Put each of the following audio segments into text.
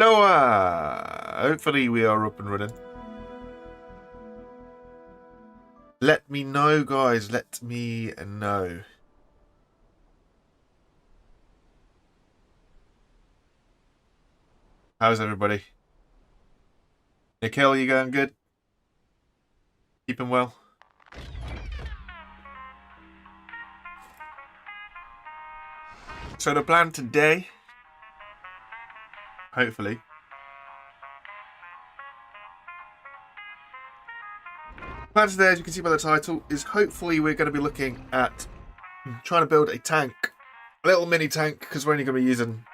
Hello, hopefully we are up and running. Let me know, guys. Let me know. How's everybody? Nikhil, you going good? Keeping well? So the plan today, hopefully, plan today, as you can see by the title, is hopefully we're going to be looking at trying to build a tank, a little mini tank, because we're only going to be using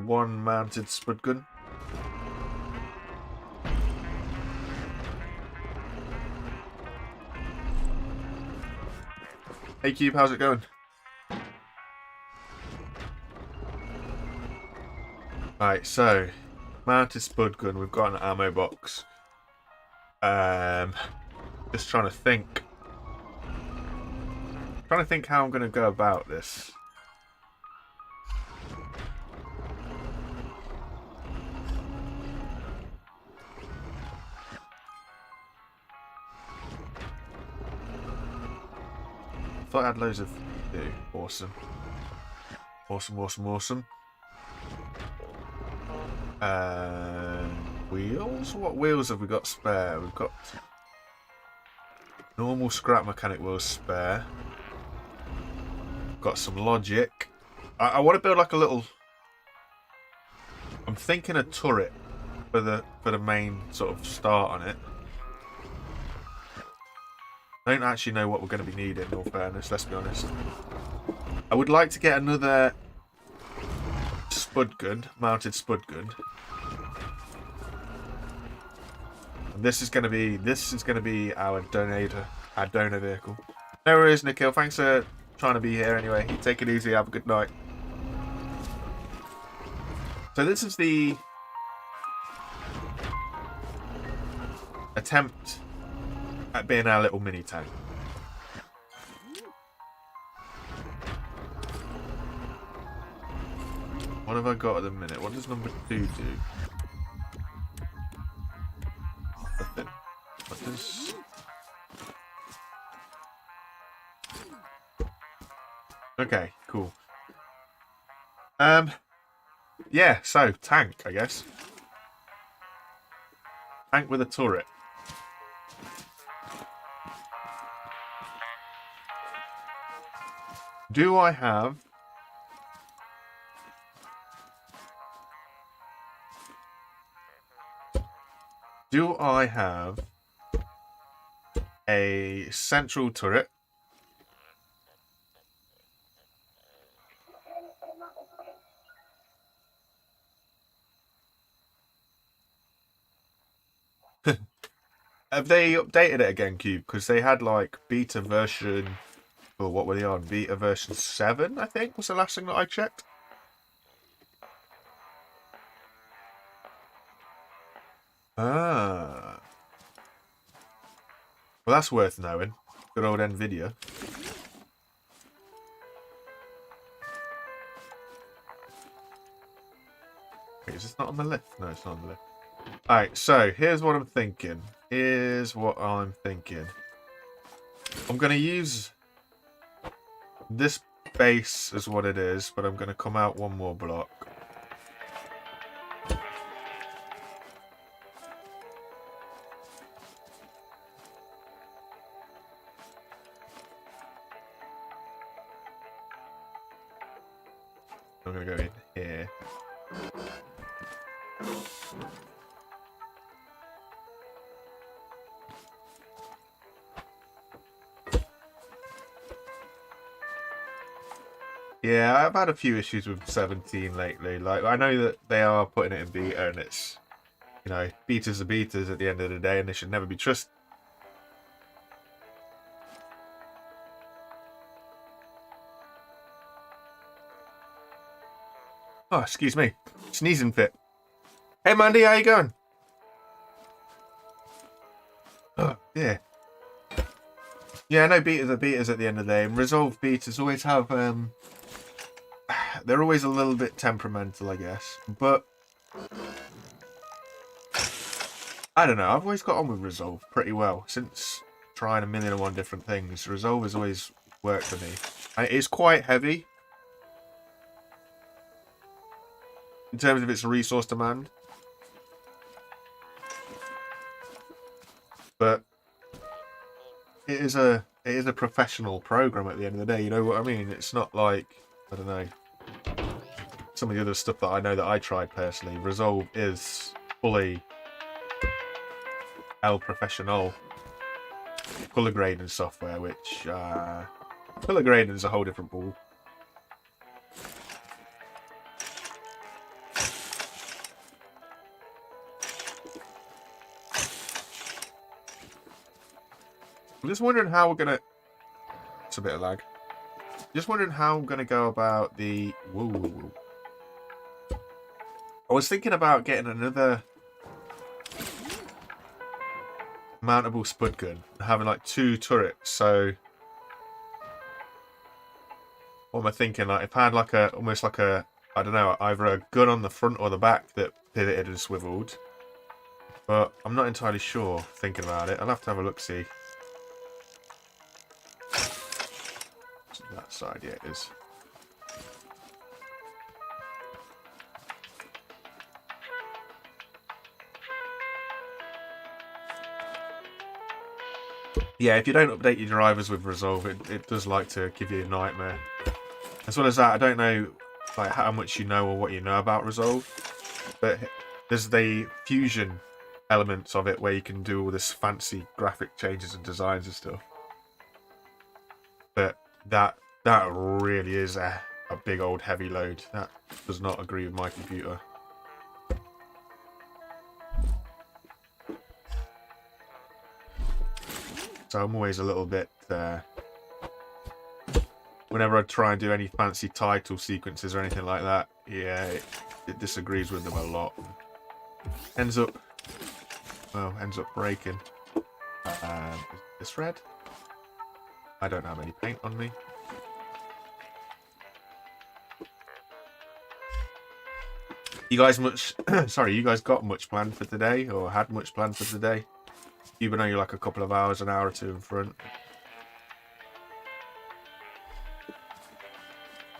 one mounted spud gun. Hey Cube, how's it going? Right, so mounted spud gun. We've got an ammo box. Just trying to think. Trying to think how I'm going to go about this. I thought I had loads of... Awesome. Awesome. Wheels? What wheels have we got spare? We've got normal scrap mechanic wheels spare. Got some logic. I want to build like a little... I'm thinking a turret for the main sort of start on it. I don't actually know what we're going to be needing, in all fairness, let's be honest. I would like to get another spud gun, mounted spud gun. And this is going to be our donor vehicle. No worries, Nikhil. Thanks for trying to be here anyway. Take it easy. Have a good night. So this is the attempt at being our little mini tank. What have I got at the minute? What does number 2 do? Nothing. What does... Okay, cool. Yeah, so tank, I guess. Tank with a turret. Do I have a central turret? Have they updated it again, Cube? Because they had like beta version... Well, what were they on? Beta version 7, I think, was the last thing that I checked. Ah. Well, that's worth knowing. Good old NVIDIA. Wait, is this not on the left? No, it's not on the left. Alright, so here's what I'm thinking. I'm going to use this base as what it is, but I'm going to come out one more block. I'm going to go in here. Yeah, I've had a few issues with 17 lately. Like, I know that they are putting it in beta, and it's, you know, betas are betas at the end of the day, and they should never be trusted. Oh, excuse me. Sneezing fit. Hey, Mandy, how you going? Oh, yeah. Yeah, no, beaters are beaters at the end of the day. And resolve beaters always have, they're always a little bit temperamental, I guess. But I don't know, I've always got on with resolve pretty well. Since trying 1,000,001 different things, resolve has always worked for me. It's quite heavy in terms of its resource demand. But it is a professional program at the end of the day, you know what I mean? It's not like, I don't know, some of the other stuff that I know that I tried personally. Resolve is fully El Professional color grading software, which color grading is a whole different ball. I'm just wondering how we're gonna. It's a bit of lag. Just wondering how I'm gonna go about the. Whoa. I was thinking about getting another mountable spud gun and having like 2 turrets. So what am I thinking? Like if I had like almost like a, I don't know, either a gun on the front or the back that pivoted and swiveled. But I'm not entirely sure. Thinking about it, I'll have to have a look. See. That side, yeah, it is. Yeah, if you don't update your drivers with Resolve, it does like to give you a nightmare. As well as that, I don't know like how much you know or what you know about Resolve, but there's the fusion elements of it where you can do all this fancy graphic changes and designs and stuff. But that really is a big old heavy load. That does not agree with my computer. So I'm always a little bit, whenever I try and do any fancy title sequences or anything like that, yeah, it disagrees with them a lot. Ends up breaking. Is this red? I don't have any paint on me. You guys you guys got much planned for today, or had much planned for today? Even though you're like a couple of hours, an hour or two in front.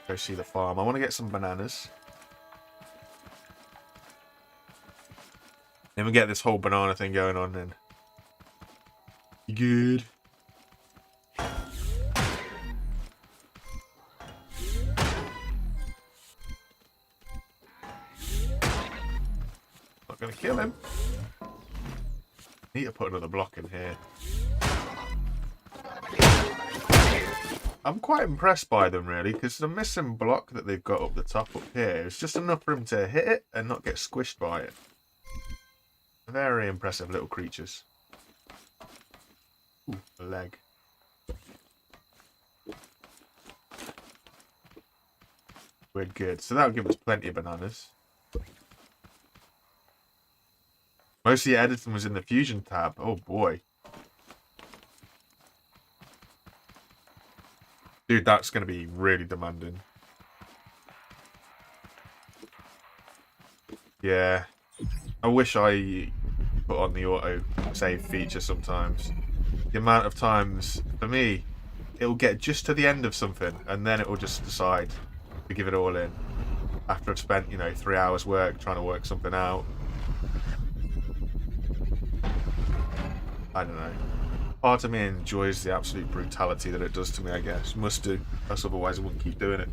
Go see the farm. I want to get some bananas. Then we get this whole banana thing going on then. You good? Not gonna kill him. Need to put another block in here. I'm quite impressed by them really, because the missing block that they've got up the top up here is just enough for him to hit it and not get squished by it. Very impressive little creatures. Ooh, a leg. We're good. So that'll give us plenty of bananas. Most of the editing was in the Fusion tab. Oh boy. Dude, that's going to be really demanding. Yeah. I wish I put on the auto save feature sometimes. The amount of times, for me, it'll get just to the end of something and then it will just decide to give it all in. After I've spent, 3 hours work trying to work something out. I don't know. Part of me enjoys the absolute brutality that it does to me, I guess. Must do. Else otherwise I wouldn't keep doing it.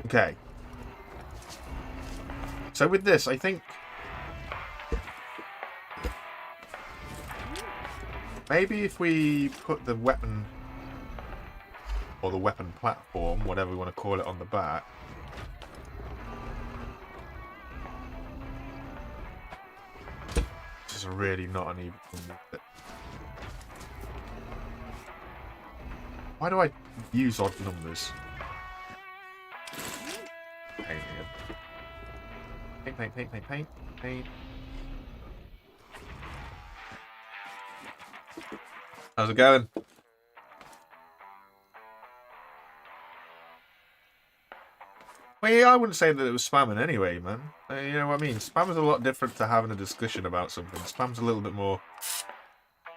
Okay. So with this, I think maybe if we put the weapon or the weapon platform, whatever we want to call it, on the back. This is really not an even. Why do I use odd numbers? Paint, paint, paint, paint, paint, paint. How's it going? Well, yeah, I wouldn't say that it was spamming anyway, man. You know what I mean? Spam is a lot different to having a discussion about something. Spam's a little bit more,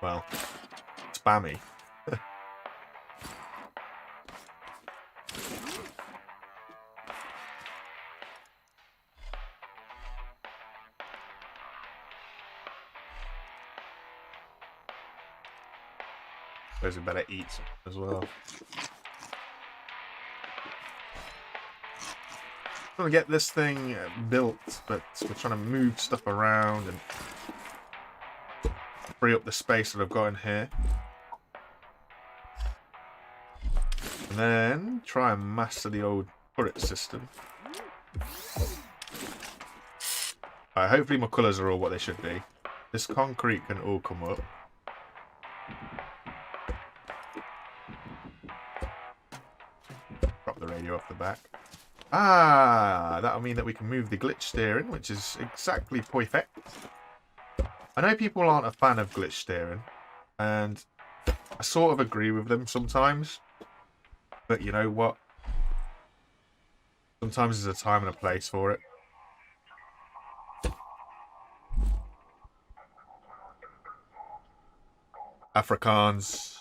well, spammy. Suppose we better eat some as well. I'm trying to get this thing built, but we're trying to move stuff around and free up the space that I've got in here. And then try and master the old turret system. Alright, hopefully my colours are all what they should be. This concrete can all come up. Drop the radio off the back. Ah, that'll mean that we can move the glitch steering, which is exactly perfect. I know people aren't a fan of glitch steering, and I sort of agree with them sometimes. But you know what? Sometimes there's a time and a place for it. Afrikaans.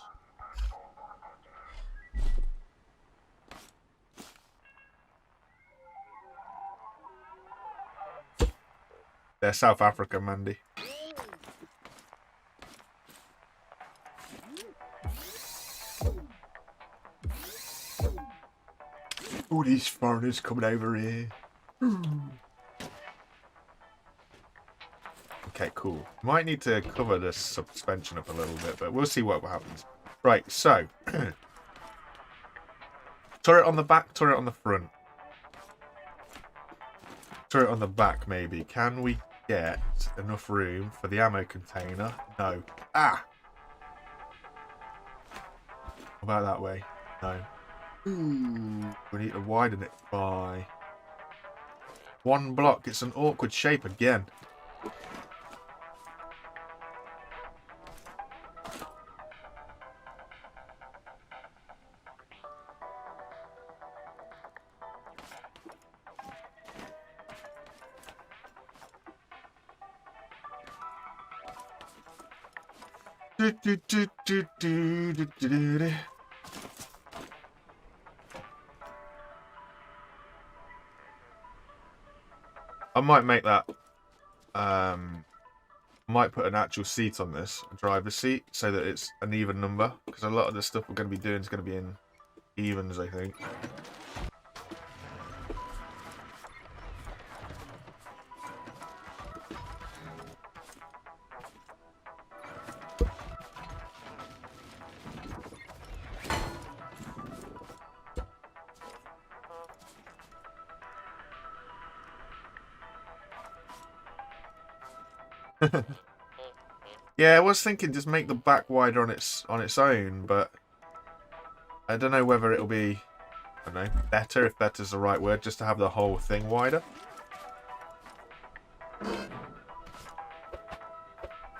They're South Africa, Mandy. All these foreigners coming over here. Okay, cool. Might need to cover this suspension up a little bit, but we'll see what happens. Right, so. Turret on the back, turret on the front. Turret on the back, maybe. Can we get enough room for the ammo container? No. Ah! What about that way? No. Ooh, we need to widen it by 1 block. It's an awkward shape again. I might make that. Might put an actual seat on this, a driver's seat, so that it's an even number. Because a lot of the stuff we're going to be doing is going to be in evens, I think. Yeah, I was thinking just make the back wider on its own, but I don't know whether it'll be, I don't know, better, if better's the right word, just to have the whole thing wider.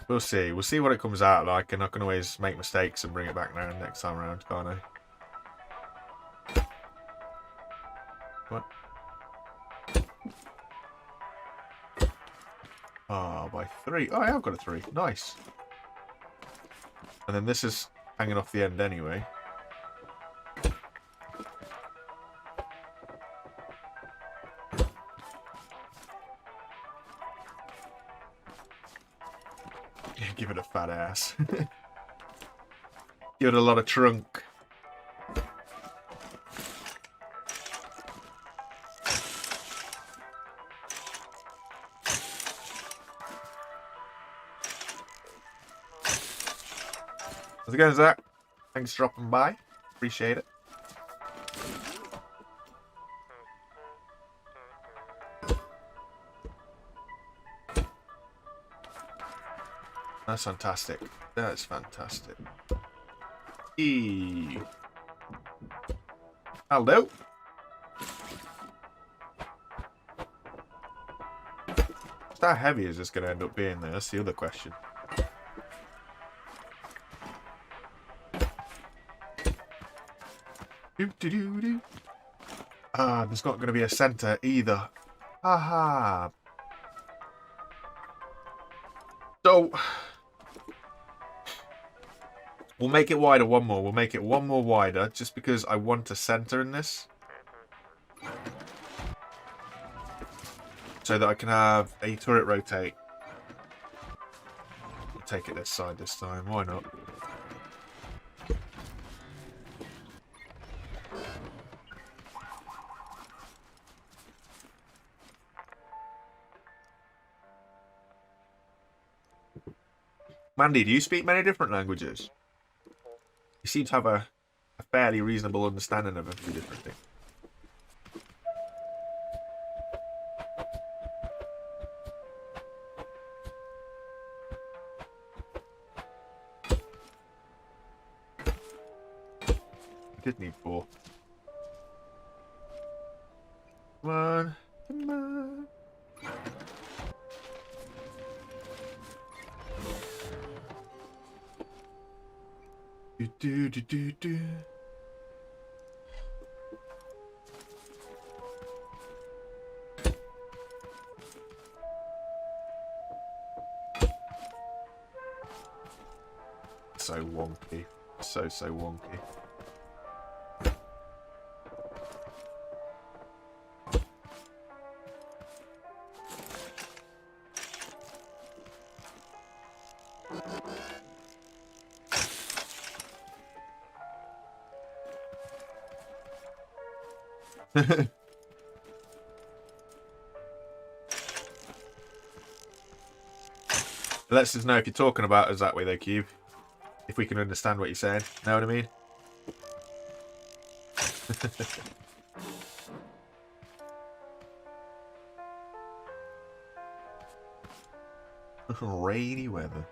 We'll see. We'll see what it comes out like, and I can always make mistakes and bring it back now next time around, can't I? What? Oh, by 3. Oh, I have got a 3. Nice. And then this is hanging off the end anyway. Give it a fat ass. Give it a lot of trunk. How's it going, Zach? Thanks for dropping by. Appreciate it. That's fantastic. That's fantastic. Eee. Hello. How heavy is this going to end up being there? That's the other question. Ah, there's not going to be a center either. Haha. So, we'll make it wider one more. We'll make it one more wider just because I want a center in this. So that I can have a turret rotate. We'll take it this side this time. Why not? Mandy, do you speak many different languages? You seem to have a fairly reasonable understanding of a few different things. I did need 4. Come on. Come on. Do. So wonky. So wonky. It lets us know if you're talking about us that way though, Cube. If we can understand what you're saying. Know what I mean? Rainy weather.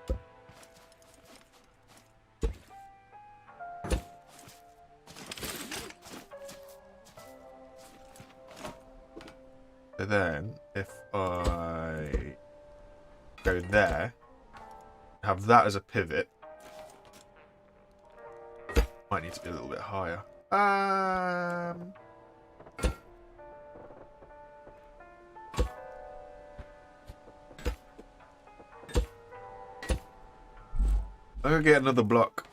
So then, if I go there, have that as a pivot, might need to be a little bit higher. I'm gonna get another block.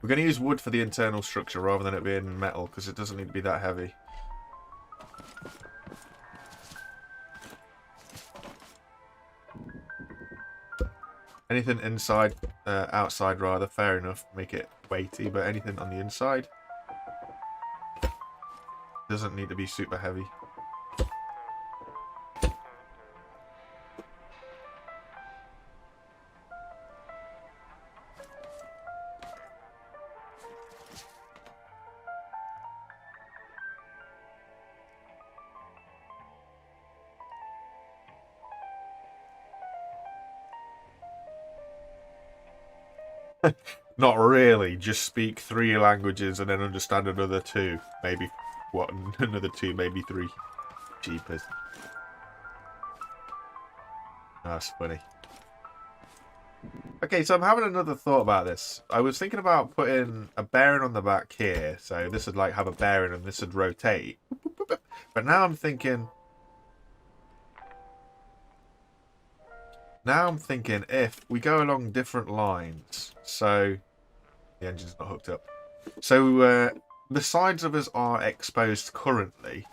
We're going to use wood for the internal structure rather than it being metal because it doesn't need to be that heavy. Anything inside, outside rather, fair enough, make it weighty, but anything on the inside doesn't need to be super heavy. Not really, just speak 3 languages and then understand another 2. Maybe, what, another 2, maybe 3. Jeepers. That's funny. Okay, so I'm having another thought about this. I was thinking about putting a bearing on the back here. So this would like have a bearing and this would rotate. But now I'm thinking... if we go along different lines, so the engine's not hooked up. So the sides of us are exposed currently.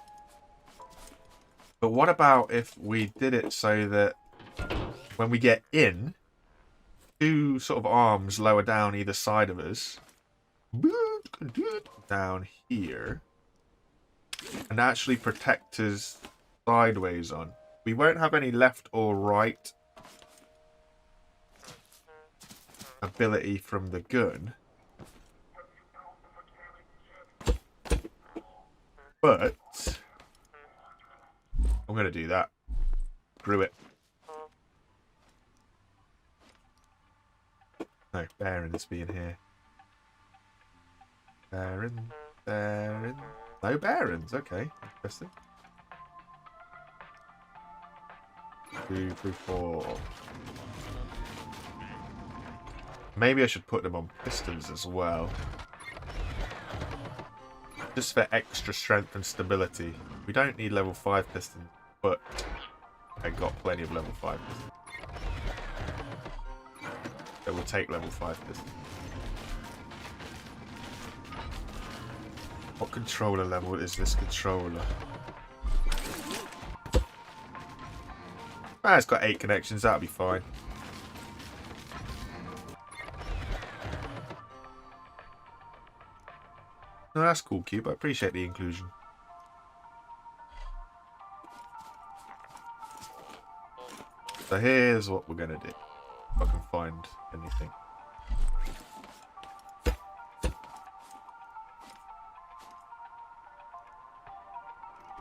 But what about if we did it so that when we get in, 2 sort of arms lower down either side of us, down here, and actually protect us sideways on. We won't have any left or right ability from the gun, but I'm going to do that. Screw it. No, bearings being here. Bearing. No bearings. Okay, interesting. 2, 3, 4. Maybe I should put them on pistons as well. Just for extra strength and stability. We don't need level 5 pistons, but I got plenty of level 5 pistons. So we'll take level 5 pistons. What controller level is this controller? Ah, it's got 8 connections, that'll be fine. No, that's cool, Cube. I appreciate the inclusion. So here's what we're gonna do. If I can find anything.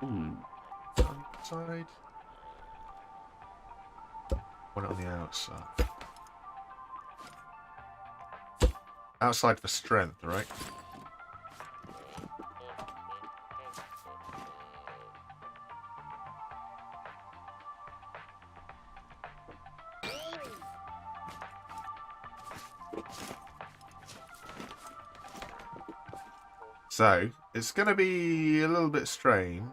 Ooh. Outside. One on the outside. Outside for strength, right? So, it's going to be a little bit strange.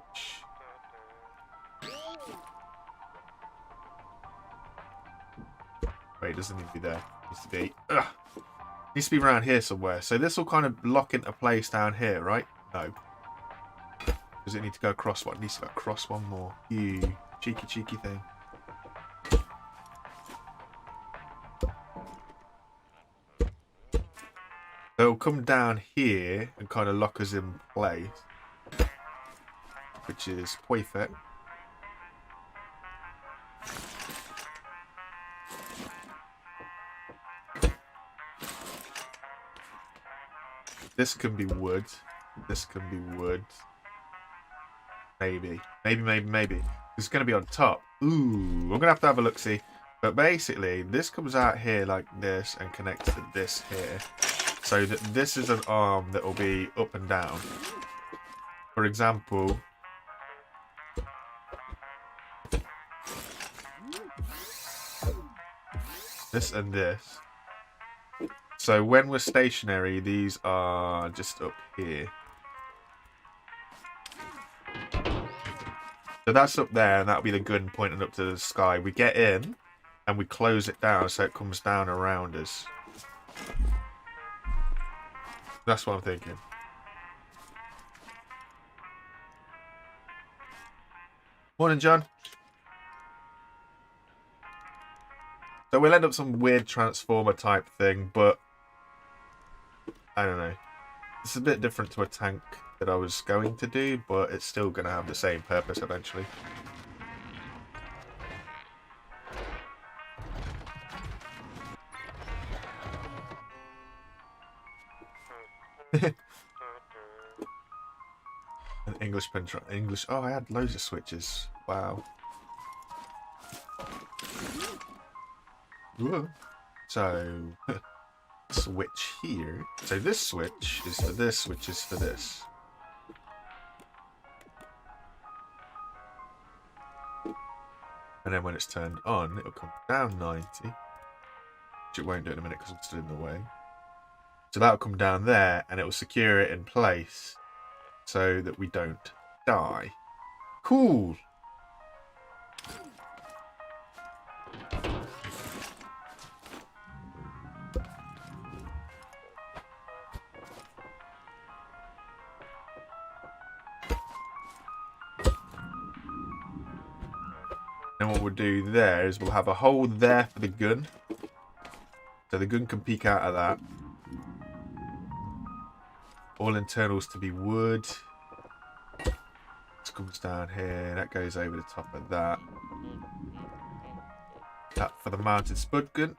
Wait, it doesn't need to be there. It needs to be... Ugh. It needs to be around here somewhere. So this will kind of lock into place down here, right? No. Does it need to go across one? It needs to go across one more. You cheeky, cheeky thing. It'll come down here and kind of lock us in place, which is perfect. This can be wood. This can be wood. Maybe. Maybe. It's going to be on top. Ooh, I'm going to have a look-see. But basically, this comes out here like this and connects to this here. So that this is an arm that will be up and down. For example, this and this. So when we're stationary, these are just up here. So that's up there, and that'll be the gun pointing up to the sky. We get in, and we close it down so it comes down around us. That's what I'm thinking. Morning, John. So we'll end up some weird transformer type thing, but I don't know. It's a bit different to a tank that I was going to do, but it's still going to have the same purpose eventually. An English control. English. Oh, I had loads of switches. Wow. Whoa. So, switch here. So this switch is for this, which is for this. And then when it's turned on, it'll come down 90. Which it won't do in a minute because I'm stood in the way. So that'll come down there, and it will secure it in place so that we don't die. Cool! And what we'll do there is we'll have a hole there for the gun. So the gun can peek out of that. All internals to be wood. This comes down here. That goes over the top of that. That for the mounted spud gun.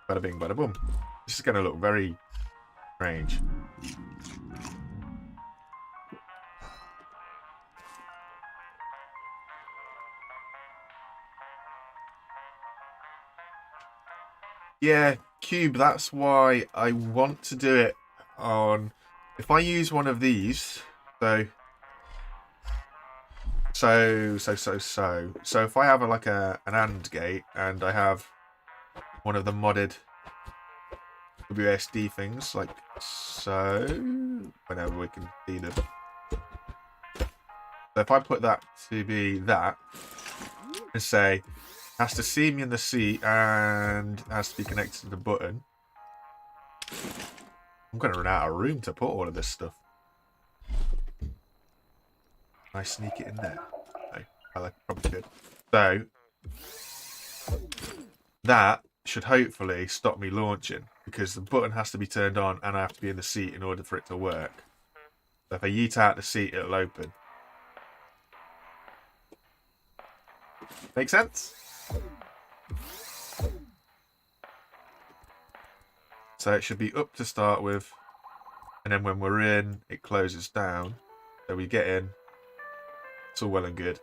Bada bing, bada boom. This is going to look very strange. Yeah, cube, that's why I want to do it on... If I use one of these, so if I have like an AND gate and I have one of the modded WSD things, like so, whenever we can see them. So if I put that to be that, and say, has to see me in the seat and has to be connected to the button, I'm going to run out of room to put all of this stuff. Can I sneak it in there? No, I probably could. So, that should hopefully stop me launching, because the button has to be turned on and I have to be in the seat in order for it to work. So if I yeet out the seat, it'll open. Make sense? So it should be up to start with, and then when we're in, it closes down. So we get in, it's all well and good.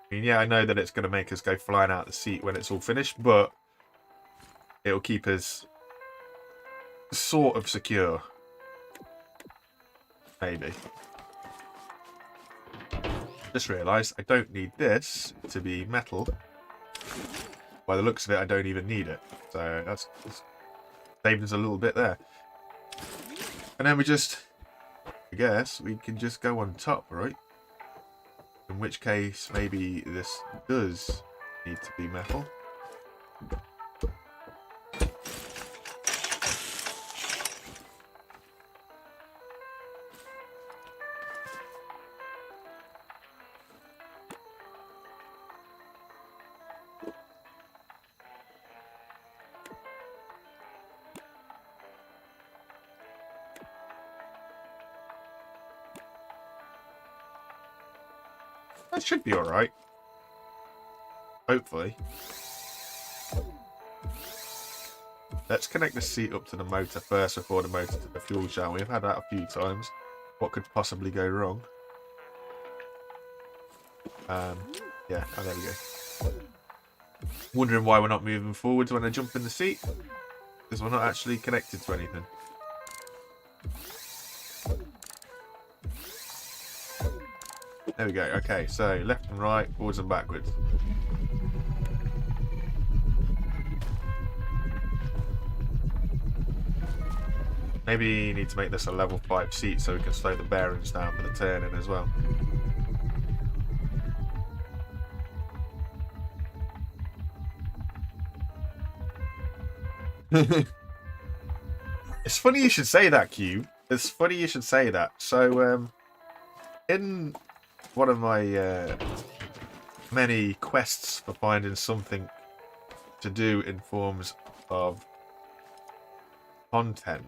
I mean, yeah, I know that it's going to make us go flying out the seat when it's all finished, but it'll keep us sort of secure. Maybe. Just realised I don't need this to be metal. By the looks of it, I don't even need it. So that's saved us a little bit there. And then we just, I guess, we can just go on top, right? In which case, maybe this does need to be metal. That should be alright. Hopefully. Let's connect the seat up to the motor first before the motor to the fuel, shall we? We've had that a few times. What could possibly go wrong? Yeah, oh, there we go. Wondering why we're not moving forwards when I jump in the seat. Because we're not actually connected to anything. There we go. Okay, so left and right, forwards and backwards. Maybe you need to make this a level 5 seat so we can slow the bearings down for the turning as well. It's funny you should say that, Cube. It's funny you should say that. So, in one of my many quests for finding something to do in forms of content,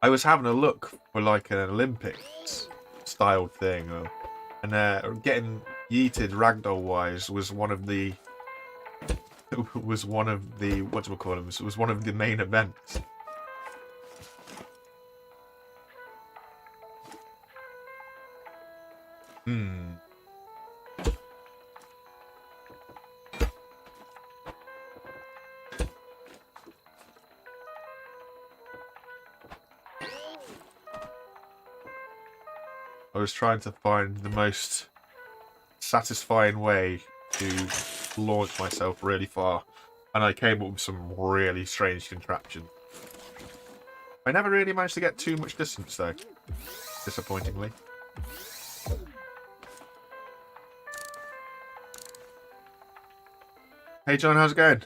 I was having a look for like an Olympics style thing, and getting yeeted ragdoll wise was one of the whatchamacallem, was one of the main events. I was trying to find the most satisfying way to launch myself really far, and I came up with some really strange contraption. I never really managed to get too much distance though, disappointingly. Hey John, how's it going?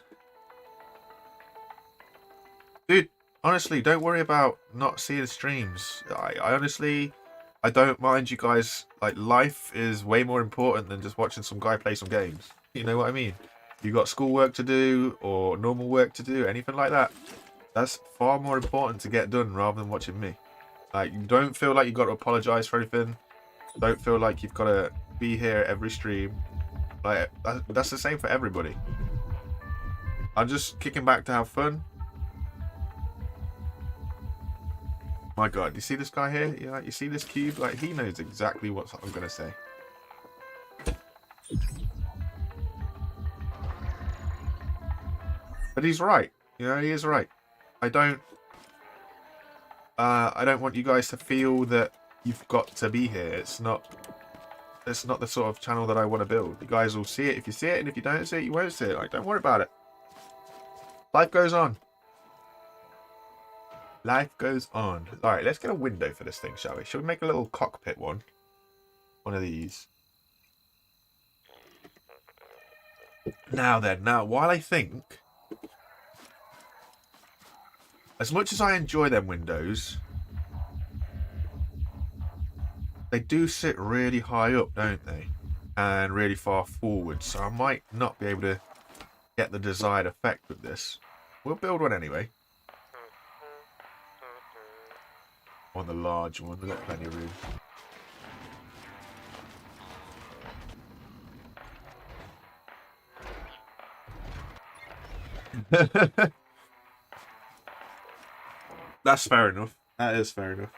Dude, honestly, don't worry about not seeing streams. I honestly, I don't mind you guys. Like, life is way more important than just watching some guy play some games. You know what I mean? You got schoolwork to do or normal work to do, anything like that. That's far more important to get done rather than watching me. Like, you don't feel like you've got to apologise for anything. Don't feel like you've got to be here every stream. Like, that's the same for everybody. I'm just kicking back to have fun. My God, you see this guy here? Yeah, you see this cube? Like, he knows exactly what I'm gonna say. But he's right. You know, he is right. I don't want you guys to feel that you've got to be here. It's not the sort of channel that I want to build. You guys will see it if you see it, and if you don't see it, you won't see it. Like, don't worry about it. Life goes on. Life goes on. Alright, let's get a window for this thing, shall we? Shall we make a little cockpit one? One of these. Now then, while I think... As much as I enjoy them windows, they do sit really high up, don't they? And really far forward, so I might not be able to get the desired effect with this. We'll build one anyway. On the large one, we've got plenty of room. That's fair enough. That is fair enough.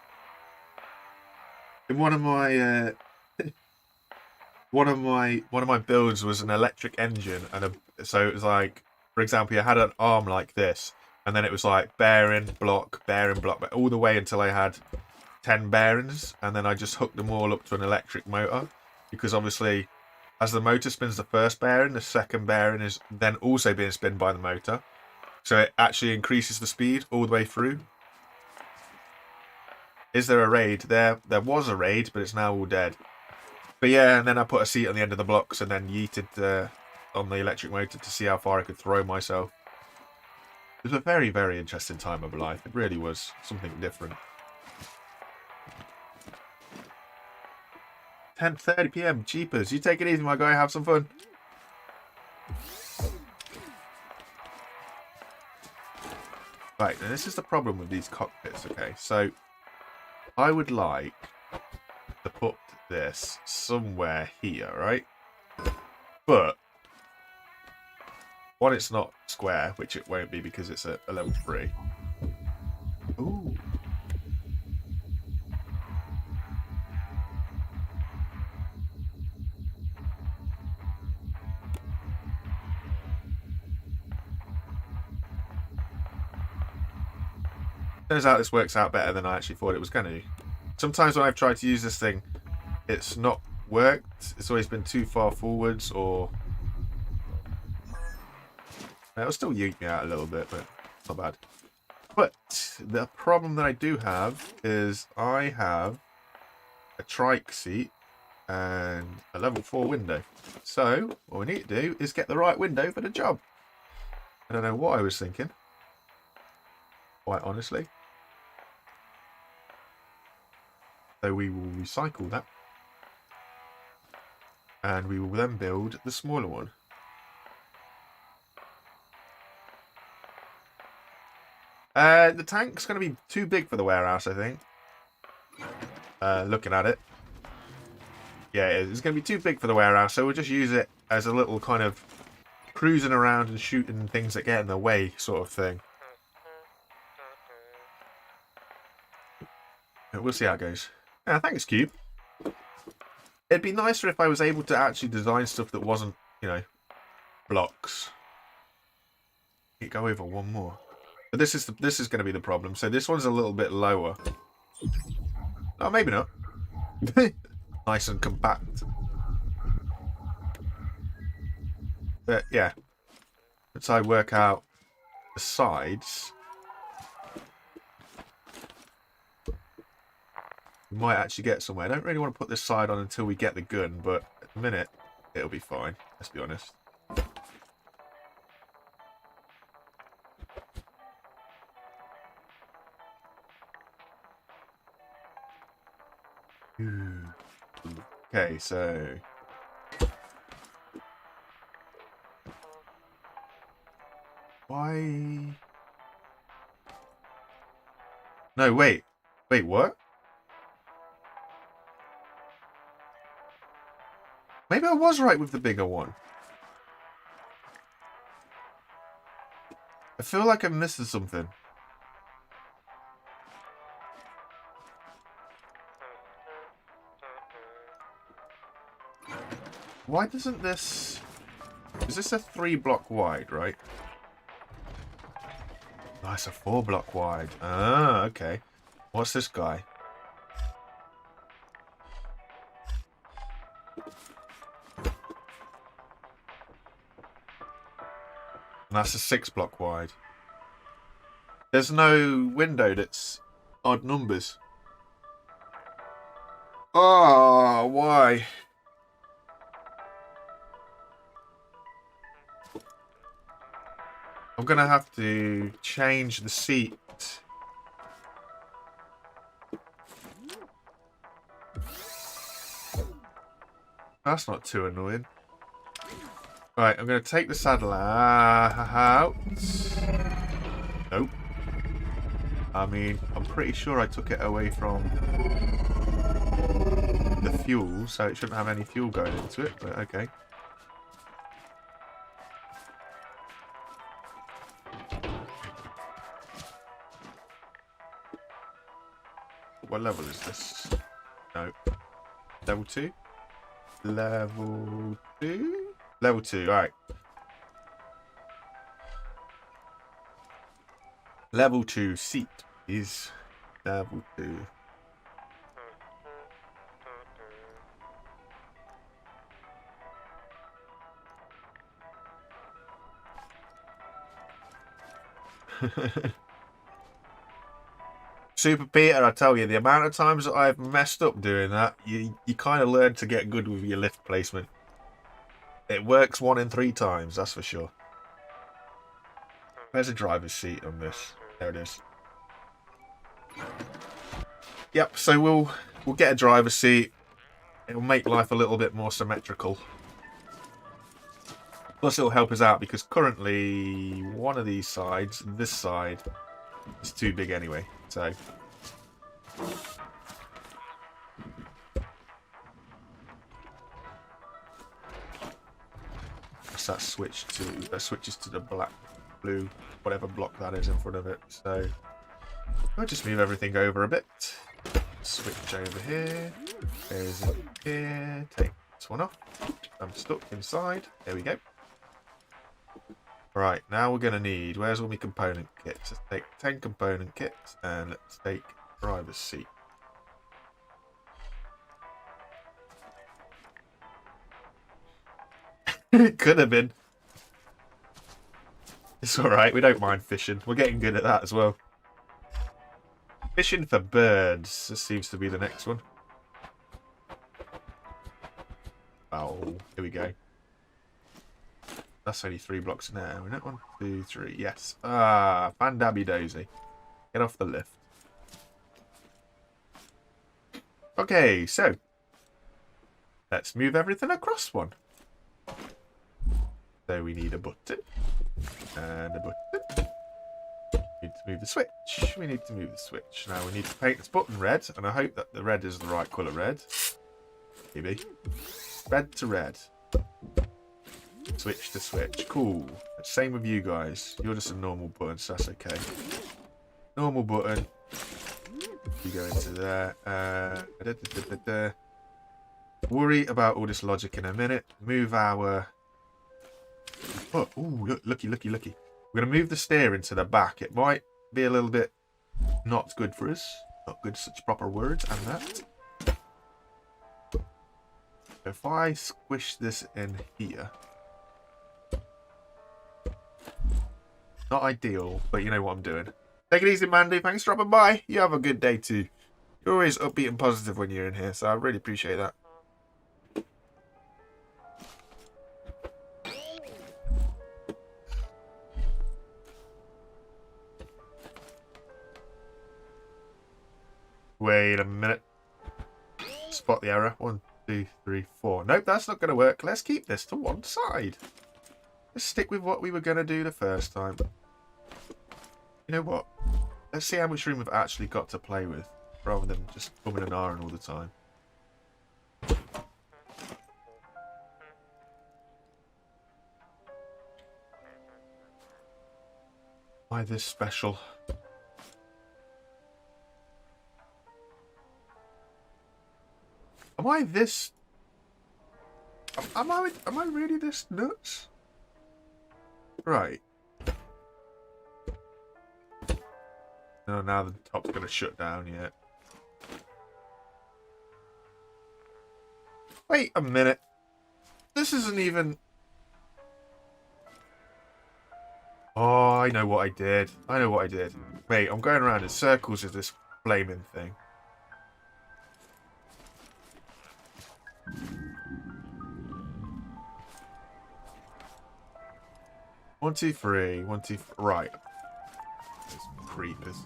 In one of my one of my builds was an electric engine, and so it was like, for example, you had an arm like this, and then it was like bearing, block, all the way until I had 10 bearings, and then I just hooked them all up to an electric motor, because obviously, as the motor spins the first bearing, the second bearing is then also being spinned by the motor, so it actually increases the speed all the way through. Is there a raid? There was a raid, but it's now all dead. But yeah, and then I put a seat on the end of the blocks and then yeeted on the electric motor to see how far I could throw myself. It was a very, very interesting time of life. It really was something different. 10:30 PM, jeepers. You take it easy, my guy. Have some fun. Right, now this is the problem with these cockpits, okay? So, I would like to put this somewhere here, right? But, one, it's not square, which it won't be because it's a level 3. Ooh. Turns out this works out better than I actually thought it was going to. Sometimes when I've tried to use this thing, it's not worked. It's always been too far forwards, or it'll still yank me out a little bit, but it's not bad. But the problem that I do have is I have a trike seat and a level 4 window. So what we need to do is get the right window for the job. I don't know what I was thinking, quite honestly. So we will recycle that. And we will then build the smaller one. The tank's going to be too big for the warehouse, I think. Looking at it. Yeah, it's going to be too big for the warehouse, so we'll just use it as a little kind of cruising around and shooting things that get in the way sort of thing. But we'll see how it goes. Yeah, thanks, Cube. It'd be nicer if I was able to actually design stuff that wasn't, you know, blocks. You go over one more. But this is going to be the problem. So this one's a little bit lower. Oh, maybe not. Nice and compact. But yeah, once I work out the sides, we might actually get somewhere. I don't really want to put this side on until we get the gun, but at the minute, it'll be fine. Let's be honest. Okay, so why? No, wait, what? Maybe I was right with the bigger one. I feel like I'm missing something. Why doesn't this... Is this a 3 block wide, right? Oh, it's a 4-block wide. Ah, okay. What's this guy? And that's a 6-block wide. There's no window that's odd numbers. Oh, why? I'm gonna have to change the seat. That's not too annoying. Right, I'm gonna take the saddle out. Nope. I mean, I'm pretty sure I took it away from the fuel, so it shouldn't have any fuel going into it, but okay. What level is this? No. Level 2? Level 2? Level 2, alright. Level 2 seat is level 2. Super Peter, I tell you, the amount of times that I've messed up doing that, you kind of learn to get good with your lift placement. It works 1 in 3 times, that's for sure. Where's a driver's seat on this? There it is. Yep, so we'll get a driver's seat. It'll make life a little bit more symmetrical. Plus it'll help us out because currently one of these sides, this side, is too big anyway. So that switches to the blue, whatever block that is in front of it. So I'll just move everything over a bit. Switch over here. There's it here. Take this one off. I'm stuck inside. There we go. Right, now we're going to need... Where's all my component kits? Let's take 10 component kits and let's take driver's seat. It could have been. It's alright, we don't mind fishing. We're getting good at that as well. Fishing for birds. This seems to be the next one. Oh, here we go. That's only 3 blocks now, isn't it? 1, 2, 3. Yes. Ah, Fandabby Dozy. Get off the lift. Okay, so let's move everything across one. So we need a button and a button. We need to move the switch. We need to move the switch. Now we need to paint this button red, and I hope that the red is the right colour red. Maybe. Red to red. Switch to switch. Cool. Same with you guys. You're just a normal button, so that's okay. Normal button. You go into there. Worry about all this logic in a minute. Move our... Oh, ooh, look, looky. We're going to move the steering to the back. It might be a little bit not good for us. Not good, such proper words and that. If I squish this in here... Not ideal, but you know what I'm doing. Take it easy, Mandy. Thanks for dropping by. You have a good day too. You're always upbeat and positive when you're in here, so I really appreciate that. Wait a minute. Spot the error. 1, 2, 3, 4. Nope, that's not going to work. Let's keep this to one side. Let's stick with what we were going to do the first time. You know what? Let's see how much room we've actually got to play with, rather than just bumming and ahhing all the time. Why this special? Am I this... Am I really this nuts? Right. No, now the top's going to shut down yet. Wait a minute. This isn't even... Oh, I know what I did. I know what I did. Wait, I'm going around in circles with this flaming thing. One, two, three. One, two, right. There's creepers.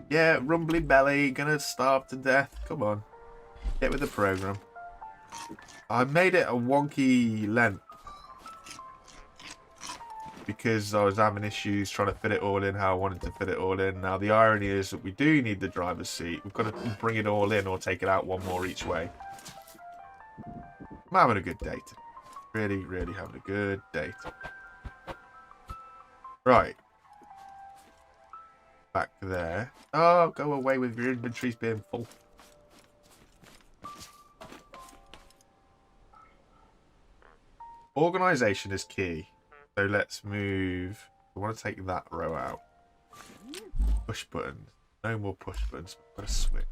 Yeah, rumbly belly, gonna starve to death. Come on. Get with the program. I made it a wonky length because I was having issues trying to fit it all in how I wanted to fit it all in. Now, the irony is that we do need the driver's seat. We've got to bring it all in or take it out one more each way. I'm having a good day. Really, really having a good day. Right. Back there. Oh, go away with your inventories being full. Organisation is key. So let's move. I want to take that row out. Push buttons. No more push buttons. Got a switch.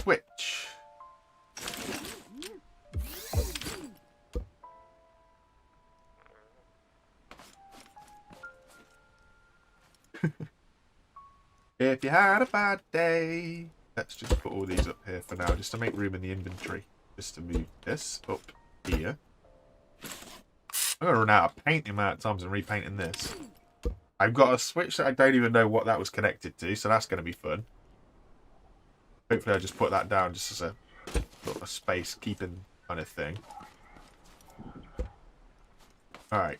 Switch. If you had a bad day. Let's just put all these up here for now, just to make room in the inventory. Just to move this up here. I'm going to run out of paint the amount of times I'm repainting this. I've got a switch that I don't even know what that was connected to, so that's going to be fun. Hopefully I just put that down just as a sort of a space keeping kind of thing. Alright.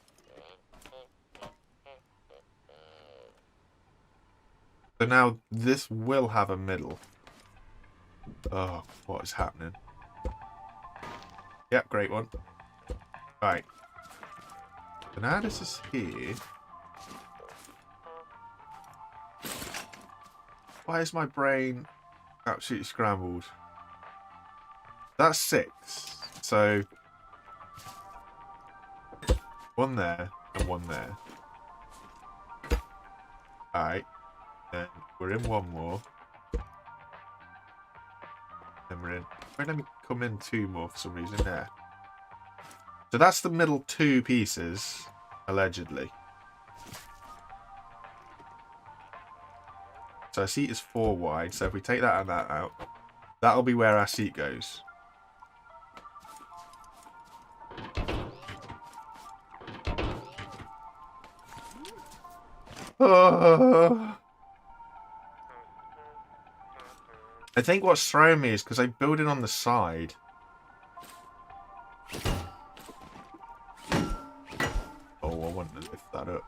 So now this will have a middle. Oh, what is happening? Yep, great one. Right. So now this is here. Why is my brain absolutely scrambled? That's 6. So one there and one there. Alright. Then we're in one more. Then we're in. Wait, let me come in 2 more for some reason there. So that's the middle 2 pieces, allegedly. So our seat is 4 wide, so if we take that and that out, that'll be where our seat goes. I think what's throwing me is because I build it on the side. Oh, I want to lift that up.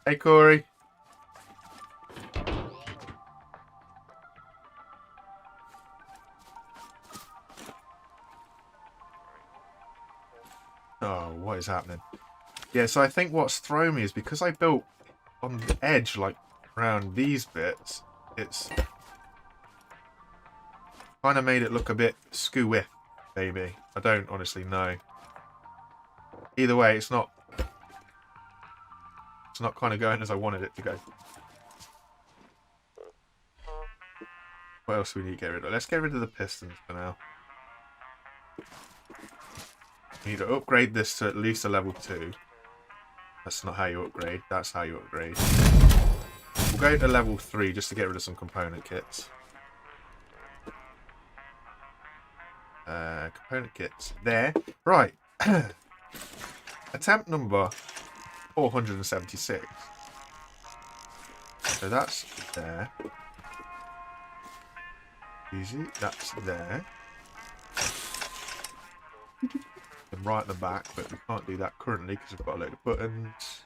Hey, Corey. Oh, what is happening? Yeah, so I think what's thrown me is because I built on the edge, like around these bits, it's kind of made it look a bit skewy, maybe. I don't honestly know. Either way, it's not kind of going as I wanted it to go. What else do we need to get rid of? Let's get rid of the pistons for now. We need to upgrade this to at least a level 2. That's not how you upgrade. That's how you upgrade. We'll go to level 3 just to get rid of some component kits. Component kits. There. Right. Attempt number 476. So that's there. Easy. That's there. And right at the back, but we can't do that currently because we've got a load of buttons.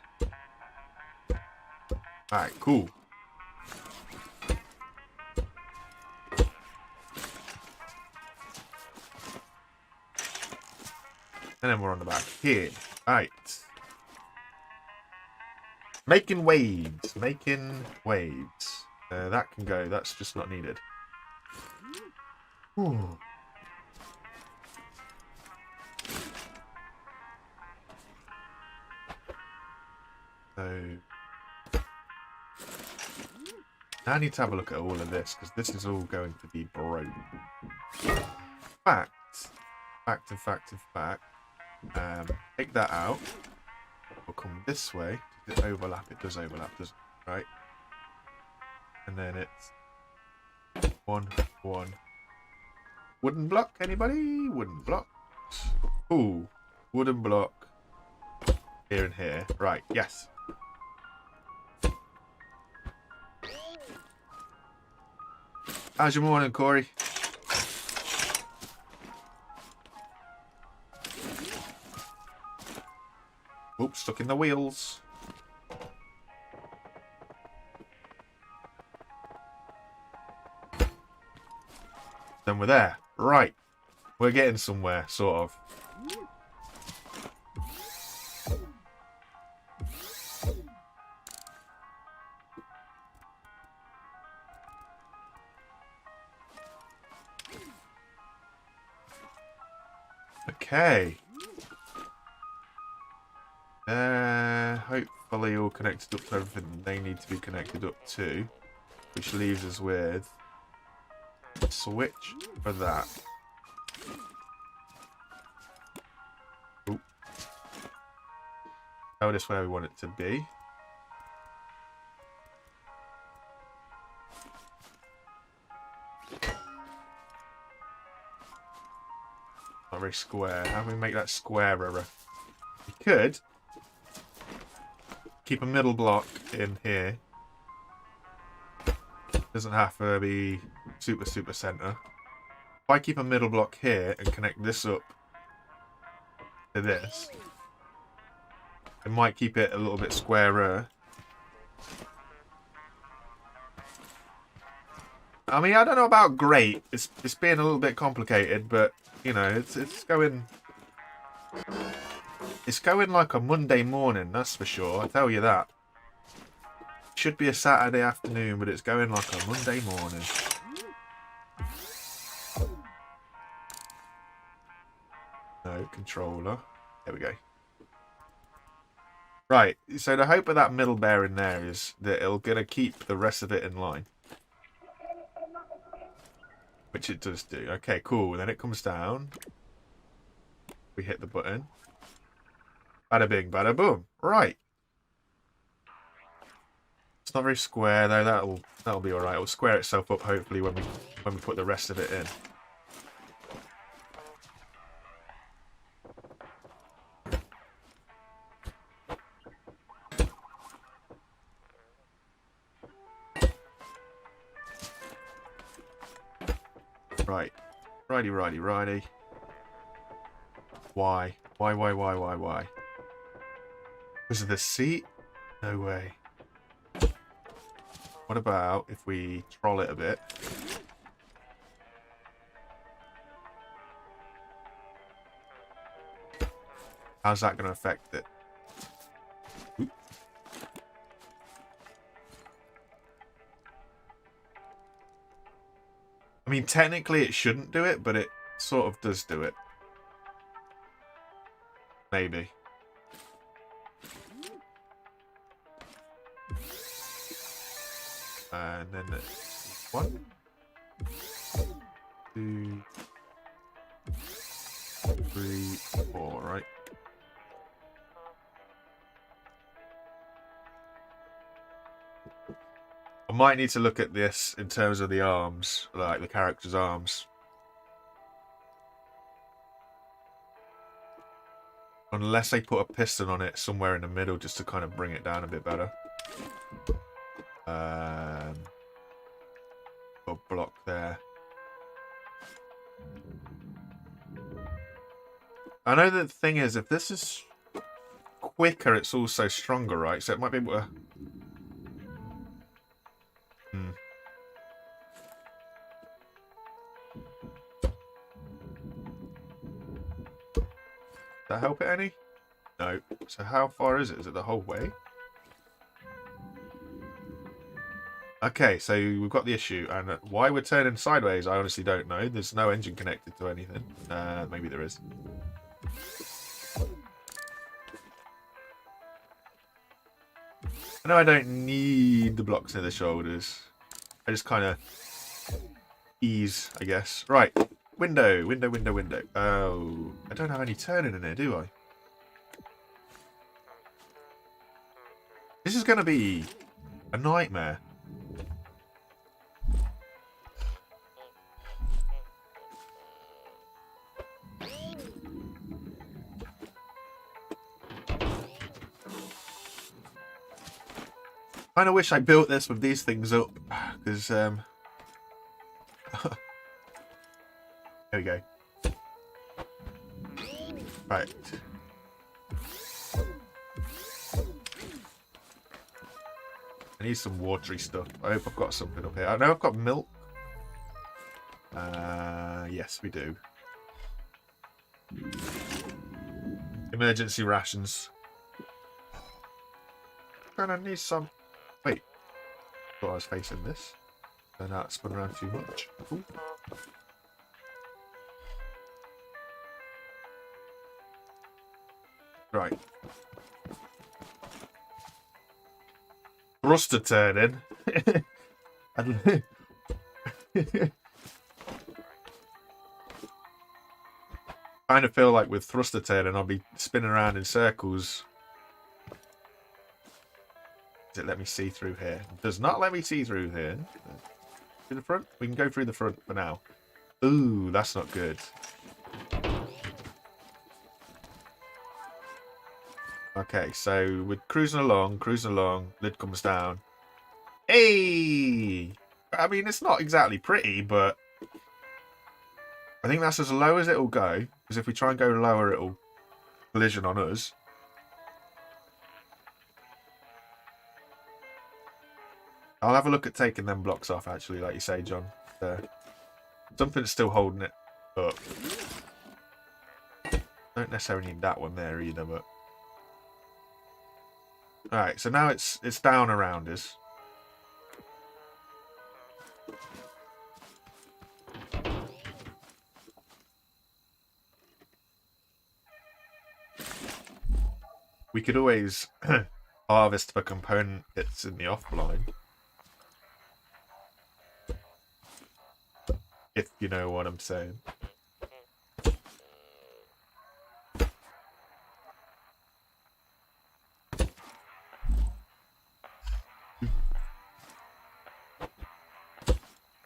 Alright, cool. And then we're on the back here. Right. Making waves. Making waves. That can go. That's just not needed. Ooh. So now I need to have a look at all of this because this is all going to be broke. Fact. Take that out. We'll come this way. Does it overlap? It does overlap, doesn't it? Right. And then it's 1, 1. Wooden block, anybody? Wooden blocks. Ooh. Wooden block. Here and here. Right, yes. How's your morning, Corey? Oops, stuck in the wheels. Then we're there. Right. We're getting somewhere, sort of. Okay. Hopefully all connected up to everything they need to be connected up to. Which leaves us with a switch for that. Ooh. Tell us where we want it to be. Not very square. How do we make that squarer? We could keep a middle block in here. Doesn't have to be super center. If I keep a middle block here and connect this up to this, it might keep it a little bit squarer. I mean, I don't know about great. It's being a little bit complicated, but you know, it's going like a Monday morning, that's for sure. I tell you that. Should be a Saturday afternoon, but it's going like a Monday morning. No, controller. There we go. Right, so the hope of that middle bearing there is that it'll gonna keep the rest of it in line. Which it does do. Okay, cool. Then it comes down. We hit the button. Bada bing, bada boom. Right. It's not very square though. That'll be alright. It'll square itself up hopefully when we put the rest of it in. Right. Righty. Why? Why? Because of the seat? No way. What about if we troll it a bit? How's that going to affect it? Oop. I mean, technically it shouldn't do it, but it sort of does do it. Maybe. And then it's 1, 2, 3, 4, right? I might need to look at this in terms of the arms, like the character's arms. Unless they put a piston on it somewhere in the middle just to kind of bring it down a bit better. Got a block there. I know that the thing is, if this is quicker, it's also stronger, right? So it might be able to... that help it any? No. So how far is it? Is it the whole way? Okay, so we've got the issue, and why we're turning sideways, I honestly don't know. There's no engine connected to anything. Maybe there is. I know I don't need the blocks near the shoulders. I just kind of ease, I guess. Right, window. Oh, I don't have any turning in here, do I? This is going to be a nightmare. I kind of wish I built this with these things up, because there we go. Right. I need some watery stuff. I hope I've got something up here. I know I've got milk. Yes, we do. Emergency rations. And I need some. Wait. Thought I was facing this. So now it's spun around too much. Ooh. Right. Thruster turning. Kind of feel like with thruster turning, I'll be spinning around in circles. Does it let me see through here? It does not let me see through here. Through the front? We can go through the front for now. Ooh, that's not good. Okay, so we're cruising along. Lid comes down. Hey! I mean, it's not exactly pretty, but I think that's as low as it'll go. Because if we try and go lower, it'll collision on us. I'll have a look at taking them blocks off, actually, like you say, John. Something's still holding it up. Don't necessarily need that one there either, but... Alright, so now it's down around us. We could always harvest for component bits in the offline. If you know what I'm saying.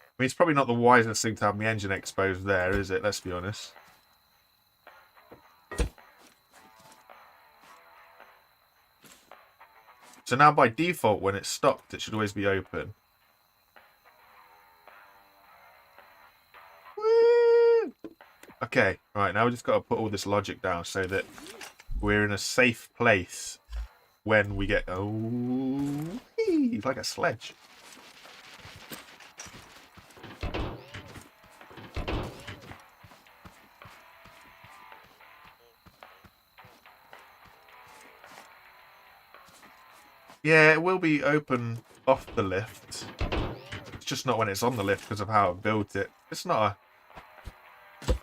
I mean, it's probably not the wisest thing to have my engine exposed there, is it? Let's be honest. So now by default, when it's stopped, it should always be open. Woo! Okay, right, now we just got to put all this logic down so that we're in a safe place when we get... Oh, he's like a sledge. Yeah, it will be open off the lift. It's just not when it's on the lift because of how I built it. It's not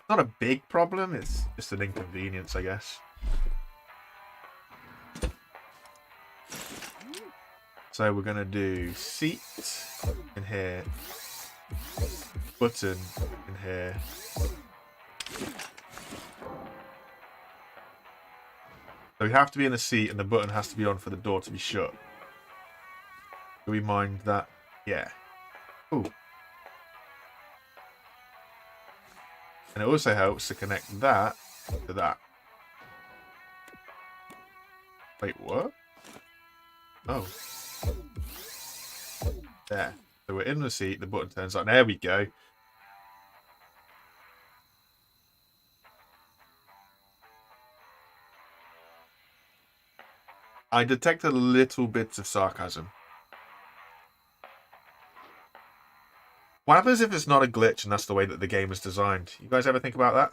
a big problem. It's just an inconvenience, I guess. So we're gonna do seat in here, button in here. So we have to be in the seat, and the button has to be on for the door to be shut. Do we mind that? Yeah. Ooh. And it also helps to connect that to that. Wait, what? Oh. There. So we're in the seat, the button turns on. There we go. I detected a little bit of sarcasm. What happens if it's not a glitch and that's the way that the game is designed? You guys ever think about that?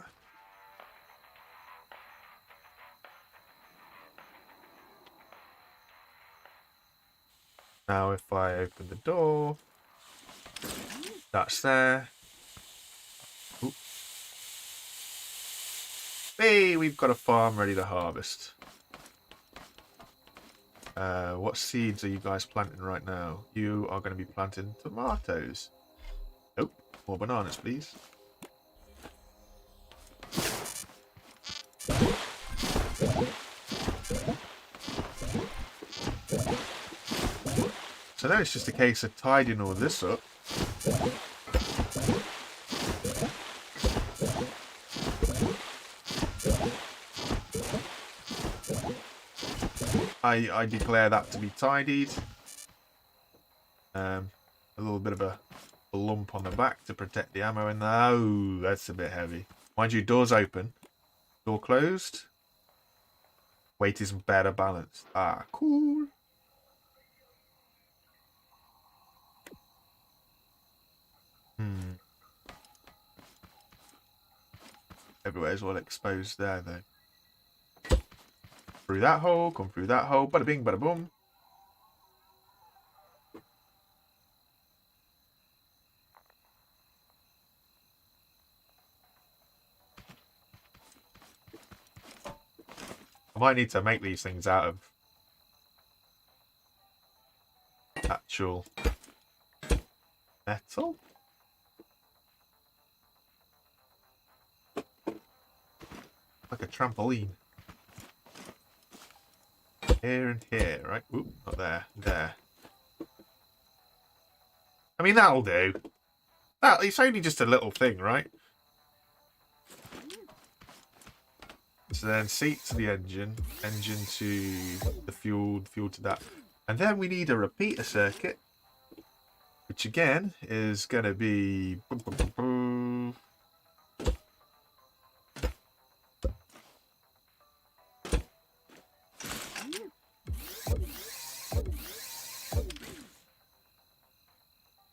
Now if I open the door, that's there. Ooh. Hey, we've got a farm ready to harvest. What seeds are you guys planting right now? You are going to be planting tomatoes. Nope, more bananas, please. So now it's just a case of tidying all this up. I declare that to be tidied. A little bit of a lump on the back to protect the ammo in there. Oh, that's a bit heavy. Mind you, door's open. Door closed. Weight is better balanced. Ah, cool. Everywhere's all exposed there, though. Through that hole, come through that hole. Bada bing, bada boom. I might need to make these things out of actual metal. Like a trampoline. Here and here, right? Oop, not there. There. I mean, that'll do. It's only just a little thing, right? So then seat to the engine, engine to the fuel to that. And then we need a repeater circuit, which again is going to be...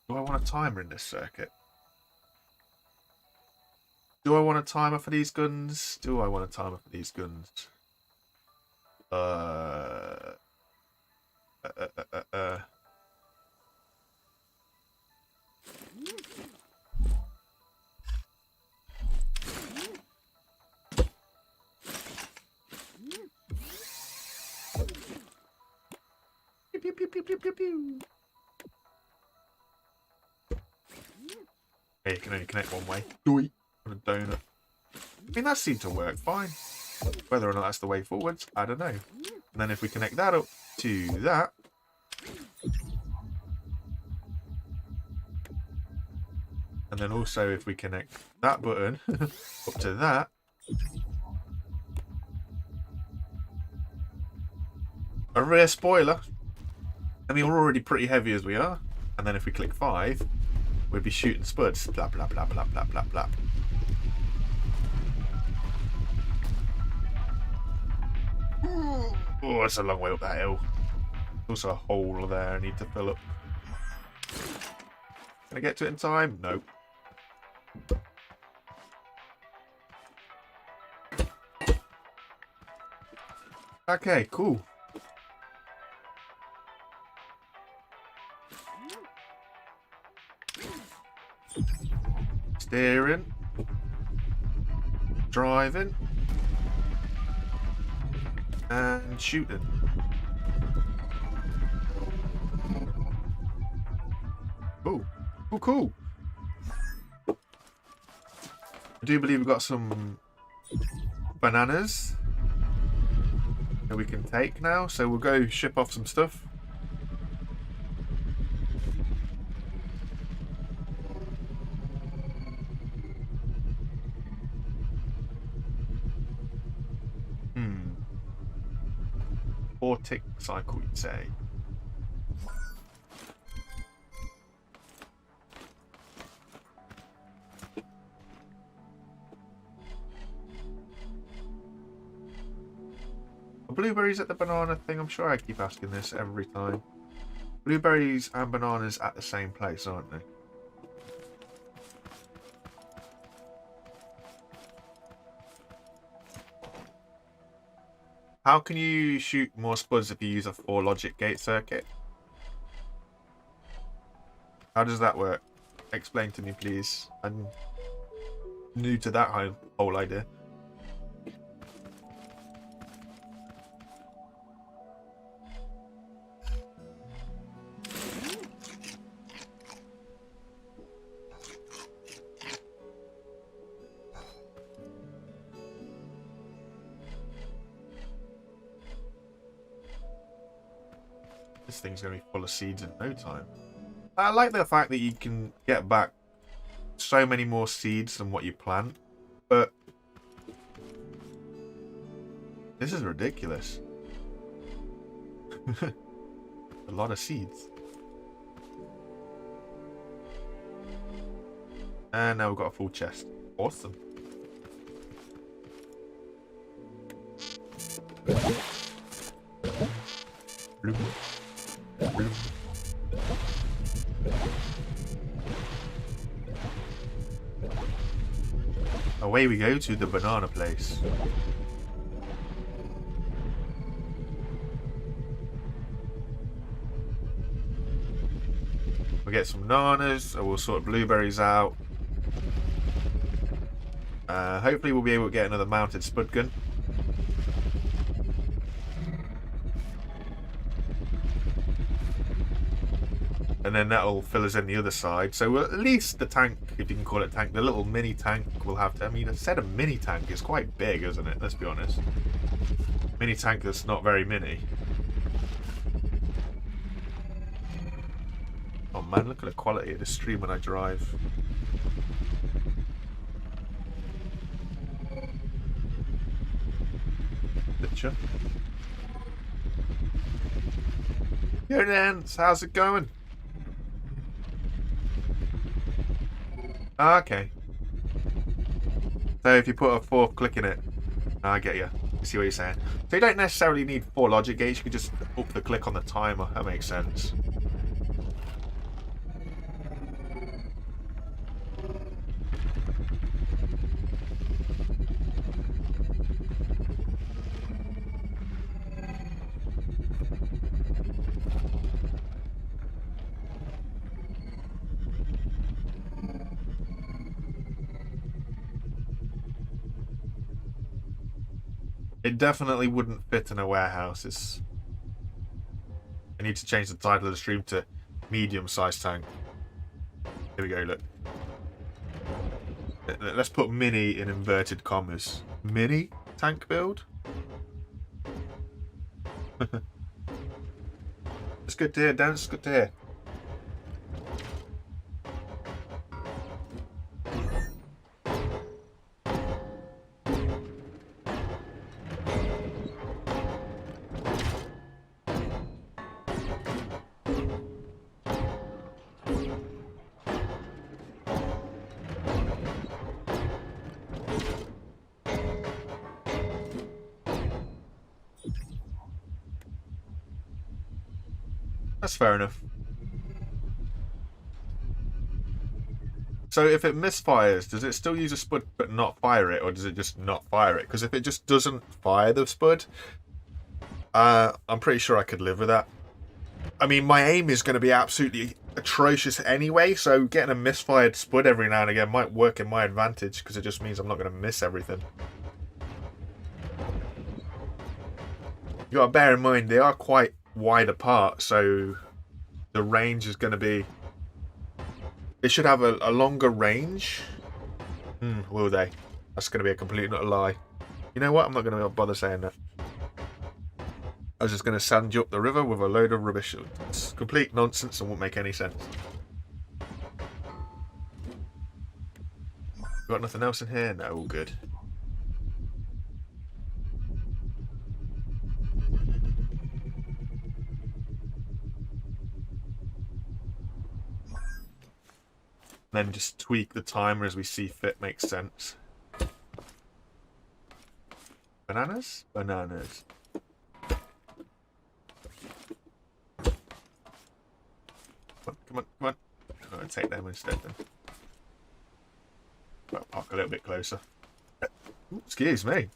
Do I want a timer in this circuit? Do I want a timer for these guns? Do I want a timer for these guns? Pew, pew, pew, pew, pew, pew, pew. Okay, you can only connect one way. Doy. A donut. I mean, that seemed to work fine. Whether or not that's the way forwards, I don't know. And then if we connect that up to that. And then also if we connect that button up to that. A rear spoiler. I mean, we're already pretty heavy as we are. And then if we click 5, we'd be shooting spuds. Blah, blah, blah, blah, blah, blah, blah. Oh, it's a long way up that hill. There's also a hole there I need to fill up. Can I get to it in time? No. Okay, cool. Steering. Driving. And shooting. Oh, cool, cool. I do believe we've got some bananas that we can take now, so we'll go ship off some stuff. Tick cycle, you'd say. Are blueberries at the banana thing? I'm sure I keep asking this every time. Blueberries and bananas at the same place, aren't they? How can you shoot more spuds if you use a 4 logic gate circuit? How does that work? Explain to me, please. I'm new to that whole idea. This thing's going to be full of seeds in no time. I like the fact that you can get back so many more seeds than what you plant, but this is ridiculous. A lot of seeds. And now we've got a full chest. Awesome. Bloop. Bloop. Away we go to the banana place. We'll get some bananas, and we'll sort blueberries out. Hopefully we'll be able to get another mounted spud gun. And then that'll fill us in the other side. So at least the tank, if you can call it tank, the little mini tank will have to... I mean, a set of mini tank is quite big, isn't it? Let's be honest. Mini tank that's not very mini. Oh man, look at the quality of the stream when I drive. Picture. Yo, Nance, how's it going? Okay. So if you put a fourth click in it, I get you. I see what you're saying. So you don't necessarily need 4 logic gates. You can just up the click on the timer. That makes sense. It definitely wouldn't fit in a warehouse. I need to change the title of the stream to medium-sized tank. Here we go, look. Let's put mini in inverted commas. Mini tank build? It's good to hear, Dan. It's good to hear. That's fair enough. So if it misfires, does it still use a spud but not fire it, or does it just not fire it? Because if it just doesn't fire the spud, I'm pretty sure I could live with that. I mean, my aim is going to be absolutely atrocious anyway, so getting a misfired spud every now and again might work in my advantage, because it just means I'm not going to miss everything. You gotta bear in mind, they are quite wide apart, so the range is going to be... They should have a longer range. Will they? That's going to be a complete and utter lie. You know what? I'm not going to bother saying that. I was just going to send you up the river with a load of rubbish. It's complete nonsense and won't make any sense. Got nothing else in here? No, all good. Then just tweak the timer as we see fit makes sense. Bananas? Bananas. Come on, come on. I'm going to take them instead then. Well, park a little bit closer. Ooh, excuse me.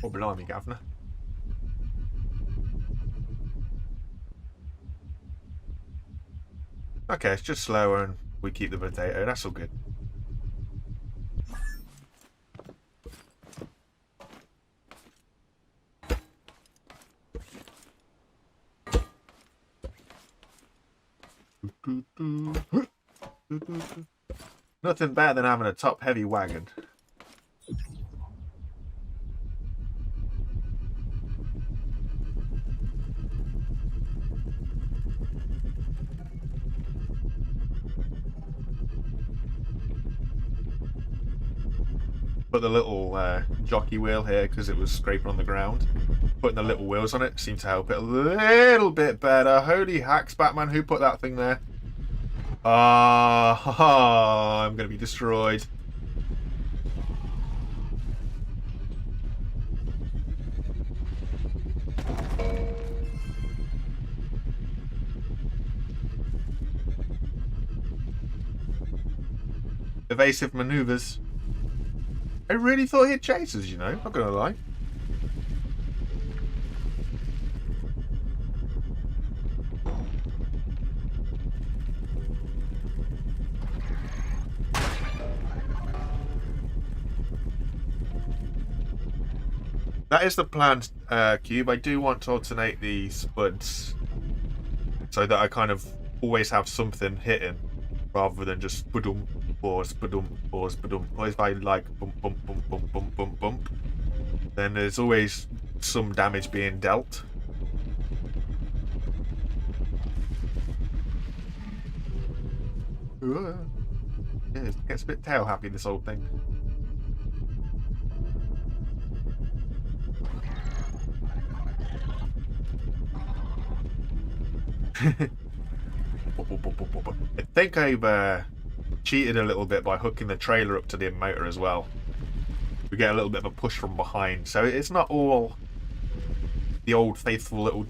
Oh, blimey, Governor. Okay, it's just slower and we keep the potato. That's all good. Nothing better than having a top-heavy wagon. Put the little jockey wheel here because it was scraping on the ground. Putting the little wheels on it seemed to help it a little bit better. Holy hacks, Batman, who put that thing there? Ah, I'm going to be destroyed. Evasive maneuvers. I really thought he'd chase us, you know, not going to lie. That is the planned cube. I do want to alternate the spuds so that I kind of always have something hitting rather than just ba-dum, pause, ba-dum, pause, ba-dum. If I like bump, bump, bump, bump, bump, bump, bump, then there's always some damage being dealt. Yeah, it gets a bit tail happy, this whole thing. I think I've cheated a little bit by hooking the trailer up to the motor as well. We get a little bit of a push from behind, so it's not all the old faithful little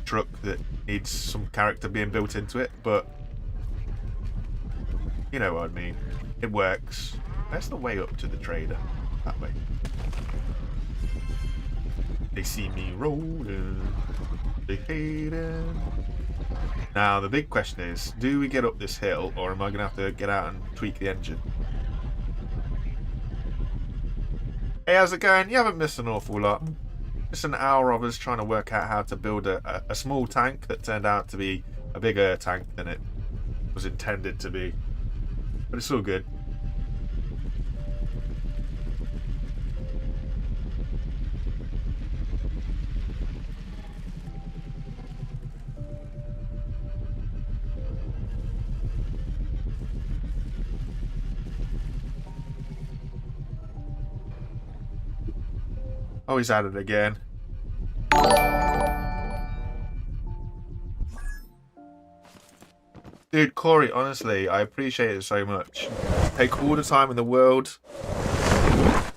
truck that needs some character being built into it, but you know what I mean. It works. That's the way up to the trader. That way. They see me rolling. They hate it. Now, the big question is, do we get up this hill, or am I going to have to get out and tweak the engine? Hey, how's it going? You haven't missed an awful lot. Just an hour of us trying to work out how to build a small tank that turned out to be a bigger tank than it was intended to be. But it's all good. Oh, he's at it again. Dude, Corey, honestly, I appreciate it so much. Take all the time in the world.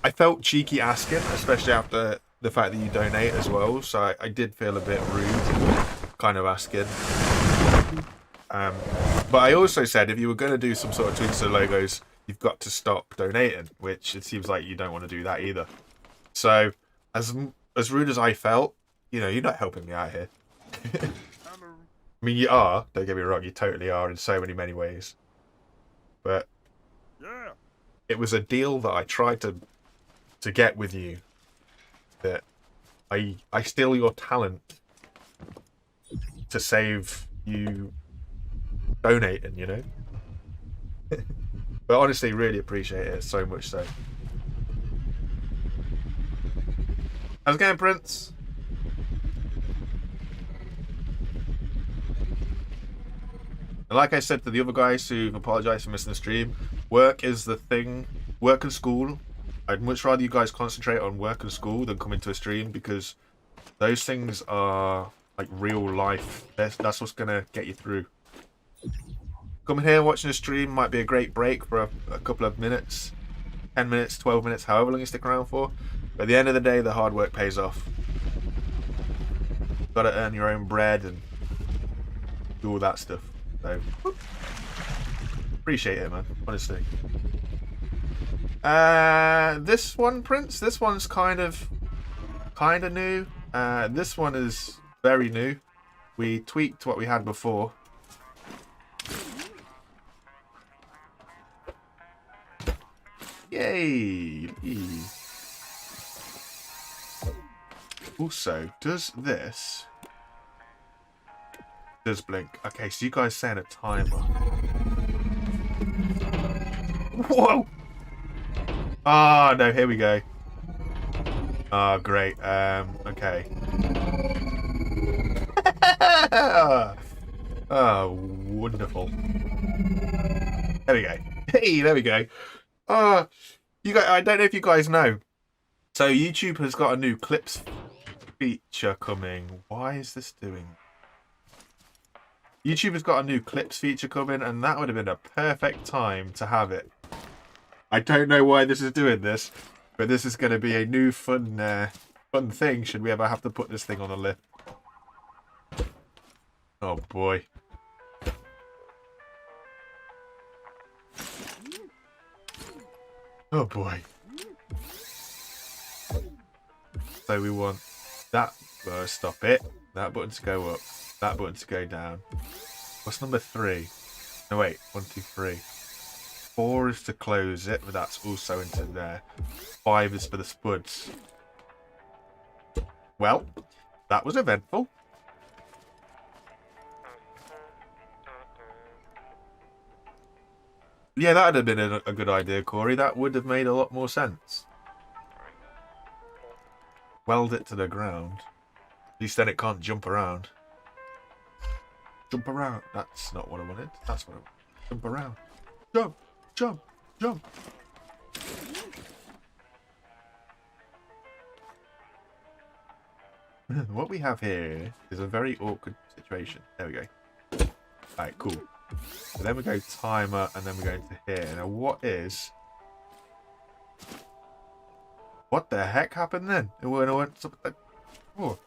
I felt cheeky asking, especially after the fact that you donate as well, so I did feel a bit rude, kind of asking. But I also said if you were going to do some sort of tweaks to logos, you've got to stop donating, which it seems like you don't want to do that either. So, as rude as I felt, you know, you're not helping me out here. I mean, you are. Don't get me wrong. You totally are in so many ways. But yeah, it was a deal that I tried to get with you. That I steal your talent to save you donating. You know. But honestly, really appreciate it so much. So, how's it going, Prince? And like I said to the other guys who've apologised for missing the stream, work is the thing. Work and school. I'd much rather you guys concentrate on work and school than come into a stream, because those things are like real life. That's what's going to get you through. Coming here, watching a stream might be a great break for a couple of minutes. 10 minutes, 12 minutes, however long you stick around for. But at the end of the day, the hard work pays off. Got to earn your own bread and do all that stuff. So, appreciate it, man. Honestly. This one, Prince. This one's kind of new. This one is very new. We tweaked what we had before. Yay! Also, does this... does blink. Okay, so you guys set a timer. Whoa! Ah, no, here we go. Ah, great. Okay. Oh, wonderful. There we go. Hey, there we go. You guys, I don't know if you guys know. So YouTube has got a new clips feature coming. Why is this doing? YouTube has got a new clips feature coming, and that would have been a perfect time to have it. I don't know why this is doing this, but this is going to be a new fun thing should we ever have to put this thing on a lift. Oh boy. Oh boy. So we want that stop it. That button to go up. That button to go down. What's number 3? No wait, 1, 2, 3. 4 is to close it, but that's also into there. 5 is for the spuds. Well, that was eventful. Yeah, that would have been a good idea, Corey. That would have made a lot more sense. Weld it to the ground. At least then it can't jump around. Jump around. That's not what I wanted. That's what I wanted. Jump around. Jump. Jump. Jump. What we have here is a very awkward situation. There we go. Alright, cool. So then we go timer, and then we go into here. Now, what the heck happened then? It went something. Oh.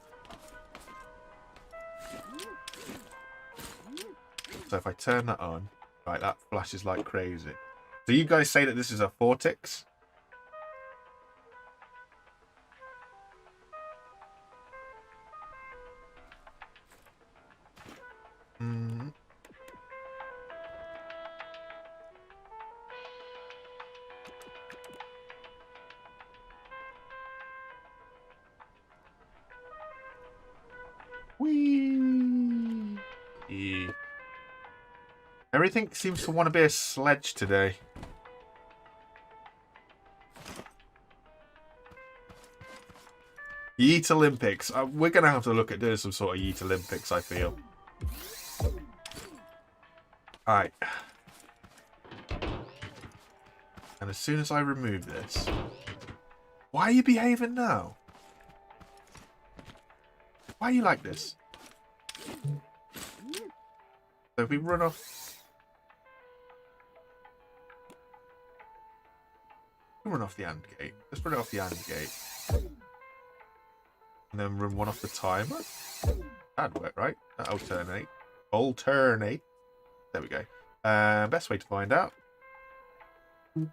So if I turn that on, right, that flashes like crazy. So you guys say that this is a vortex? Hmm. Whee! Yeah. Everything seems to want to be a sledge today. Yeet Olympics. We're going to have to look at doing some sort of Yeet Olympics, I feel. Alright. And as soon as I remove this... Why are you behaving now? Why are you like this? So if we run off... We'll run off the AND gate. Let's run it off the AND gate. And then run one off the timer. That'd work, right? That alternate. Alternate. There we go. Best way to find out. Jump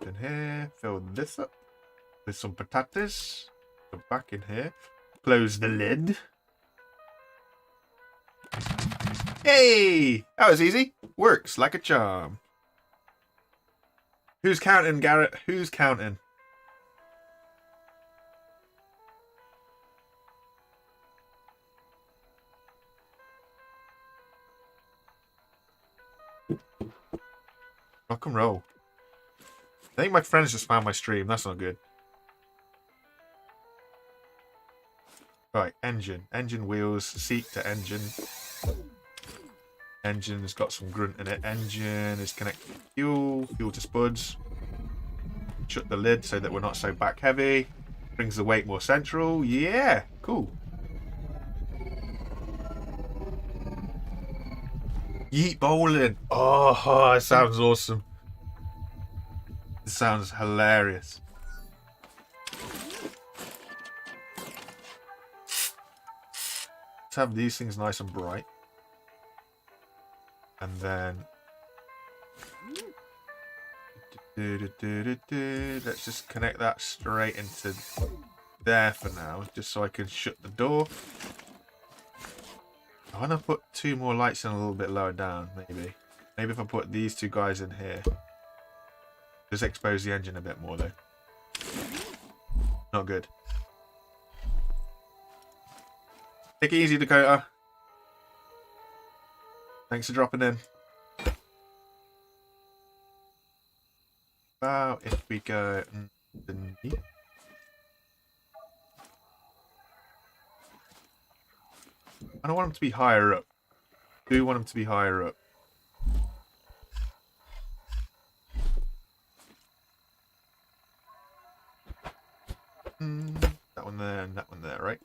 in here. Fill this up with some potatoes. Go back in here. Close the lid. Hey! That was easy. Works like a charm. Who's counting, Garrett? Who's counting? Rock and roll. I think my friends just found my stream. That's not good. Right, engine. Engine wheels. Seat to engine. Engine's got some grunt in it. Engine is connected to fuel. Fuel to spuds. Shut the lid so that we're not so back heavy. Brings the weight more central. Yeah, cool. Yeet bowling. Oh, it sounds awesome. It sounds hilarious. Let's have these things nice and bright. And then... let's just connect that straight into there for now, just so I can shut the door. I want to put 2 more lights in a little bit lower down, maybe. Maybe if I put these 2 guys in here. Does expose the engine a bit more though. Not good. Take it easy, Dakota. Thanks for dropping in. Well, if we go underneath. I don't want them to be higher up. I do want them to be higher up. That one there and that one there, right?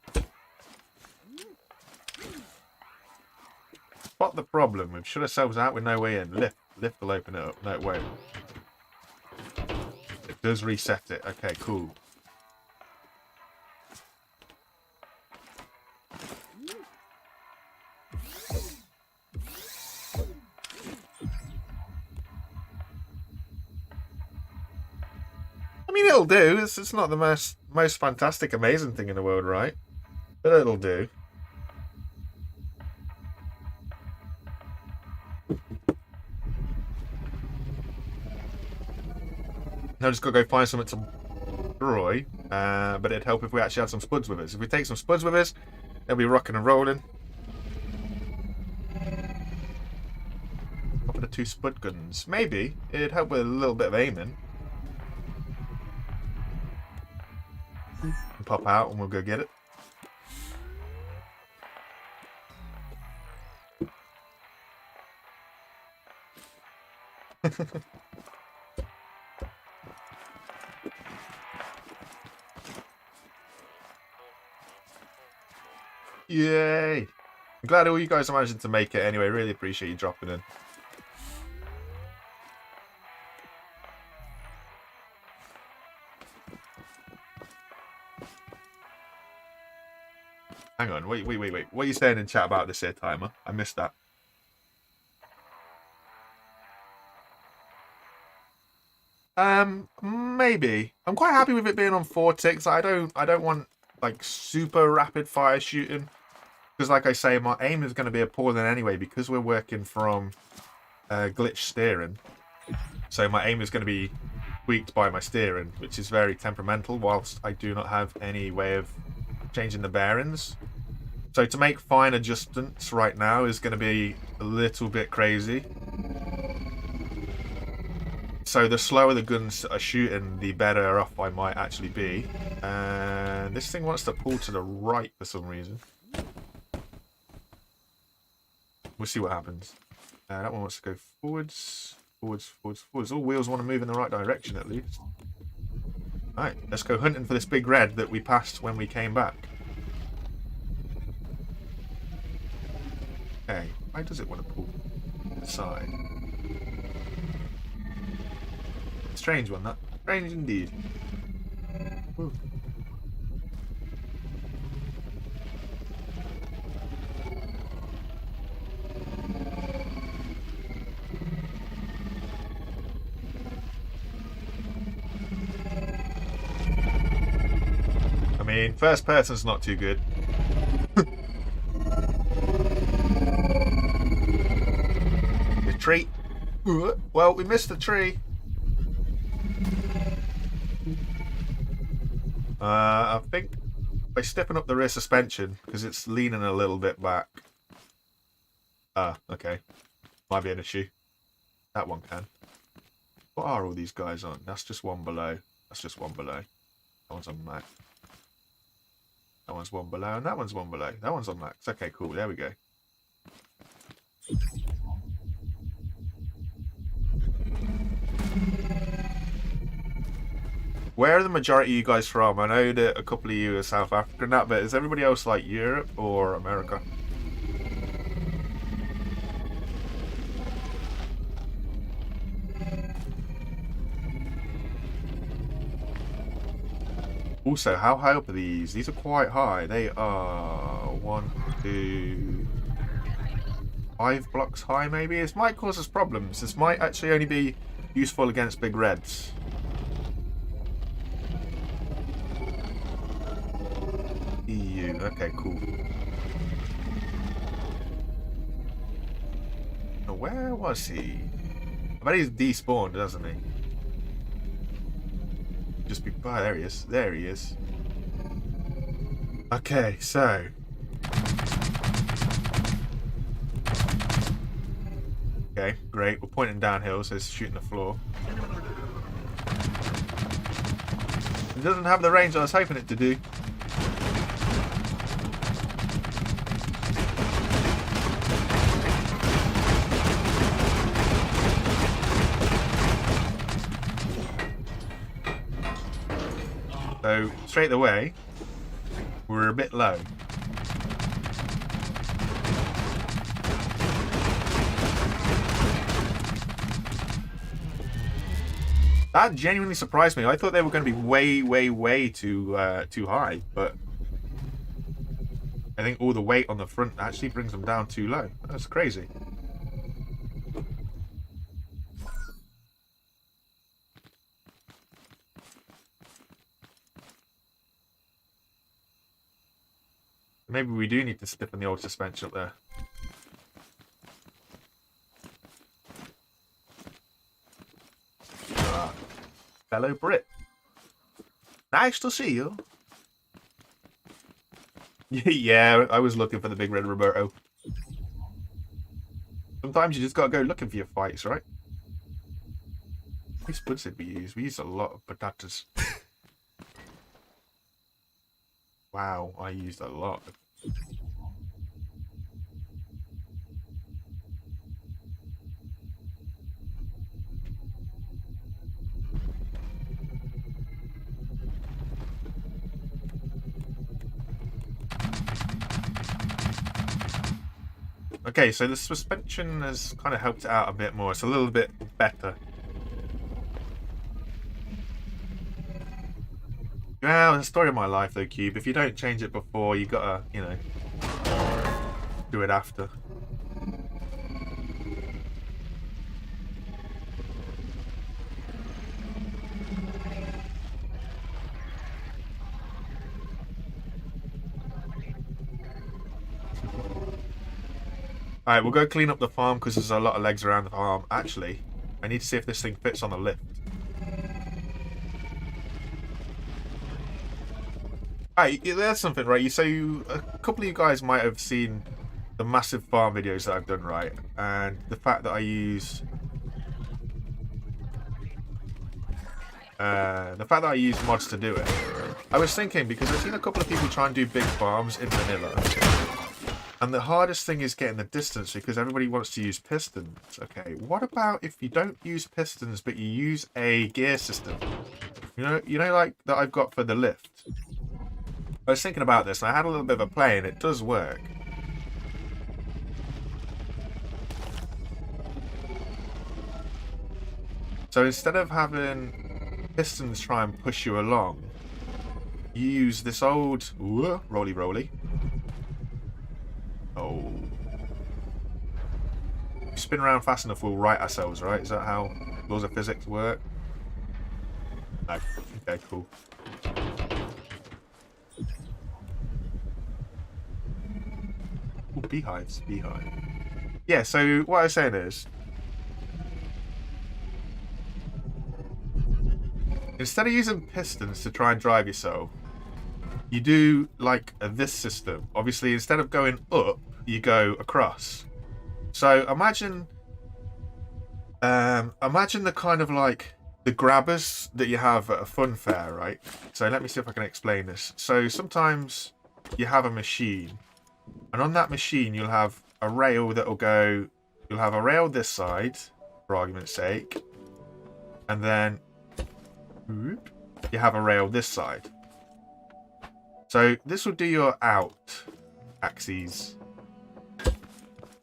Spot the problem. We've shut ourselves out with no way in. Lift will open it up. No, it won't. It does reset it. Okay, cool. I mean, it'll do. It's not the most fantastic, amazing thing in the world, right? But it'll do. Now just gotta go find something to destroy. But it'd help if we actually had some spuds with us. If we take some spuds with us, they'll be rocking and rolling. What are the 2 spud guns? Maybe. It'd help with a little bit of aiming. Pop out and we'll go get it. Yay! I'm glad all you guys are managing to make it anyway. Really appreciate you dropping in. Hang on, wait. What are you saying in chat about this here timer? I missed that. Maybe. I'm quite happy with it being on 4 ticks. I don't want like super rapid fire shooting. Because like I say, my aim is going to be appalling anyway because we're working from glitch steering. So my aim is going to be tweaked by my steering, which is very temperamental whilst I do not have any way of changing the bearings. So to make fine adjustments right now is going to be a little bit crazy. So the slower the guns are shooting, the better off I might actually be. And this thing wants to pull to the right for some reason. We'll see what happens. That one wants to go forwards. All wheels want to move in the right direction at least. Alright, let's go hunting for this big red that we passed when we came back. Okay, why does it want to pull to the side? Strange one, that. Strange indeed. Ooh. I mean, first person's not too good. The tree. Well, we missed the tree. I think by stepping up the rear suspension, because it's leaning a little bit back. Okay. Might be an issue. That one can. What are all these guys on? That's just one below. That's just one below. That one's on max. That one's one below, and that one's one below. That one's on max. Okay, cool. There we go. Where are the majority of you guys from? I know that a couple of you are South African, but is everybody else like Europe or America? Also, how high up are these? These are quite high. They are 1, 2, 5 blocks high maybe. This might cause us problems. This might actually only be useful against big reds. EU. Okay, cool. Now, where was he? I bet he's despawned, doesn't he? just be... Oh, there he is. There he is. Okay, so... Okay, great. We're pointing downhill, so it's shooting the floor. It doesn't have the range I was hoping it to do. So, straight away, we're a bit low. That genuinely surprised me. I thought they were going to be way too high, but I think all the weight on the front actually brings them down too low. That's crazy. Maybe we do need to stiffen the old suspension up there. Fellow Brit. Nice to see you. Yeah, I was looking for the big red Roberto. Sometimes you just gotta go looking for your fights, right? Which spuds did we use? We used a lot of potatoes. Wow, I used a lot. Okay, so the suspension has kind of helped it out a bit more. It's a little bit better. Well, the story of my life, though, Cube. If you don't change it before, you gotta, you know, do it after. Alright, we'll go clean up the farm because there's a lot of legs around the farm. Actually, I need to see if this thing fits on the lift. Alright, there's something, right? So a couple of you guys might have seen the massive farm videos that I've done, right? And the fact that I use... mods to do it. I was thinking, because I've seen a couple of people try and do big farms in vanilla. And the hardest thing is getting the distance because everybody wants to use pistons. Okay, what about if you don't use pistons but you use a gear system? You know, like that I've got for the lift. I was thinking about this and I had a little bit of a play and it does work. So instead of having pistons try and push you along, you use this old roly. Oh. Spin around fast enough, we'll right ourselves, right? Is that how laws of physics work? No. Okay, cool. Ooh, beehives. Beehive. Yeah, so what I was saying is, instead of using pistons to try and drive yourself, you do like this system. Obviously, instead of going up, you go across. So imagine the kind of like the grabbers that you have at a fun fair, right? So let me see if I can explain this. So sometimes you have a machine, and on that machine you'll have a rail that will go. You'll have a rail this side, for argument's sake, and then you have a rail this side. So this will do your out axes.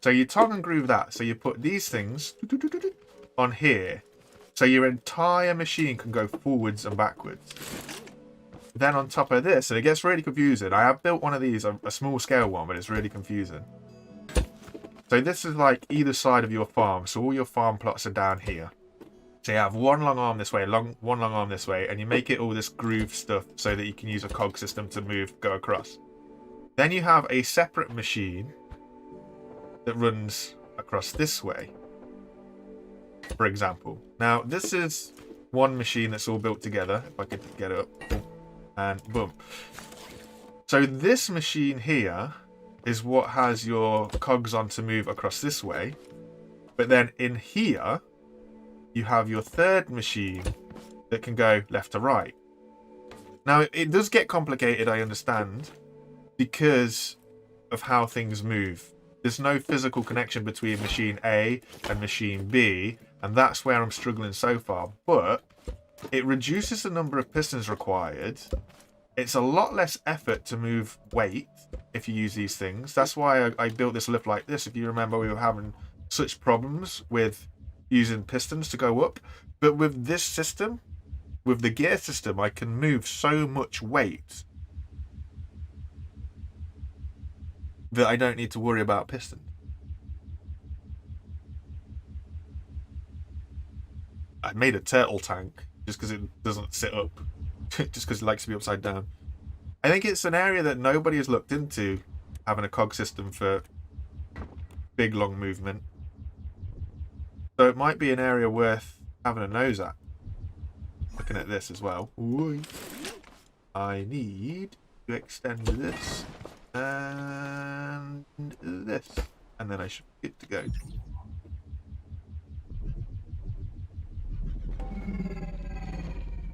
So you tog and groove that. So you put these things on here. So your entire machine can go forwards and backwards. Then on top of this, and it gets really confusing. I have built one of these, a small scale one, but it's really confusing. So this is like either side of your farm. So all your farm plots are down here. So you have one long arm this way, one long arm this way, and you make it all this groove stuff so that you can use a cog system to go across. Then you have a separate machine that runs across this way, for example. Now, this is one machine that's all built together. If I could get it up. And boom. So this machine here is what has your cogs on to move across this way. But then in here, you have your third machine that can go left to right. Now, it does get complicated, I understand, because of how things move. There's no physical connection between machine A and machine B, and that's where I'm struggling so far. But it reduces the number of pistons required. It's a lot less effort to move weight if you use these things. That's why I built this lift like this. If you remember, we were having such problems with using pistons to go up. But with this system, with the gear system, I can move so much weight that I don't need to worry about pistons. I made a turtle tank just because it doesn't sit up. Just because it likes to be upside down. I think it's an area that nobody has looked into, having a cog system for big, long movement. So it might be an area worth having a nose at. Looking at this as well. Ooh. I need to extend this and this. And then I should be good to go.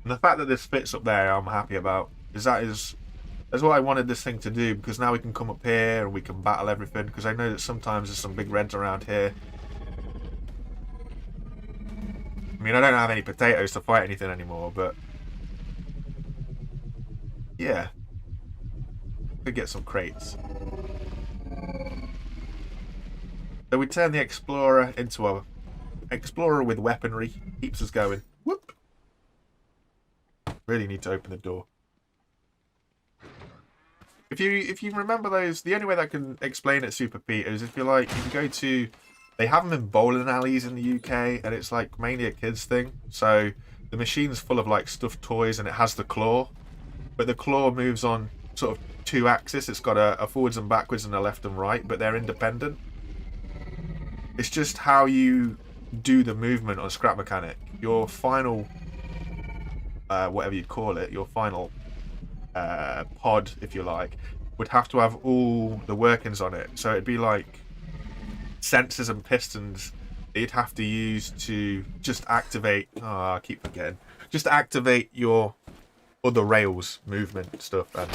And the fact that this fits up there, I'm happy about. Because that's what I wanted this thing to do. Because now we can come up here and we can battle everything. Because I know that sometimes there's some big reds around here. I mean, I don't have any potatoes to fight anything anymore, but yeah, could get some crates. So we turn the Explorer into a Explorer with weaponry. Keeps us going. Whoop. Really need to open the door. If you remember those, the only way that I can explain it, Super Pete, is if you can go to, they have them in bowling alleys in the UK, and it's like mainly a kids thing. So the machine's full of like stuffed toys, and it has the claw, but the claw moves on sort of two axes. It's got a forwards and backwards and a left and right, but they're independent. It's just how you do the movement on Scrap Mechanic. Your final whatever you'd call it, your final pod, if you like, would have to have all the workings on it. So it'd be like sensors and pistons that you'd have to use to just activate. I keep forgetting. Just activate your other rails movement stuff. And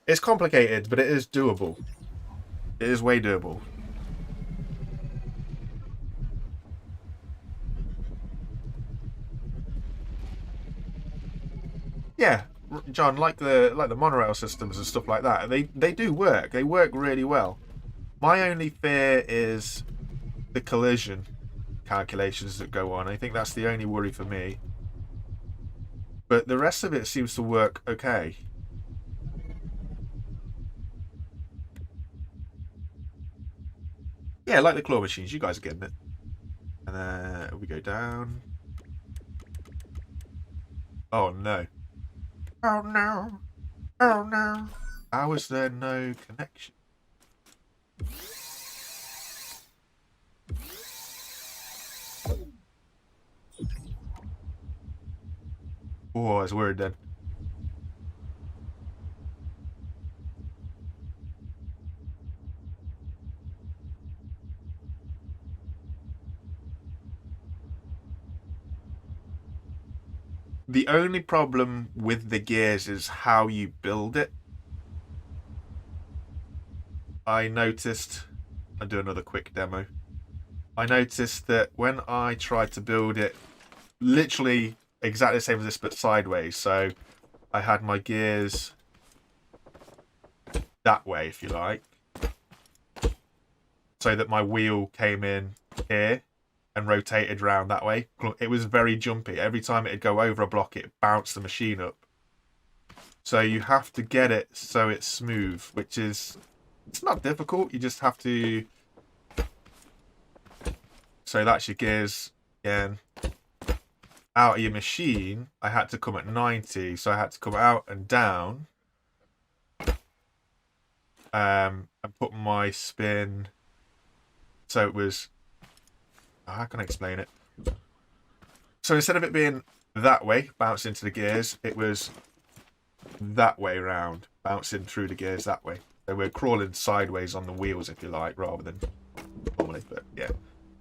it's complicated, but it is doable. It is way doable. Yeah, John, like the monorail systems and stuff like that, they do work. They work really well. My only fear is the collision calculations that go on. I think that's the only worry for me. But the rest of it seems to work okay. Yeah, like the claw machines. You guys are getting it. And then we go down. Oh no. Oh no. Oh no. How is there no connection? Oh, I was worried then. The only problem with the gears is how you build it. I noticed, I'll do another quick demo. I noticed that when I tried to build it, literally exactly the same as this, but sideways. So I had my gears that way, if you like, so that my wheel came in here and rotated around that way. It was very jumpy. Every time it'd go over a block, it bounced the machine up. So you have to get it so it's smooth, which is, it's not difficult. You just have to. So that's your gears again. Out of your machine, I had to come at 90, so I had to come out and down. And put my spin. So it was. How can I explain it? So instead of it being that way, bouncing into the gears. It was that way round, bouncing through the gears that way. So we're crawling sideways on the wheels, if you like, rather than normally. But yeah,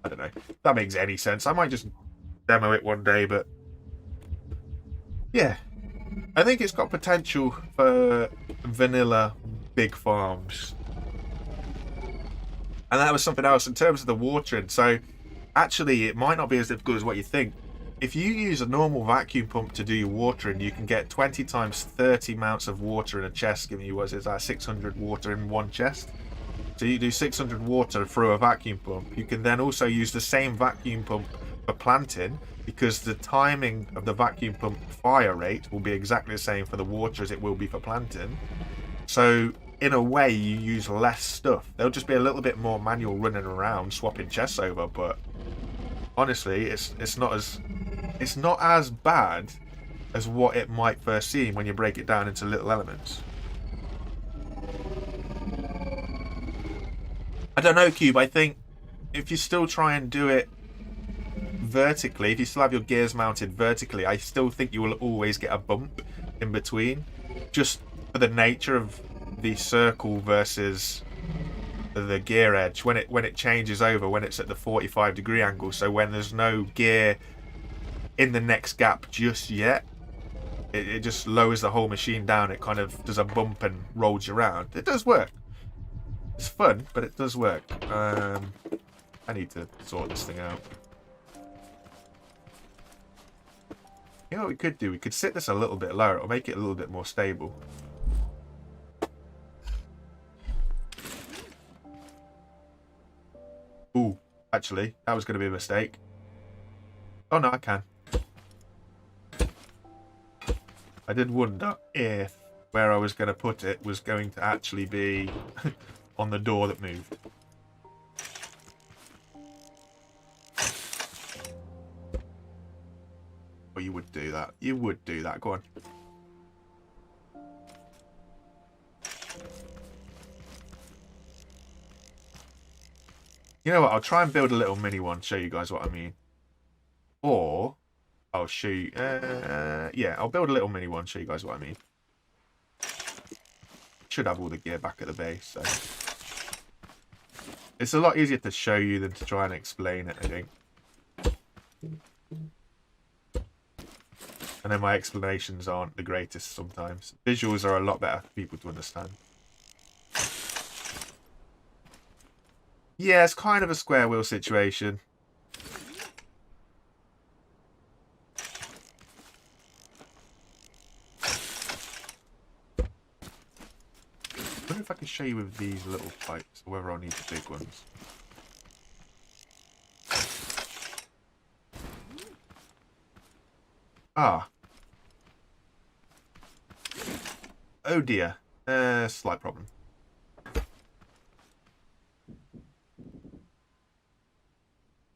I don't know if that makes any sense. I might just demo it one day, but yeah, I think it's got potential for vanilla big farms. And that was something else in terms of the watering. So actually, it might not be as difficult as what you think. If you use a normal vacuum pump to do your watering, you can get 20 times 30 amounts of water in a chest, giving you, what is that, 600 water in one chest. So you do 600 water through a vacuum pump. You can then also use the same vacuum pump for planting, because the timing of the vacuum pump fire rate will be exactly the same for the water as it will be for planting. So in a way, you use less stuff. There'll just be a little bit more manual running around swapping chests over, but honestly, it's not as bad as what it might first seem when you break it down into little elements. I don't know, Cube. I think if you still try and do it vertically, if you still have your gears mounted vertically, I still think you will always get a bump in between, just for the nature of the circle versus the gear edge when it changes over, when it's at the 45-degree angle. So when there's no gear in the next gap just yet, it just lowers the whole machine down. It kind of does a bump and rolls you around. It does work. It's fun, but it does work. I need to sort this thing out. You know what we could do? We could sit this a little bit lower. It'll make it a little bit more stable. Ooh, actually, that was going to be a mistake. Oh, no, I can. I did wonder if where I was going to put it was going to actually be on the door that moved. Oh, you would do that. You would do that. Go on. You know what? I'll try and build a little mini one, show you guys what I mean. Or I'll show you... yeah, I'll build a little mini one, show you guys what I mean. Should have all the gear back at the base, so... It's a lot easier to show you than to try and explain it, I think. And then my explanations aren't the greatest sometimes. Visuals are a lot better for people to understand. Yeah, it's kind of a square wheel situation. I wonder if I can show you with these little pipes, or whether I'll need the big ones. Ah. Oh dear. Slight problem.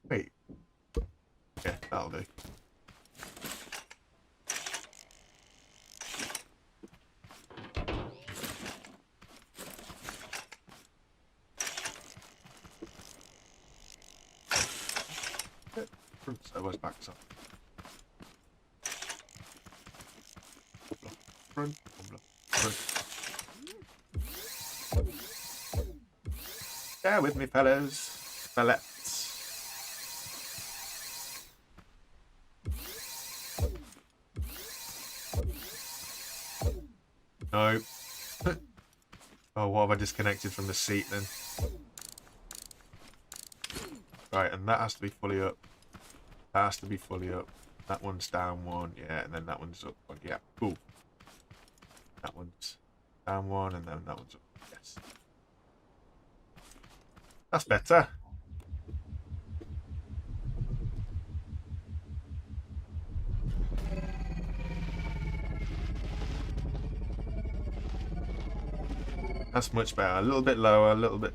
Wait. Yeah, that'll do. So where's backs up? Front, front. Bear with me, fellas. Fellets. No. Oh, what have I disconnected from the seat then? Right, and that has to be fully up. That has to be fully up. That one's down one, yeah, and then that one's up one, yeah, cool. That one's down one, and then that one's up, yes. That's better. That's much better. A little bit lower, a little bit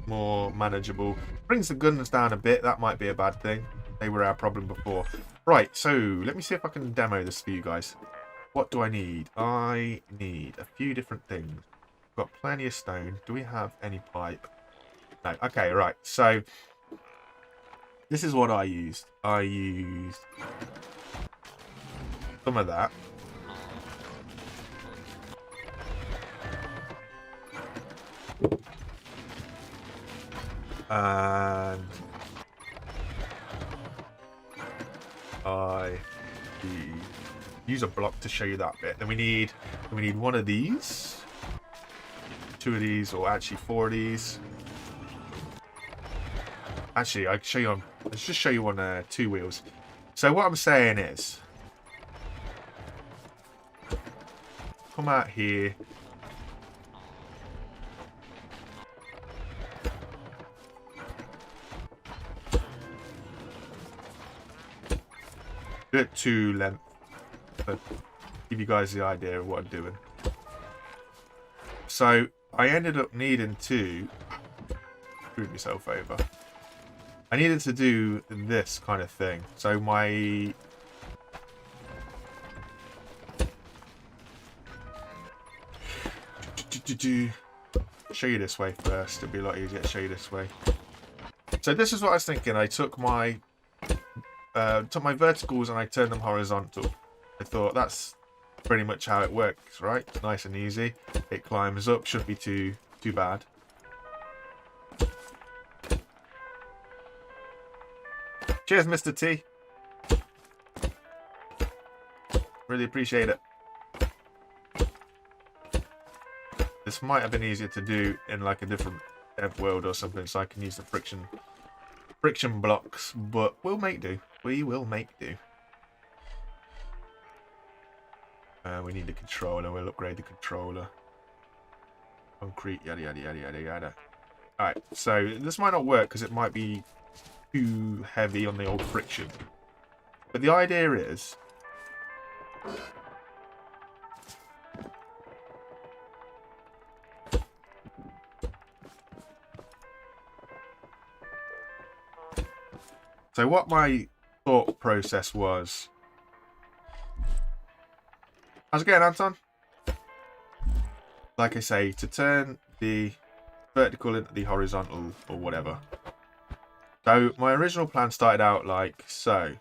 more manageable. Brings the guns down a bit. That might be a bad thing. They were our problem before. Right, so let me see if I can demo this for you guys. What do I need? I need a few different things. Got plenty of stone. Do we have any pipe? No. Okay, right. So this is what I used. I used some of that. And I use a block to show you that bit. Then we need one of these, 2 of these, or actually 4 of these. Actually, I can show you on. Let's just show you on 2 wheels. So what I'm saying is, come out here. Do it 2 length, but give you guys the idea of what I'm doing. So I ended up needing to screw myself over. I needed to do this kind of thing. So my show you this way first. It'll be a lot easier to show you this way. So this is what I was thinking. I took my verticals and I turned them horizontal. I thought that's pretty much how it works, right? It's nice and easy. It climbs up, shouldn't be too bad. Cheers, Mr. T. Really appreciate it. This might have been easier to do in like a different dev world or something, so I can use the friction blocks, but we'll make do. We will make do. We need the controller. We'll upgrade the controller. Concrete, yada yada yada yada yada. Alright, so this might not work because it might be too heavy on the old friction. But the idea is, so what my thought process was. How's it going, Anton? Like I say, to turn the vertical into the horizontal or whatever. So my original plan started out like so.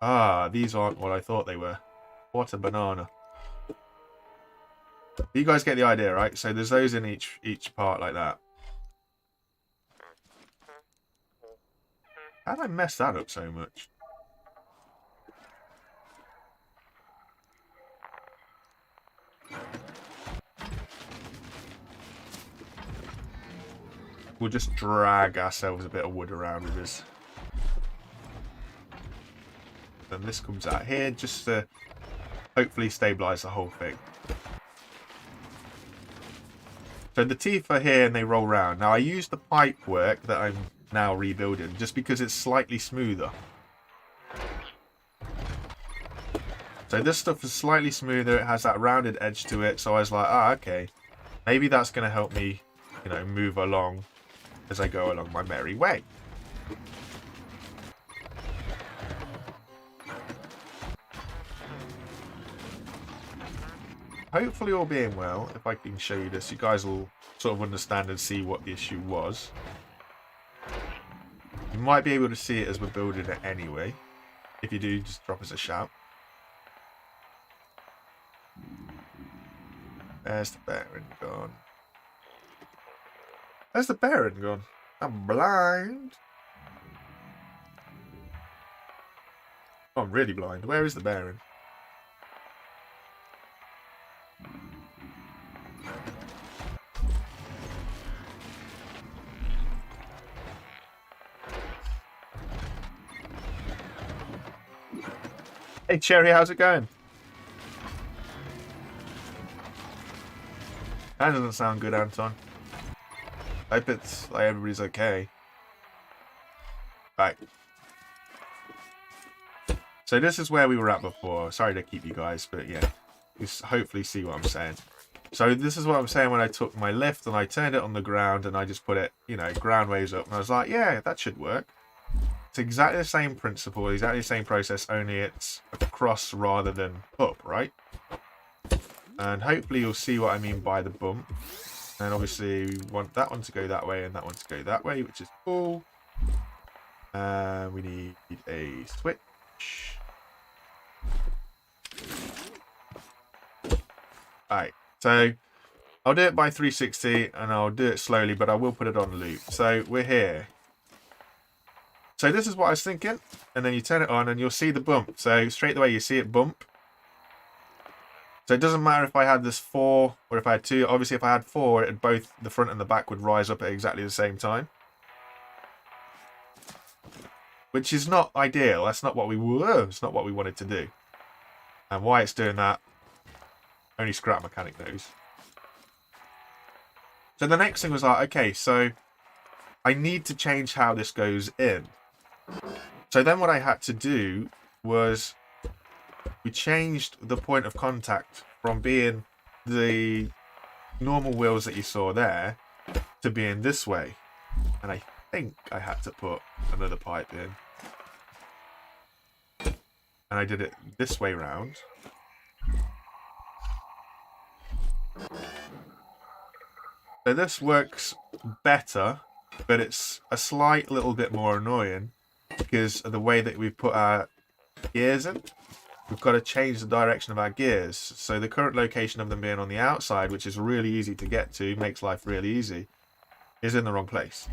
Ah, these aren't what I thought they were. What a banana. You guys get the idea, right? So there's those in each part like that. How did I mess that up so much? We'll just drag ourselves a bit of wood around with this. Then this comes out here just to hopefully stabilize the whole thing. So the teeth are here and they roll round. Now I use the pipe work that I'm now rebuilding just because it's slightly smoother. So this stuff is slightly smoother. It has that rounded edge to it. So I was like, ah, okay. Maybe that's going to help me, you know, move along as I go along my merry way. Hopefully all being well, if I can show you this, you guys will sort of understand and see what the issue was. You might be able to see it as we're building it anyway. If you do, just drop us a shout. There's the bearing gone. There's the bearing gone. I'm blind. Oh, I'm really blind. Where is the bearing? Hey Cherry, how's it going? That doesn't sound good, Anton. I hope it's like everybody's okay. Right. So this is where we were at before. Sorry to keep you guys, but yeah. You hopefully see what I'm saying. So this is what I'm saying when I took my lift and I turned it on the ground and I just put it, you know, ground waves up. And I was like, yeah, that should work. It's exactly the same principle, exactly the same process, only it's across rather than up, right? And hopefully you'll see what I mean by the bump. And obviously we want that one to go that way and that one to go that way, which is cool. We need a switch. Alright, so I'll do it by 360 and I'll do it slowly, but I will put it on loop. So we're here. So this is what I was thinking. And then you turn it on and you'll see the bump. So straight away you see it bump. So it doesn't matter if I had this 4 or if I had 2. Obviously if I had 4, it both the front and the back would rise up at exactly the same time. Which is not ideal. That's not what we were. It's not what we wanted to do. And why it's doing that, only Scrap Mechanic knows. So the next thing was like, okay, so I need to change how this goes in. So then what I had to do was we changed the point of contact from being the normal wheels that you saw there to being this way. And I think I had to put another pipe in. And I did it this way round. So this works better, but it's a slight little bit more annoying because of the way that we've put our gears in. We've got to change the direction of our gears. So the current location of them being on the outside, which is really easy to get to, makes life really easy, is in the wrong place.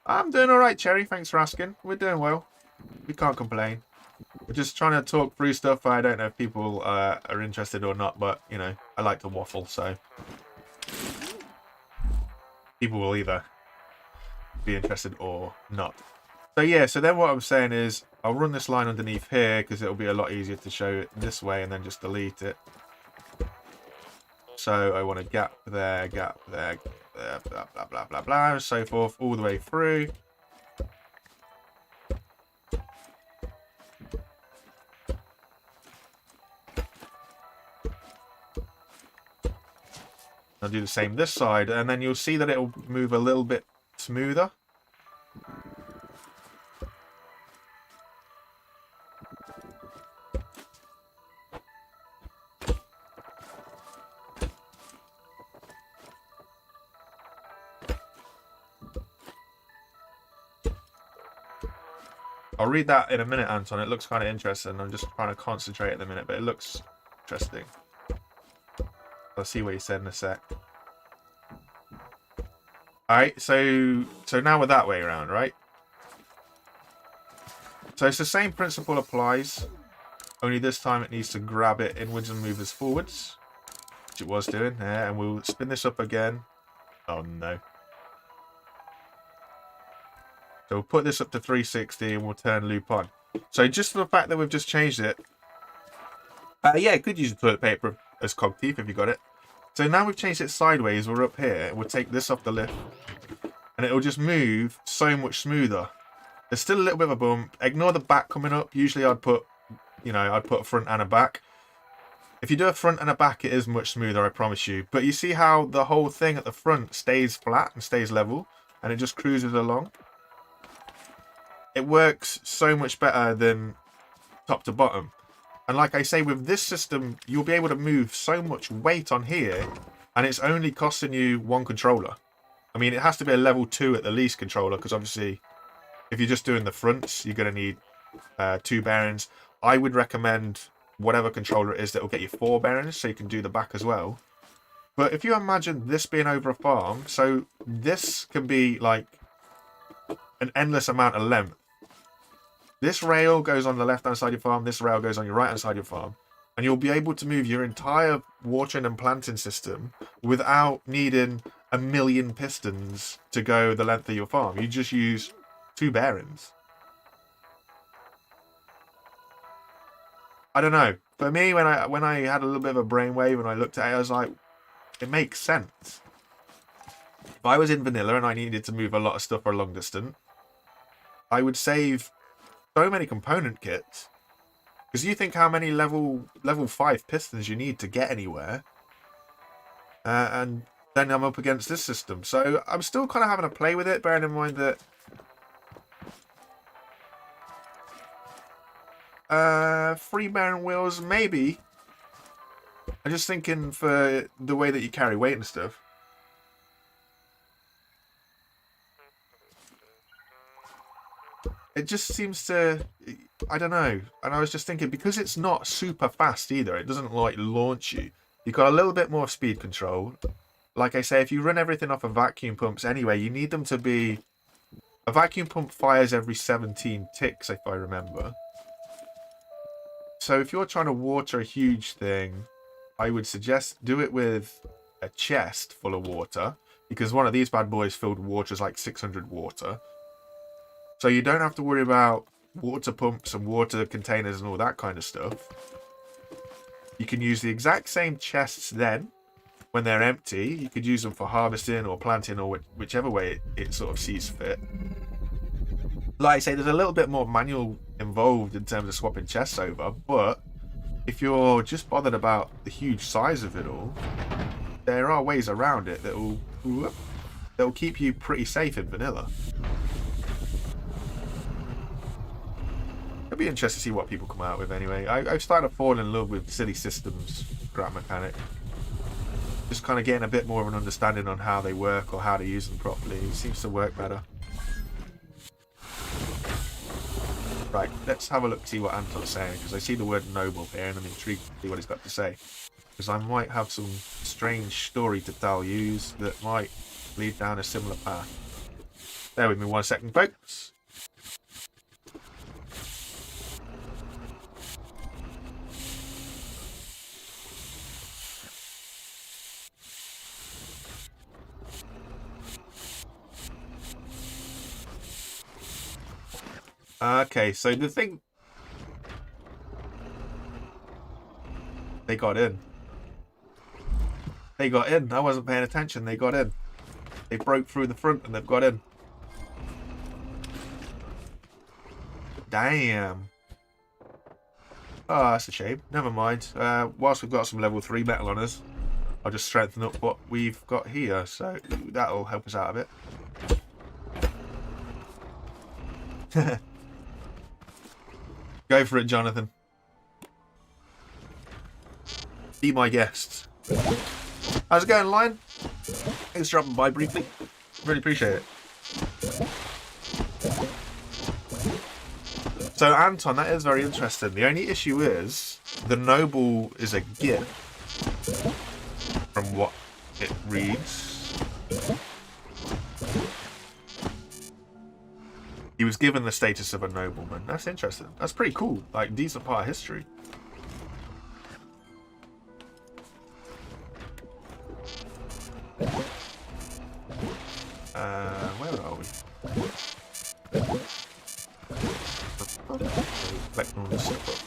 I'm doing alright, Cherry. Thanks for asking. We're doing well. We can't complain. We're just trying to talk through stuff. I don't know if people are interested or not, but, you know, I like to waffle, so people will either be interested or not. So, yeah, so then what I'm saying is I'll run this line underneath here because it'll be a lot easier to show it this way and then just delete it. So I want a gap there, blah, blah, blah, blah, blah, and so forth, all the way through. I'll do the same this side, and then you'll see that it'll move a little bit smoother. I'll read that in a minute, Anton. It looks kind of interesting. I'm just trying to concentrate at the minute, but it looks interesting. I'll see what he said in a sec. Alright, so now we're that way around, right? So it's the same principle applies, only this time it needs to grab it inwards and move us forwards, which it was doing there, and we'll spin this up again. Oh no. So we'll put this up to 360 and we'll turn loop on. So just for the fact that we've just changed it, yeah, could use the toilet paper as cog teeth if you got it. So now we've changed it sideways, we're up here, we'll take this off the lift, and it'll just move so much smoother. There's still a little bit of a bump. Ignore the back coming up. Usually I'd put, you know, I'd put a front and a back. If you do a front and a back, it is much smoother, I promise you. But you see how the whole thing at the front stays flat and stays level, and it just cruises along? It works so much better than top to bottom. And like I say, with this system, you'll be able to move so much weight on here, and it's only costing you one controller. I mean, it has to be a level 2 at the least controller, because obviously, if you're just doing the fronts, you're going to need 2 bearings. I would recommend whatever controller it is that will get you 4 bearings, so you can do the back as well. But if you imagine this being over a farm, so this can be like an endless amount of length. This rail goes on the left-hand side of your farm, this rail goes on your right-hand side of your farm, and you'll be able to move your entire watering and planting system without needing a million pistons to go the length of your farm. You just use 2 bearings. I don't know. For me, when I had a little bit of a brainwave and I looked at it, I was like, it makes sense. If I was in vanilla and I needed to move a lot of stuff for a long distance, I would save so many component kits, because you think how many level 5 pistons you need to get anywhere, and then I'm up against this system. So I'm still kind of having a play with it, bearing in mind that Free bearing wheels, maybe. I'm just thinking for the way that you carry weight and stuff. It just seems to, I don't know. And I was just thinking, because it's not super fast either, it doesn't like launch you. You've got a little bit more speed control. Like I say, if you run everything off of vacuum pumps anyway, you need them to be... A vacuum pump fires every 17 ticks, if I remember. So if you're trying to water a huge thing, I would suggest do it with a chest full of water, because one of these bad boys filled with water is like 600 water. So you don't have to worry about water pumps and water containers and all that kind of stuff. You can use the exact same chests then, when they're empty. You could use them for harvesting or planting or whichever way it sort of sees fit. Like I say, there's a little bit more manual involved in terms of swapping chests over, but if you're just bothered about the huge size of it all, there are ways around it that'll keep you pretty safe in vanilla. It'll be interesting to see what people come out with anyway. I've started to fall in love with Silly Systems scrap mechanic. Just kind of getting a bit more of an understanding on how they work or how to use them properly. It seems to work better. Right, let's have a look, see what Anton's saying, because I see the word noble here and I'm intrigued to see what he's got to say. Because I might have some strange story to tell you that might lead down a similar path. Bear with me 1 second, folks. Okay, so the thing... They got in. They got in. I wasn't paying attention. They got in. They broke through the front and they've got in. Damn. Oh, that's a shame. Never mind. Whilst we've got some level 3 metal on us, I'll just strengthen up what we've got here. So that'll help us out a bit. Go for it, Jonathan. Be my guest. How's it going, Lion? Thanks for dropping by briefly. Really appreciate it. So, Anton, that is very interesting. The only issue is the noble is a gift from what it reads. He was given the status of a nobleman. That's interesting. That's pretty cool. Like, decent part of history. Where are we? Collecting all this stuff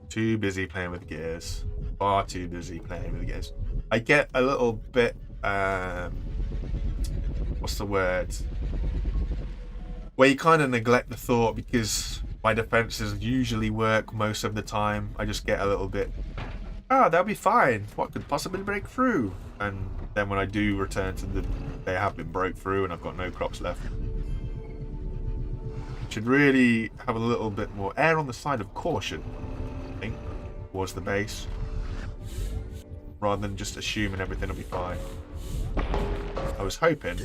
Too busy playing with gears. Far too busy playing with gears. I get a little bit, what's the word? Where you kind of neglect the thought, because my defenses usually work most of the time. I just get a little bit, that'll be fine. What could possibly break through? And then when I do return to they have been broke through and I've got no crops left. Should really have a little bit more air on the side of caution, I think, towards the base, rather than just assuming everything will be fine. I was hoping,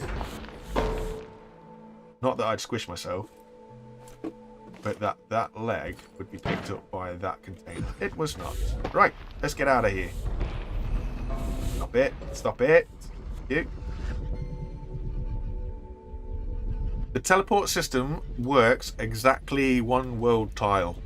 not that I'd squish myself, but that leg would be picked up by that container. It was not. Right, let's get out of here. Stop it. Stop it. You. The teleport system works exactly 1 world tile.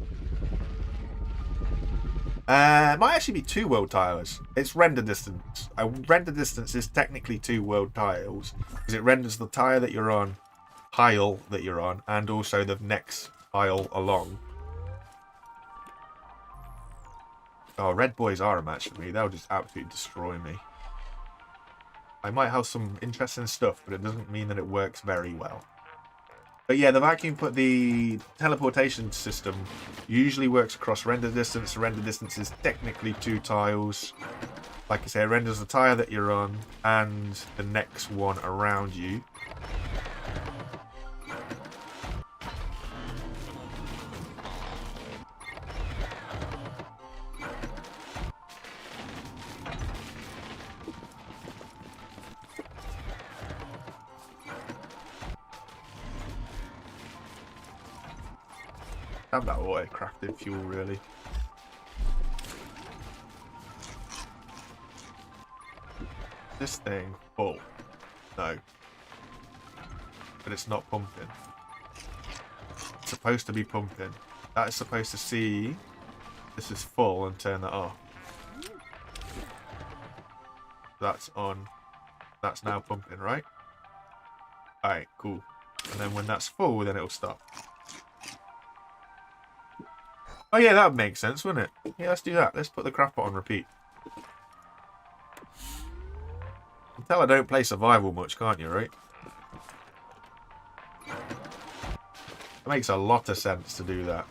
It might actually be 2 world tiles. It's render distance. A render distance is technically 2 world tiles, because it renders the tile that you're on, and also the next tile along. Oh, red boys are a match for me. They'll just absolutely destroy me. I might have some interesting stuff, but it doesn't mean that it works very well. But yeah, the teleportation system usually works across render distance. Render distance is technically 2 tiles. Like I say, it renders the tile that you're on and the next one around you. Have that auto-crafted fuel, really. This thing full? No. But it's not pumping. It's supposed to be pumping. That is supposed to see this is full and turn that off. That's on. That's now pumping, right? Alright, cool. And then when that's full, then it'll stop. Oh yeah, that would make sense, wouldn't it? Yeah, let's do that. Let's put the craft pot on repeat. You can tell I don't play survival much, can't you, right? It makes a lot of sense to do that.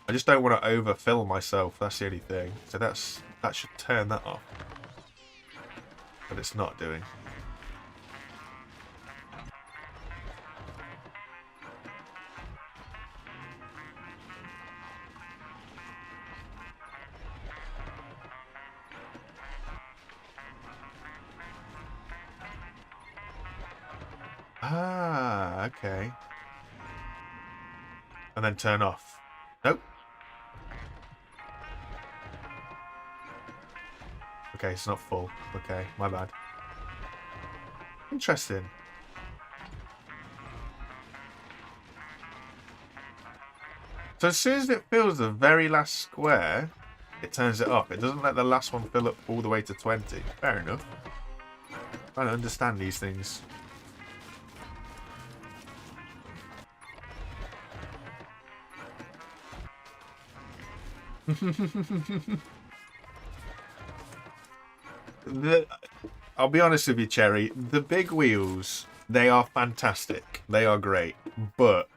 I just don't want to overfill myself, that's the only thing. So that should turn that off. But it's not doing. Ah, okay. And then turn off. Nope. Okay, it's not full. Okay, my bad. Interesting. So as soon as it fills the very last square, it turns it off. It doesn't let the last one fill up all the way to 20. Fair enough. I don't understand these things. I'll be honest with you, Cherry. The big wheels, they are fantastic. They are great. But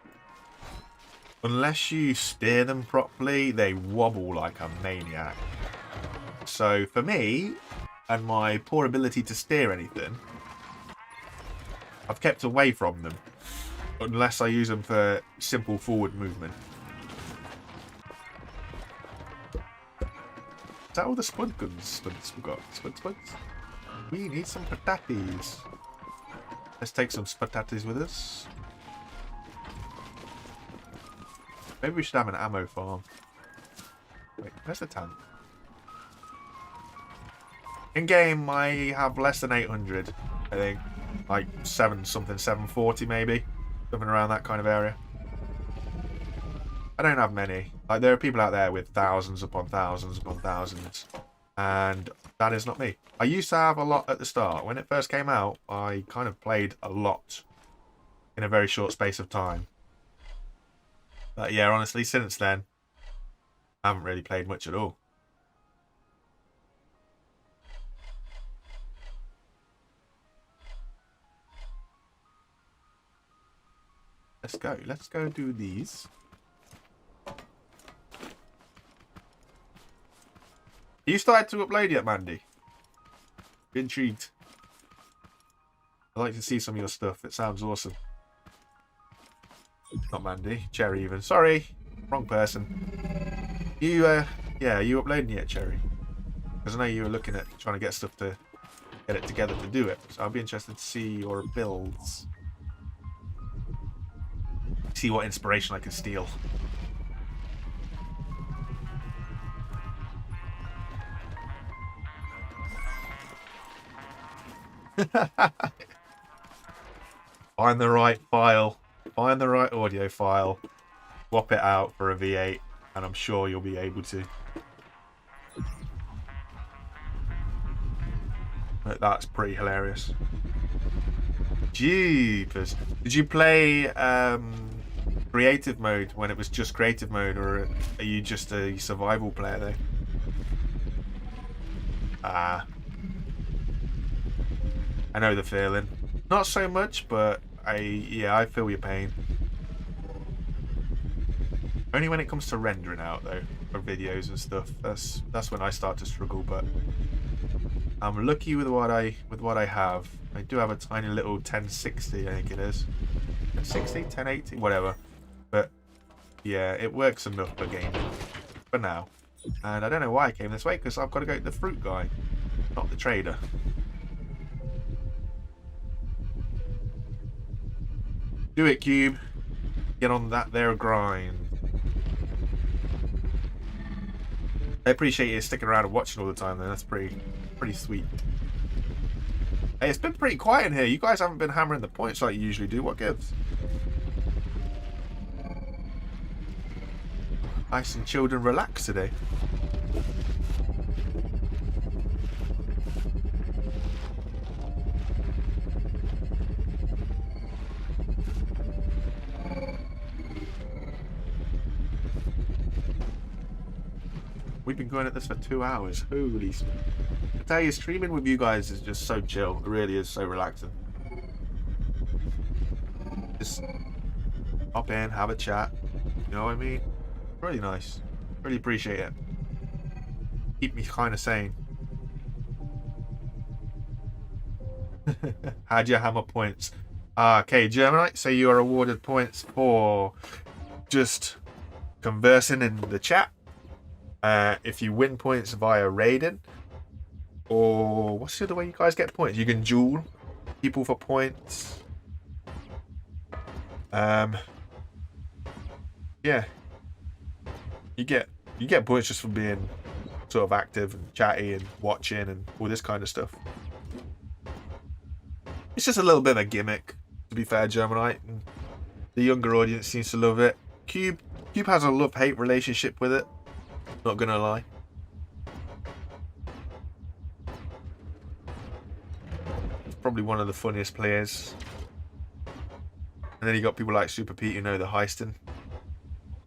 unless you steer them properly, they wobble like a maniac. So for me, and my poor ability to steer anything, I've kept away from them. Unless I use them for simple forward movement. Is that all the spud guns we've got? Spuds? We need some pataties. Let's take some pataties with us. Maybe we should have an ammo farm. Wait, where's the tank? In game, I have less than 800, I think. Like 740 maybe. Something around that kind of area. I don't have many. Like, there are people out there with thousands upon thousands upon thousands. And that is not me. I used to have a lot at the start. When it first came out, I kind of played a lot in a very short space of time. But yeah, honestly, since then, I haven't really played much at all. Let's go. Let's go do these. You started to upload yet, Mandy? Intrigued. I'd like to see some of your stuff. It sounds awesome. Not Mandy. Cherry even. Sorry. Wrong person. You, yeah, are you uploading yet, Cherry? Because I know you were looking at trying to get stuff to get it together to do it. So I'll be interested to see your builds. See what inspiration I can steal. Find the right file. Find the right audio file. Swap it out for a V8. And I'm sure you'll be able to. That's pretty hilarious. Jeepers. Did you play creative mode when it was just creative mode, or are you just a survival player though? Ah. I know the feeling. Not so much, but I feel your pain. Only when it comes to rendering out though, for videos and stuff. That's when I start to struggle. But I'm lucky with what I have. I do have a tiny little 1060, I think it is. 1060, 1080, whatever. But yeah, it works enough for gaming for now. And I don't know why I came this way, because I've got to go to the fruit guy, not the trader. Do it, Cube. Get on that there grind. I appreciate you sticking around and watching all the time, though. That's pretty sweet. Hey, it's been pretty quiet in here. You guys haven't been hammering the points like you usually do. What gives? Nice and chilled and relaxed today. We've been going at this for 2 hours. Holy smokes. I tell you, streaming with you guys is just so chill. It really is so relaxing. Just hop in, have a chat. You know what I mean? Really nice. Really appreciate it. Keep me kind of sane. How'd you hammer points? Okay, Germanite, so you are awarded points for just conversing in the chat. If you win points via raiding, or what's the other way you guys get points? You can duel people for points. Yeah, you get points just for being sort of active and chatty and watching and all this kind of stuff. It's just a little bit of a gimmick, to be fair, Germanite. And the younger audience seems to love it. Cube has a love-hate relationship with it. Not gonna lie. It's probably one of the funniest players. And then you got people like Super Pete who know the heisting.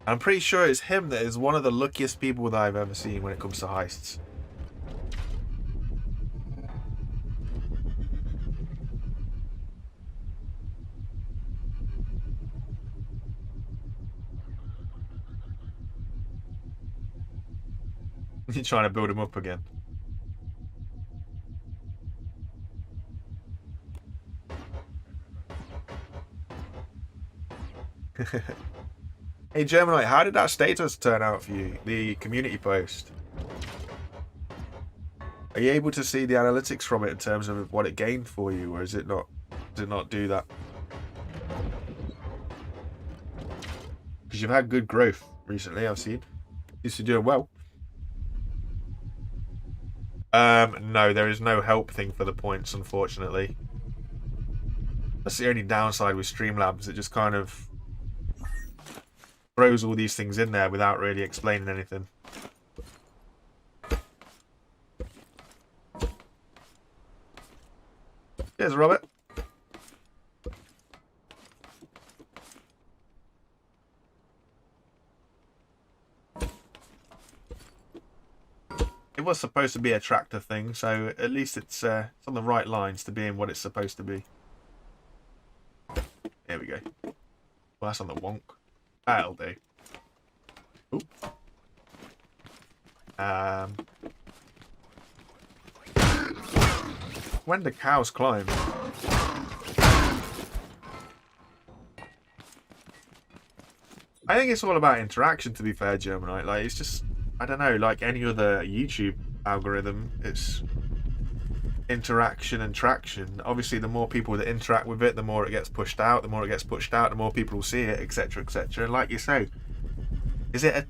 I'm pretty sure it's him that is one of the luckiest people that I've ever seen when it comes to heists. You're trying to build him up again. Hey Gemini, how did that status turn out for you? The community post. Are you able to see the analytics from it in terms of what it gained for you, or is it not? Does it not do that? Because you've had good growth recently, I've seen. You're doing well. No, there is no help thing for the points, unfortunately. That's the only downside with Streamlabs. It just kind of throws all these things in there without really explaining anything. Cheers, Robert. It was supposed to be a tractor thing, so at least it's on the right lines to being what it's supposed to be. There we go. Well, that's on the wonk. That'll do. Ooh. When do cows climb? I think it's all about interaction, to be fair, Gemini. Like, it's just, I don't know, like any other YouTube algorithm, it's interaction and traction. Obviously, the more people that interact with it, the more it gets pushed out. The more it gets pushed out, the more people will see it, etc., etc. And like you say, is it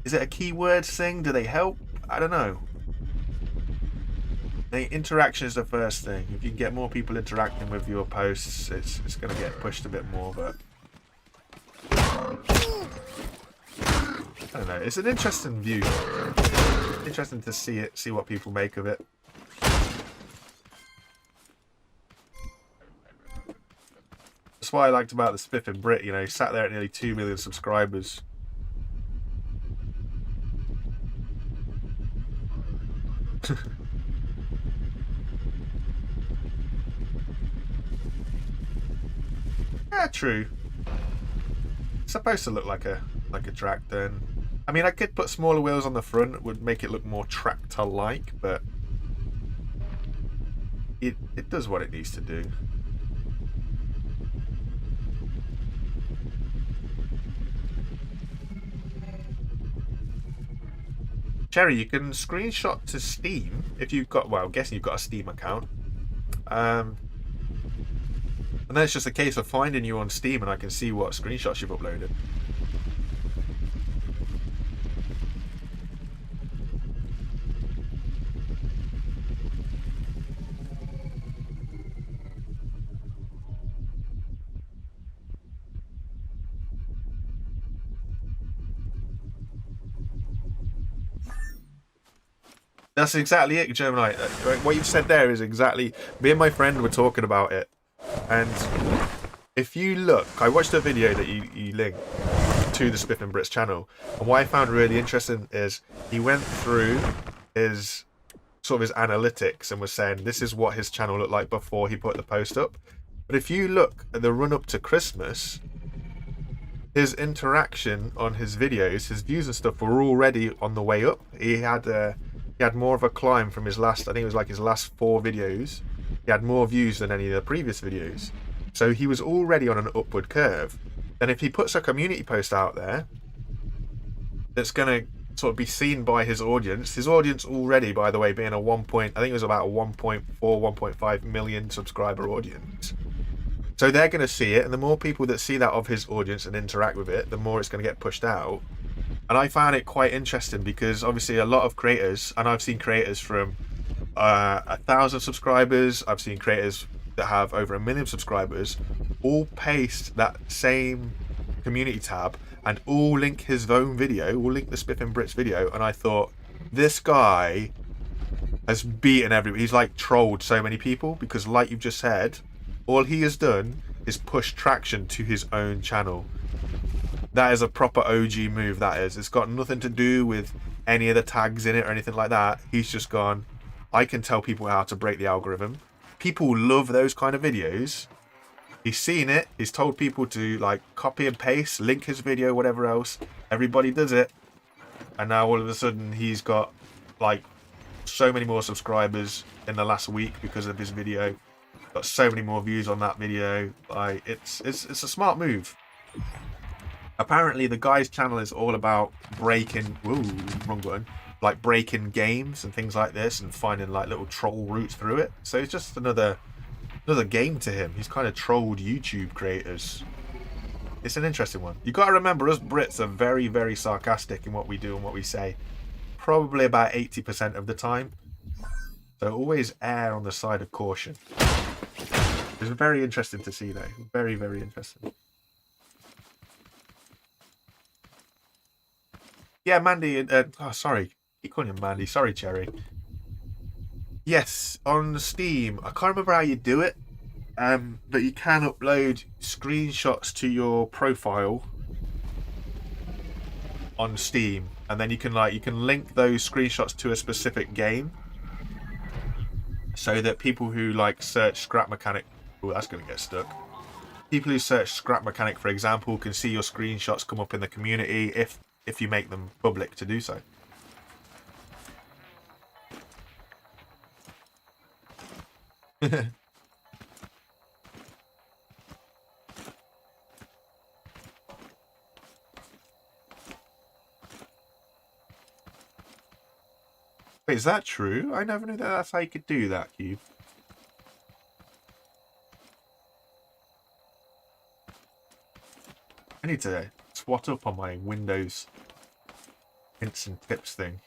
a keyword thing? Do they help? I don't know. The interaction is the first thing. If you can get more people interacting with your posts, it's going to get pushed a bit more. But I don't know. It's an interesting view. Interesting to see what people make of it. That's what I liked about the Spiffing Brit. You know, he sat there at nearly 2 million subscribers. Yeah, true. It's supposed to look like a tractor. And I mean, I could put smaller wheels on the front. It would make it look more tractor-like, but it does what it needs to do. Cherry, you can screenshot to Steam if you've got, well, I'm guessing you've got a Steam account. And then it's just a case of finding you on Steam and I can see what screenshots you've uploaded. That's exactly it, Gemini. What you've said there is exactly. Me and my friend were talking about it, and if you look, I watched a video that you linked to the Spiff and Brits channel, and what I found really interesting is he went through his sort of his analytics and was saying this is what his channel looked like before he put the post up. But if you look at the run up to Christmas, his interaction on his videos, his views and stuff were already on the way up. He had more of a climb from his last, I think it was like his last 4 videos. He had more views than any of the previous videos. So he was already on an upward curve. And if he puts a community post out there that's going to sort of be seen by his audience already, by the way, being a I think it was about a 1.4, 1.5 million subscriber audience. So they're going to see it, and the more people that see that of his audience and interact with it, the more it's going to get pushed out. And I found it quite interesting because obviously a lot of creators, and I've seen creators from 1,000 subscribers, I've seen creators that have over 1 million subscribers, all paste that same community tab and all link his own video, all link the Spiff and Brits video, and I thought, this guy has beaten everybody. He's like trolled so many people because, like you've just said, all he has done is push traction to his own channel. That is a proper OG move, that is. It's got nothing to do with any of the tags in it or anything like that. He's just gone, I can tell people how to break the algorithm. People love those kind of videos. He's seen it. He's told people to like copy and paste, link his video, whatever else. Everybody does it. And now all of a sudden he's got like so many more subscribers in the last week because of his video. Got so many more views on that video. Like it's a smart move. Apparently the guy's channel is all about breaking wrong button. Like breaking games and things like this and finding like little troll routes through it. So it's just another game to him. He's kind of trolled YouTube creators. It's an interesting one. You got to remember, us Brits are very, very sarcastic in what we do and what we say. Probably about 80% of the time. So always err on the side of caution. It's very interesting to see though. Very, very interesting. Yeah, Mandy. Sorry. Keep calling him Mandy. Sorry, Cherry. Yes, on Steam. I can't remember how you do it, but you can upload screenshots to your profile on Steam, and then you can link those screenshots to a specific game, so that people who like search Scrap Mechanic. Oh, that's gonna get stuck. People who search Scrap Mechanic, for example, can see your screenshots come up in the community if you make them public to do so. Wait, is that true? I never knew that's how you could do that, Cube. I need to swat up on my Windows hints and tips thing.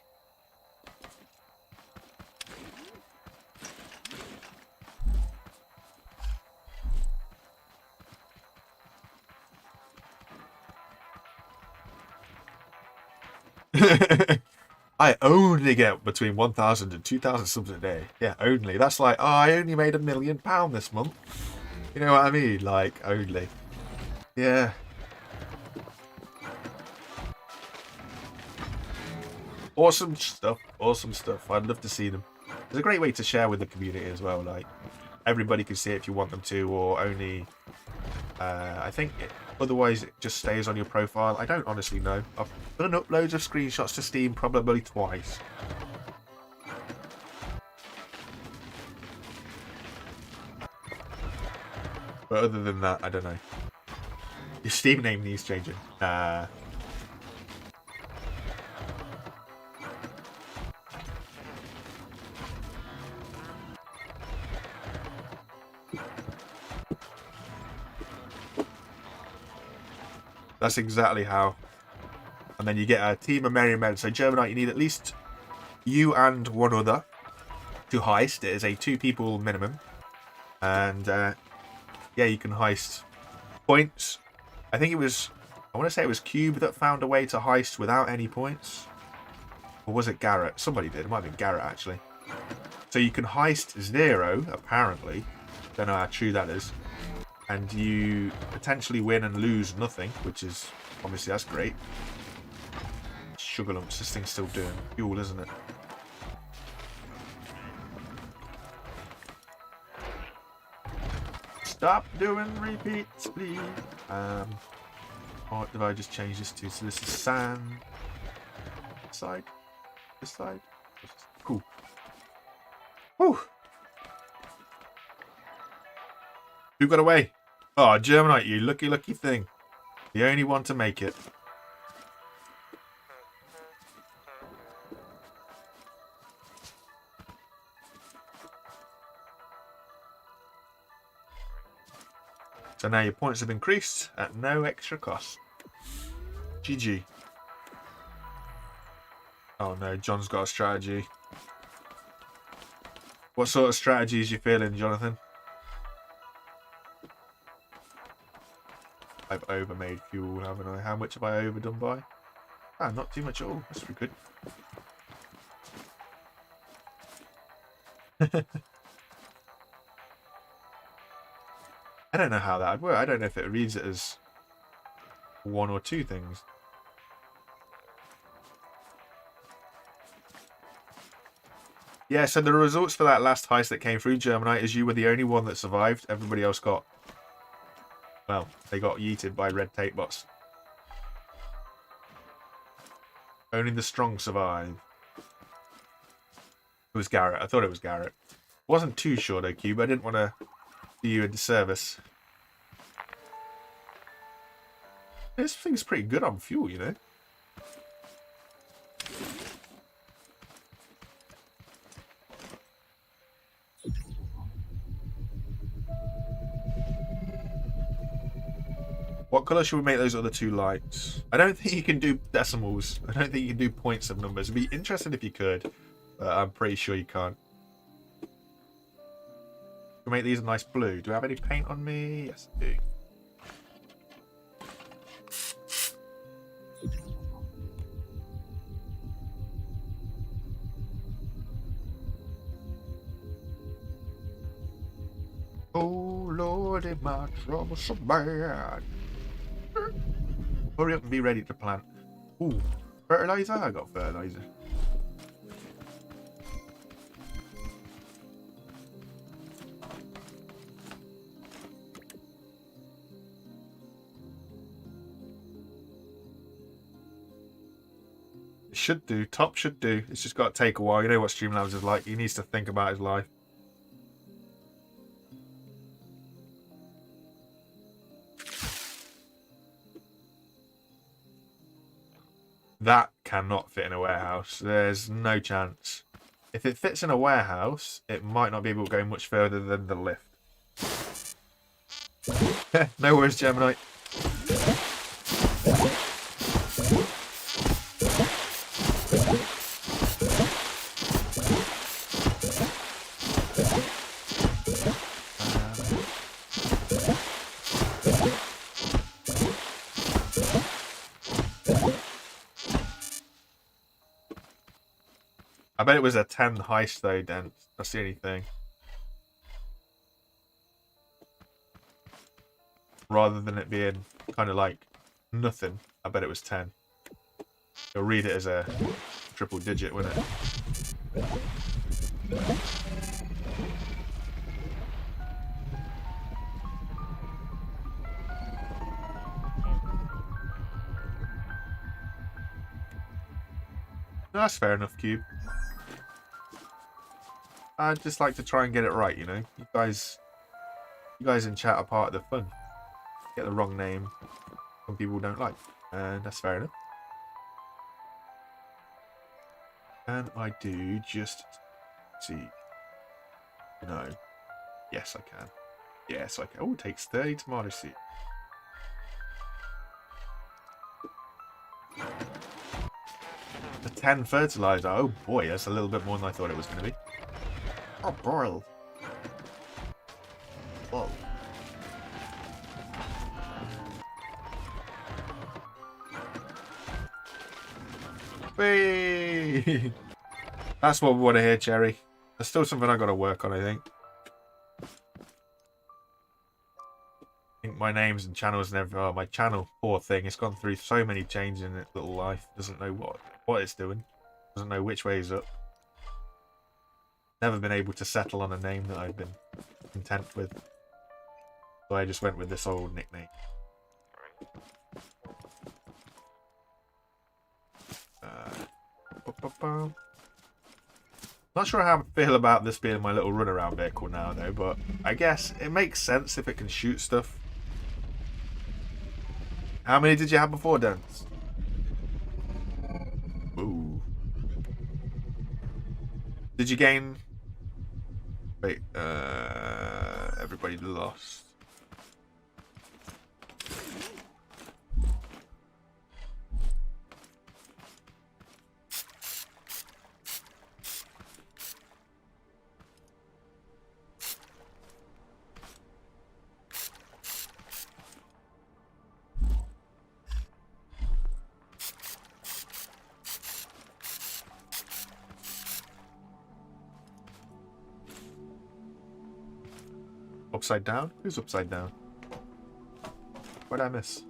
I only get between 1,000 and 2,000 subs a day. Yeah, only. That's like, oh, I only made £1 million this month. You know what I mean? Like, only. Yeah. Awesome stuff. Awesome stuff. I'd love to see them. It's a great way to share with the community as well. Like, everybody can see it if you want them to, or only I think otherwise it just stays on your profile. I don't honestly know. I've done uploads of screenshots to Steam probably twice. But other than that, I don't know. Your Steam name needs changing. That's exactly how. And then you get a team of merry men. So Germanite, you need at least you and one other to heist. It is a 2 people minimum. And yeah, you can heist points. I think it was, I want to say it was Cube that found a way to heist without any points. Or was it Garrett? Somebody did. It might have been Garrett, actually. So you can heist 0, apparently. Don't know how true that is. And you potentially win and lose nothing, which is, obviously, that's great. Sugar lumps, this thing's still doing fuel, isn't it? Stop doing repeats, please. What did I just change this to? So this is sand. This side? This side? Cool. Whew. Who got away? Oh, Germanite, you lucky, lucky thing. The only one to make it. So now your points have increased at no extra cost. GG. Oh no, John's got a strategy. What sort of strategies you feeling, Jonathan? I've overmade fuel, haven't I? How much have I overdone by? Ah, not too much at all. That's pretty good. I don't know how that would work. I don't know if it reads it as 1 or 2 things. Yeah, so the results for that last heist that came through, Germanite, is you were the only one that survived. Everybody else got... Well, they got yeeted by red tape bots. Only the strong survive. It was Garrett. I thought it was Garrett. Wasn't too sure though, Cube. I didn't want to do you a disservice. This thing's pretty good on fuel, you know. What colour should we make those other 2 lights? I don't think you can do decimals. I don't think you can do points of numbers. It'd be interesting if you could, but I'm pretty sure you can't. We'll make these a nice blue. Do I have any paint on me? Yes, I do. Oh, Lordy, my trouble's so bad. Hurry up and be ready to plant. Ooh, fertilizer? I got fertilizer. It should do. Top should do. It's just got to take a while. You know what Streamlabs is like. He needs to think about his life. That cannot fit in a warehouse. There's no chance. If it fits in a warehouse, it might not be able to go much further than the lift. No worries, Gemini. I bet it was a 10 heist though, Dent. That's the only thing. Rather than it being kind of like nothing, I bet it was 10. You'll read it as a triple digit, wouldn't it? No, that's fair enough, Cube. I'd just like to try and get it right, you know? You guys in chat are part of the fun. Get the wrong name, some people don't like. And that's fair enough. Can I do just see? No. Yes, I can. Yes, I can. Oh, it takes 30 tomato seeds. The 10 fertilizer. Oh boy, that's a little bit more than I thought it was going to be. Oh, boil. Whoa. Whee! That's what we want to hear, Cherry. There's still something I got to work on, I think. I think my names and channels and everything. Oh, my channel, poor thing. It's gone through so many changes in its little life. Doesn't know what it's doing. Doesn't know which way is up. Never been able to settle on a name that I've been content with. So I just went with this old nickname. Not sure how I feel about this being my little runaround vehicle now, though, but I guess it makes sense if it can shoot stuff. How many did you have before, Dance? Ooh. Did you gain... Wait, everybody lost. Upside down? Who's upside down? What did I miss?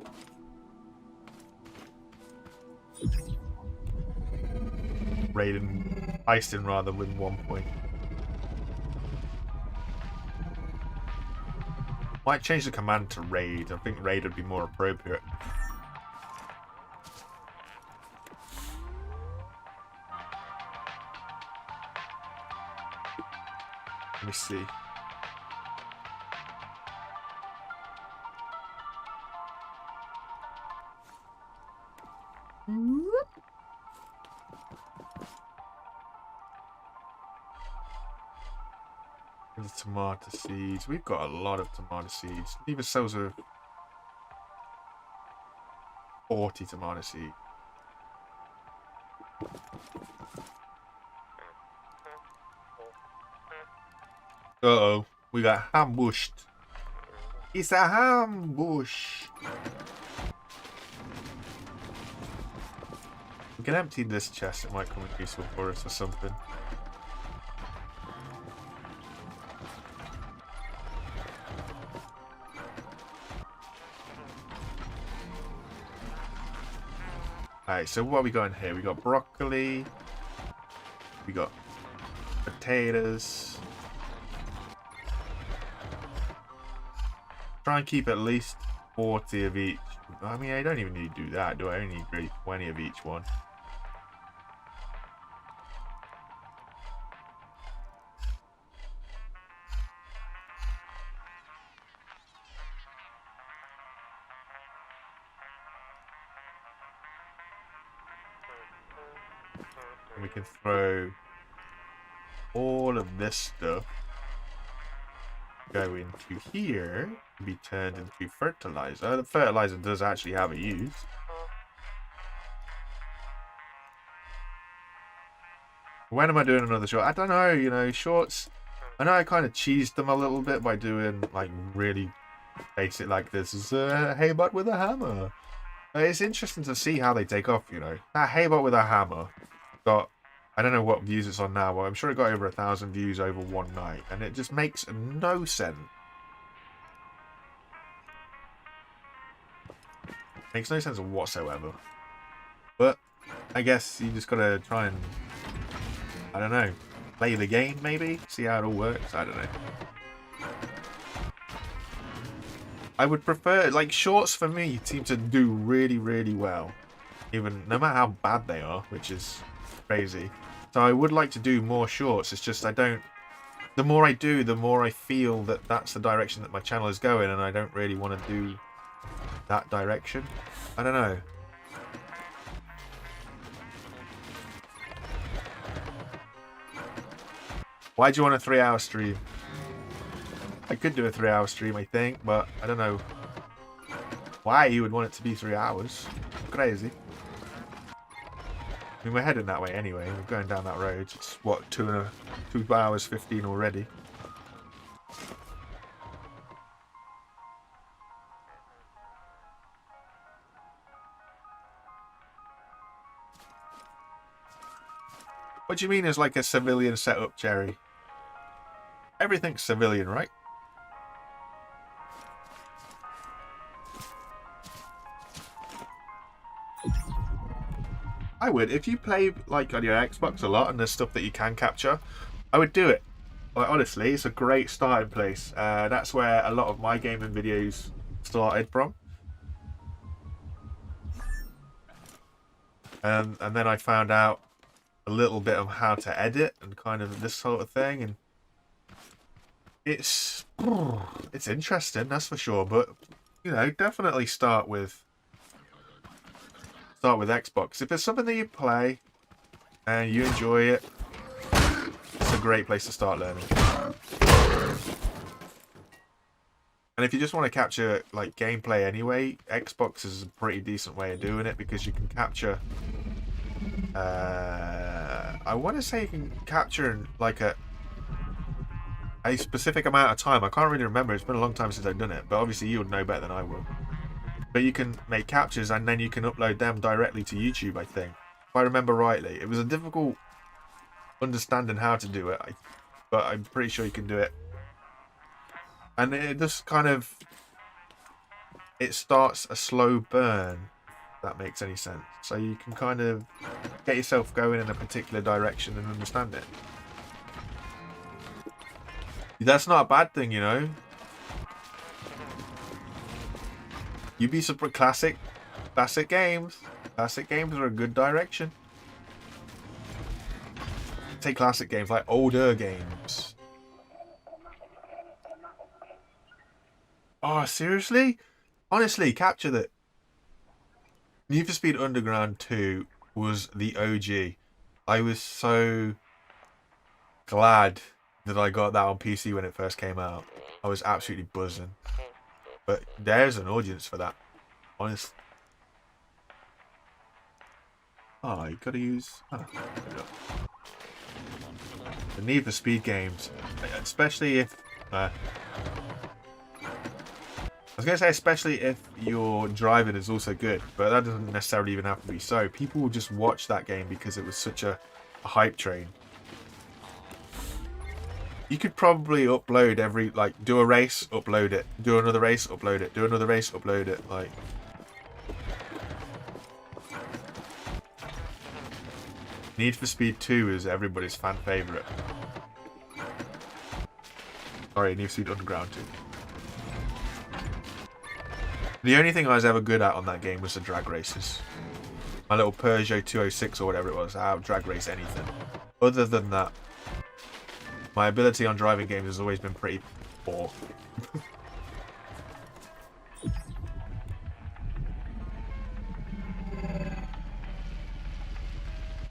Raiden, Eiston rather, with 1 point. Might change the command to raid. I think raid would be more appropriate. Let me see. The tomato seeds. We've got a lot of tomato seeds. Leave sells a 40 tomato seeds. Uh-oh. We got ambushed. It's a ambush. We can empty this chest. It might come in useful for us or something. Alright, so what are we got in here? We got broccoli. We got potatoes. Try and keep at least 40 of each. I mean, I don't even need to do that, do I? I only need 20 of each one. And we can throw all of this stuff go into here and be turned into fertilizer. The fertilizer does actually have a use. When am I doing another short? I don't know, you know, shorts. I know I kind of cheesed them a little bit by doing like really basic, like this is a haybot with a hammer. It's interesting to see how they take off, you know. That haybot with a hammer got, I don't know what views it's on now, but I'm sure it got over 1,000 views over one night, and it just makes no sense. Makes no sense whatsoever. But I guess you just gotta try and, I don't know, play the game maybe, see how it all works. I don't know. I would prefer, like, shorts for me seem to do really, really well. even no matter how bad they are, which is crazy. So I would like to do more shorts. It's just I don't. The more I do, the more I feel that that's the direction that my channel is going, and I don't really want to do that direction. I don't know. Why do you want a 3-hour stream? I could do a 3-hour stream, I think, but I don't know why you would want it to be 3 hours. Crazy. I mean, we're heading that way anyway. We're going down that road. It's what, 2 hours 15 already. What do you mean it's like a civilian setup, Jerry? Everything's civilian, right? I would. If you play like on your Xbox a lot and there's stuff that you can capture, I would do it. Like, honestly, it's a great starting place. That's where a lot of my gaming videos started from. And then I found out a little bit of how to edit and kind of this sort of thing, and it's interesting, that's for sure. But you know, definitely start with Xbox. If it's something that you play and you enjoy it, it's a great place to start learning. And if you just want to capture like gameplay anyway, Xbox is a pretty decent way of doing it, because you can capture I want to say you can capture like a specific amount of time. I can't really remember. It's been a long time since I've done it, but obviously you would know better than I will. But you can make captures and then you can upload them directly to YouTube, I think. If I remember rightly. It was a difficult understanding how to do it, but I'm pretty sure you can do it. And it just kind of... It starts a slow burn, if that makes any sense. So you can kind of get yourself going in a particular direction and understand it. That's not a bad thing, you know. You'd be surprised. Classic games. Classic games are a good direction. Take classic games, like older games. Oh, seriously? Honestly, capture that. Need for Speed Underground 2 was the OG. I was so glad that I got that on PC when it first came out. I was absolutely buzzing. But there's an audience for that. Honest. Oh, you gotta use... Oh, the Need for Speed games. Especially if... I was going to say especially if your driving is also good. But that doesn't necessarily even have to be so. People will just watch that game because it was such a hype train. You could probably upload every, like, do a race, upload it. Do another race, upload it. Do another race, upload it. Like... Need for Speed 2 is everybody's fan favourite. Sorry, Need for Speed Underground 2. The only thing I was ever good at on that game was the drag races. My little Peugeot 206 or whatever it was, I would drag race anything. Other than that, my ability on driving games has always been pretty poor.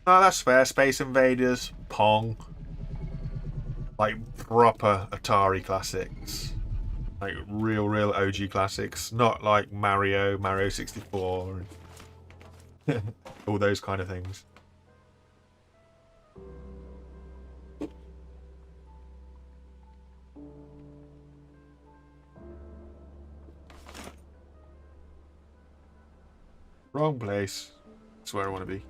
No, that's fair. Space Invaders, Pong. Like, proper Atari classics. Like, real OG classics. Not like Mario 64, and all those kind of things. Wrong place. That's where I want to be.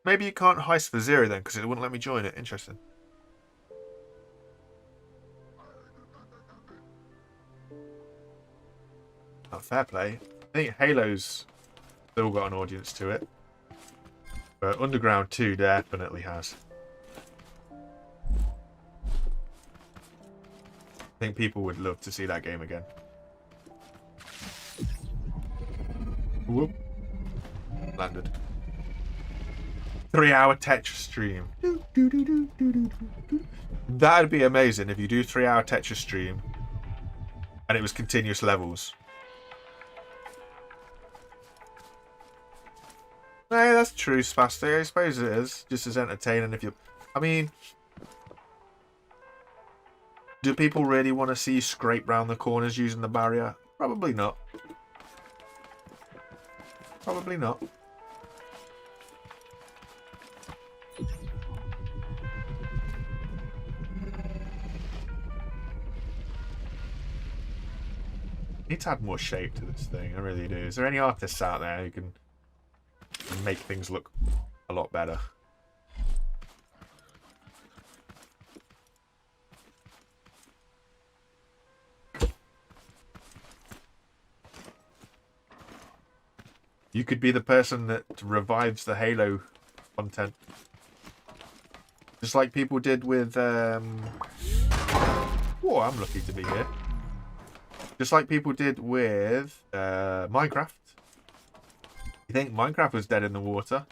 Maybe you can't heist for Zero then, because it wouldn't let me join it. Interesting. Oh, fair play. I think Halo's still got an audience to it. But Underground 2 definitely has. I think people would love to see that game again. Whoop. Landed. 3-hour Tetris stream. That'd be amazing if you do 3-hour Tetris stream and it was continuous levels. No, that's true, Spastic. I suppose it is. Just as entertaining if you... I mean... Do people really want to see you scrape round the corners using the barrier? Probably not. Probably not. Need to add more shape to this thing, I really do. Is there any artists out there who can make things look a lot better? You could be the person that revives the Halo content. Just like people did with... Oh, I'm lucky to be here. Just like people did with Minecraft. You think Minecraft was dead in the water,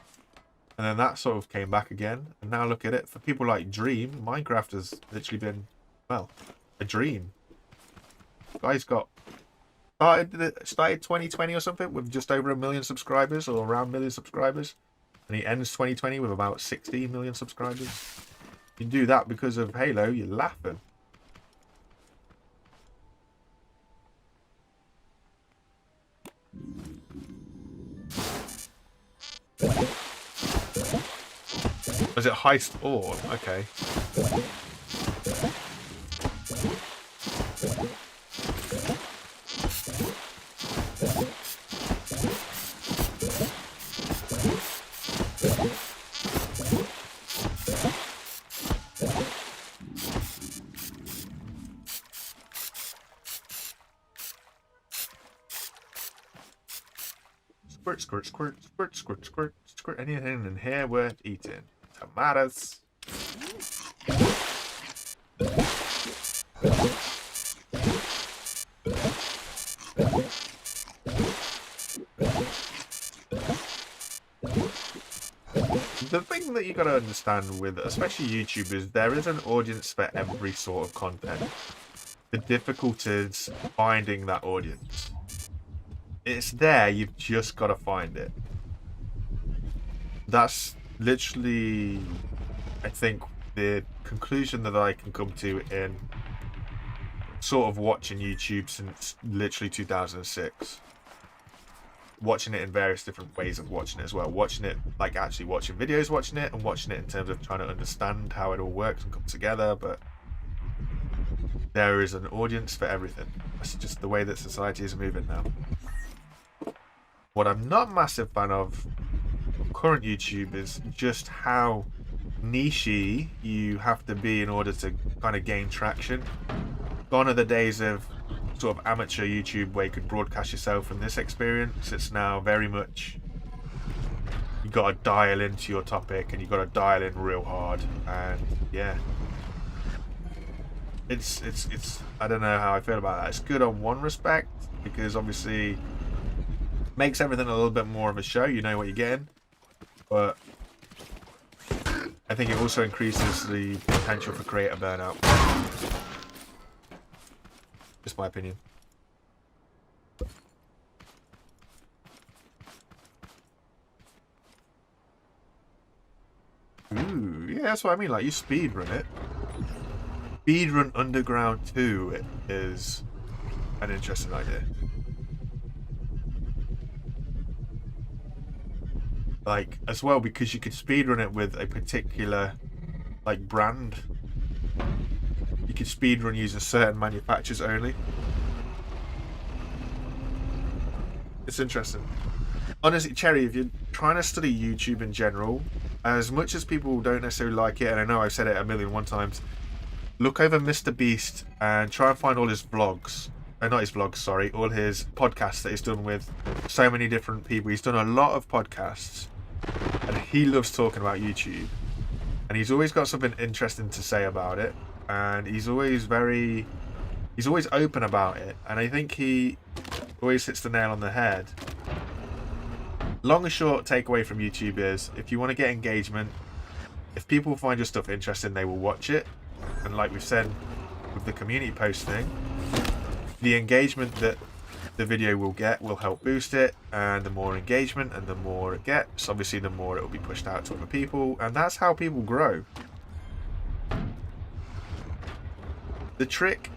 and then that sort of came back again, and now look at it. For people like Dream, Minecraft has literally been, well, a dream. Guy's got started 2020 or something with just over 1 million subscribers, or around 1 million subscribers, and he ends 2020 with about 16 million subscribers. You do that because of Halo, you're laughing. Was it heist ore? Okay. Squirt, squirt, squirt, squirt, squirt, squirt, squirt. Anything in here worth eating? Tomatoes. The thing that you gotta understand with, especially YouTube, is there is an audience for every sort of content. The difficulty is finding that audience. It's there, you've just got to find it. That's literally, I think, the conclusion that I can come to in sort of watching YouTube since literally 2006. Watching it in various different ways of watching it as well. Watching it, like actually watching videos, watching it, and watching it in terms of trying to understand how it all works and comes together. But there is an audience for everything. That's just the way that society is moving now. What I'm not a massive fan of current YouTube is just how niche-y you have to be in order to kind of gain traction. Gone are the days of sort of amateur YouTube where you could broadcast yourself from this experience. It's now very much you got to dial into your topic and you got to dial in real hard, and yeah, it's I don't know how I feel about that. It's good on one respect because obviously makes everything a little bit more of a show. You know what you're getting, but I think it also increases the potential for creator burnout. Just my opinion. Ooh, yeah, that's what I mean. Like, you speedrun it. Speedrun Underground 2 is an interesting idea. Like, as well, because you could speedrun it with a particular, like, brand. You could speedrun using certain manufacturers only. It's interesting. Honestly, Cherry, if you're trying to study YouTube in general, as much as people don't necessarily like it, and I know I've said it a million one times, look over Mr. Beast and try and find all his vlogs. Not his vlogs, sorry, all his podcasts that he's done with so many different people. He's done a lot of podcasts, and he loves talking about YouTube. And he's always got something interesting to say about it. And he's always very He's always open about it, and I think he always hits the nail on the head. Long and short takeaway from YouTube is, if you want to get engagement, if people find your stuff interesting, they will watch it. And like we've said with the community post thing, the engagement that the video will get will help boost it, and the more engagement and the more it gets, obviously the more it will be pushed out to other people, and that's how people grow. The trick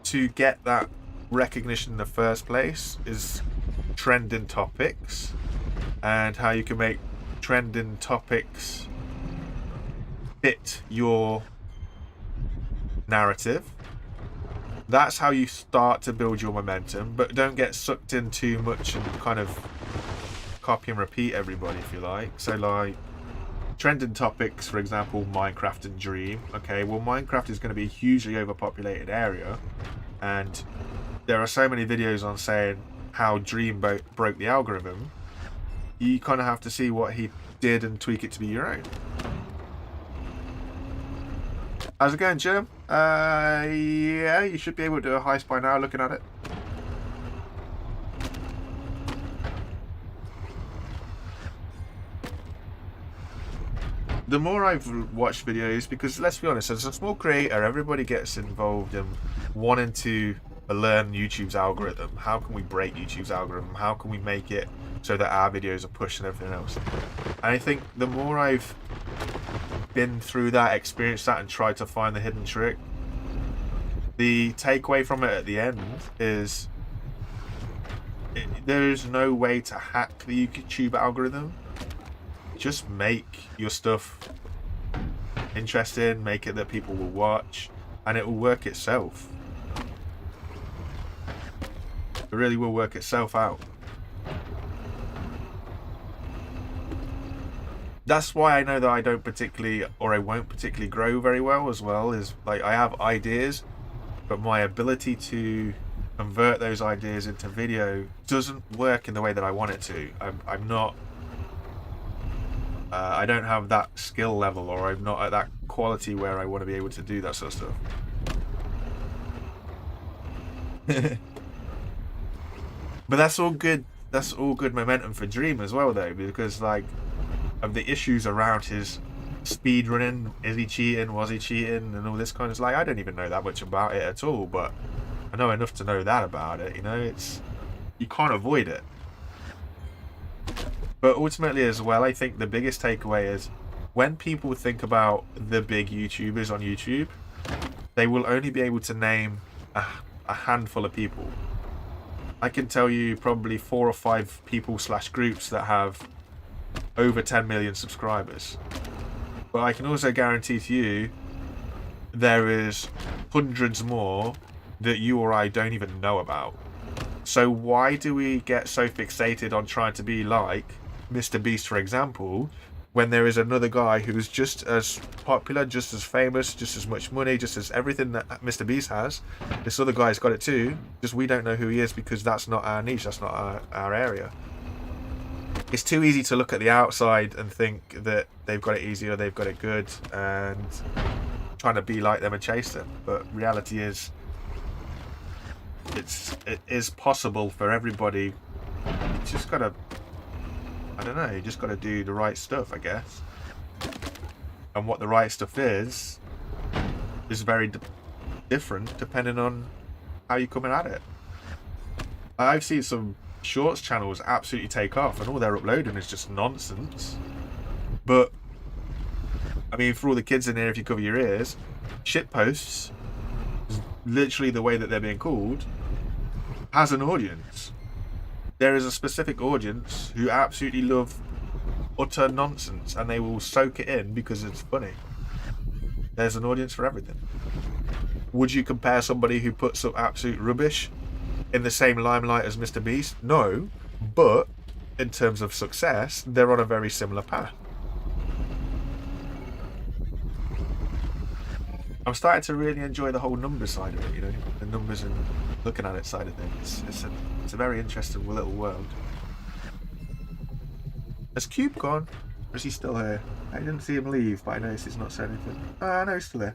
to get that recognition in the first place is trending topics, and how you can make trending topics fit your narrative. That's how you start to build your momentum, but don't get sucked in too much and kind of copy and repeat everybody, if you like. So like trending topics, for example, Minecraft and Dream. Okay, well, Minecraft is going to be a hugely overpopulated area, and there are so many videos on saying how Dream broke the algorithm. You kind of have to see what he did and tweak it to be your own. How's it going, Jim? Yeah, you should be able to do a heist by now looking at it. The more I've watched videos, because let's be honest, as a small creator, everybody gets involved in wanting to learn YouTube's algorithm. How can we break YouTube's algorithm? How can we make it so that our videos are pushed and everything else? And I think the more I've been through that, experienced that, and tried to find the hidden trick, the takeaway from it at the end is there is no way to hack the YouTube algorithm. Just make your stuff interesting, make it that people will watch, and it will work itself. It really will work itself out. That's why I know that I don't particularly, or I won't particularly grow very well as well, is like I have ideas, but my ability to convert those ideas into video doesn't work in the way that I want it to. I'm not, I don't have that skill level, or I'm not at that quality where I want to be able to do that sort of stuff. But that's all good. That's all good momentum for Dream as well, though, because like of the issues around his speed running, is he cheating, was he cheating, and all this kind of like, I don't even know that much about it at all, but I know enough to know that about it. You know, it's, you can't avoid it. But ultimately as well, I think the biggest takeaway is when people think about the big YouTubers on YouTube, they will only be able to name a handful of people. I can tell you probably 4 or 5 people / groups that have over 10 million subscribers. But I can also guarantee to you there is hundreds more that you or I don't even know about. So why do we get so fixated on trying to be like Mr. Beast, for example, when there is another guy who's just as popular, just as famous, just as much money, just as everything that Mr. Beast has? This other guy's got it too, just we don't know who he is because that's not our niche, that's not our area. It's too easy to look at the outside and think that they've got it easy or they've got it good and trying to be like them and chase them. But reality is, it is possible for everybody. You just gotta, I don't know, you just gotta do the right stuff, I guess. And what the right stuff is very different depending on how you're coming at it. I've seen some shorts channels absolutely take off and all they're uploading is just nonsense. But I mean, for all the kids in here, if you cover your ears, shit posts is literally the way that they're being called, has an audience. There is a specific audience who absolutely love utter nonsense and they will soak it in because it's funny. There's an audience for everything. Would you compare somebody who puts up absolute rubbish in the same limelight as Mr. Beast? No, but in terms of success, they're on a very similar path. I'm starting to really enjoy the whole numbers side of it, you know, the numbers and looking at it side of things. It's a very interesting little world. Has Cube gone? Or is he still here? I didn't see him leave, but I noticed he's not saying anything. Ah, no, he's still there.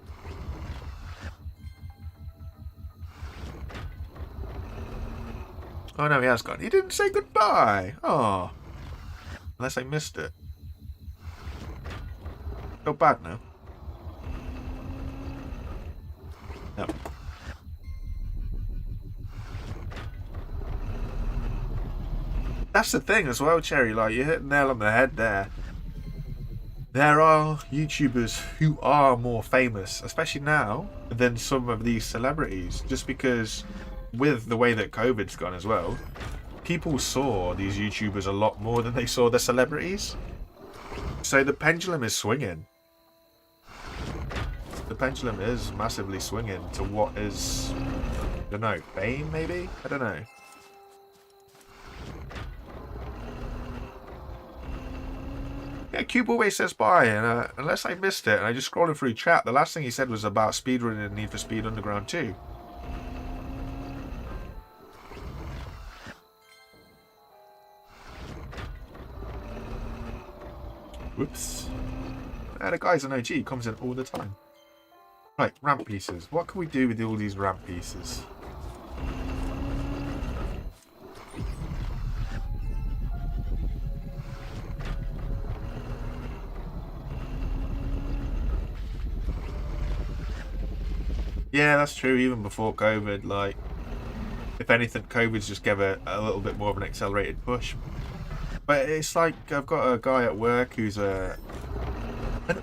Oh no, he has gone. He didn't say goodbye. Oh, unless I missed it. Go bad now. No. That's the thing as well, Cherry. Like, you hit the nail on the head there. There are YouTubers who are more famous, especially now, than some of these celebrities. Just because, with the way that COVID's gone as well, people saw these YouTubers a lot more than they saw the celebrities. So the pendulum is swinging. The pendulum is massively swinging to what is, I don't know, fame maybe? I don't know. Yeah, Cube always says bye, and unless I missed it, and I just scrolling through chat, the last thing he said was about speedrunning and Need for Speed Underground 2. Whoops. The guy's an OG, he comes in all the time. Right, ramp pieces. What can we do with all these ramp pieces? Yeah, that's true, even before COVID, like, if anything, COVID's just gave a little bit more of an accelerated push. But it's like, I've got a guy at work who's an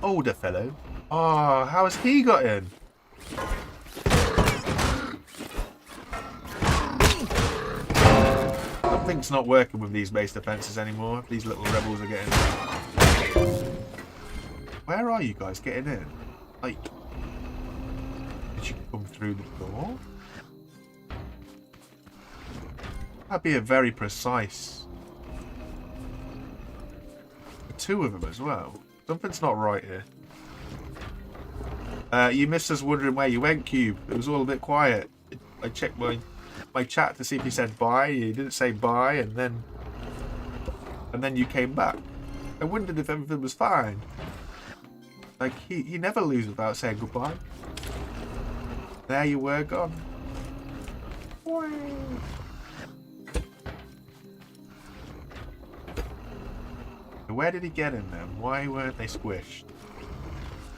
older fellow. Oh, how has he got in? Something's not working with these base defenses anymore. These little rebels are getting in. Where are you guys getting in? Like, did you come through the door? That'd be a very precise. The two of them as well. Something's not right here. You missed us wondering where you went, Cube. It was all a bit quiet. I checked my chat to see if you said bye. You didn't say bye, and then you came back. I wondered if everything was fine. Like, he never leaves without saying goodbye. There you were, gone. Where did he get in then? Why weren't they squished?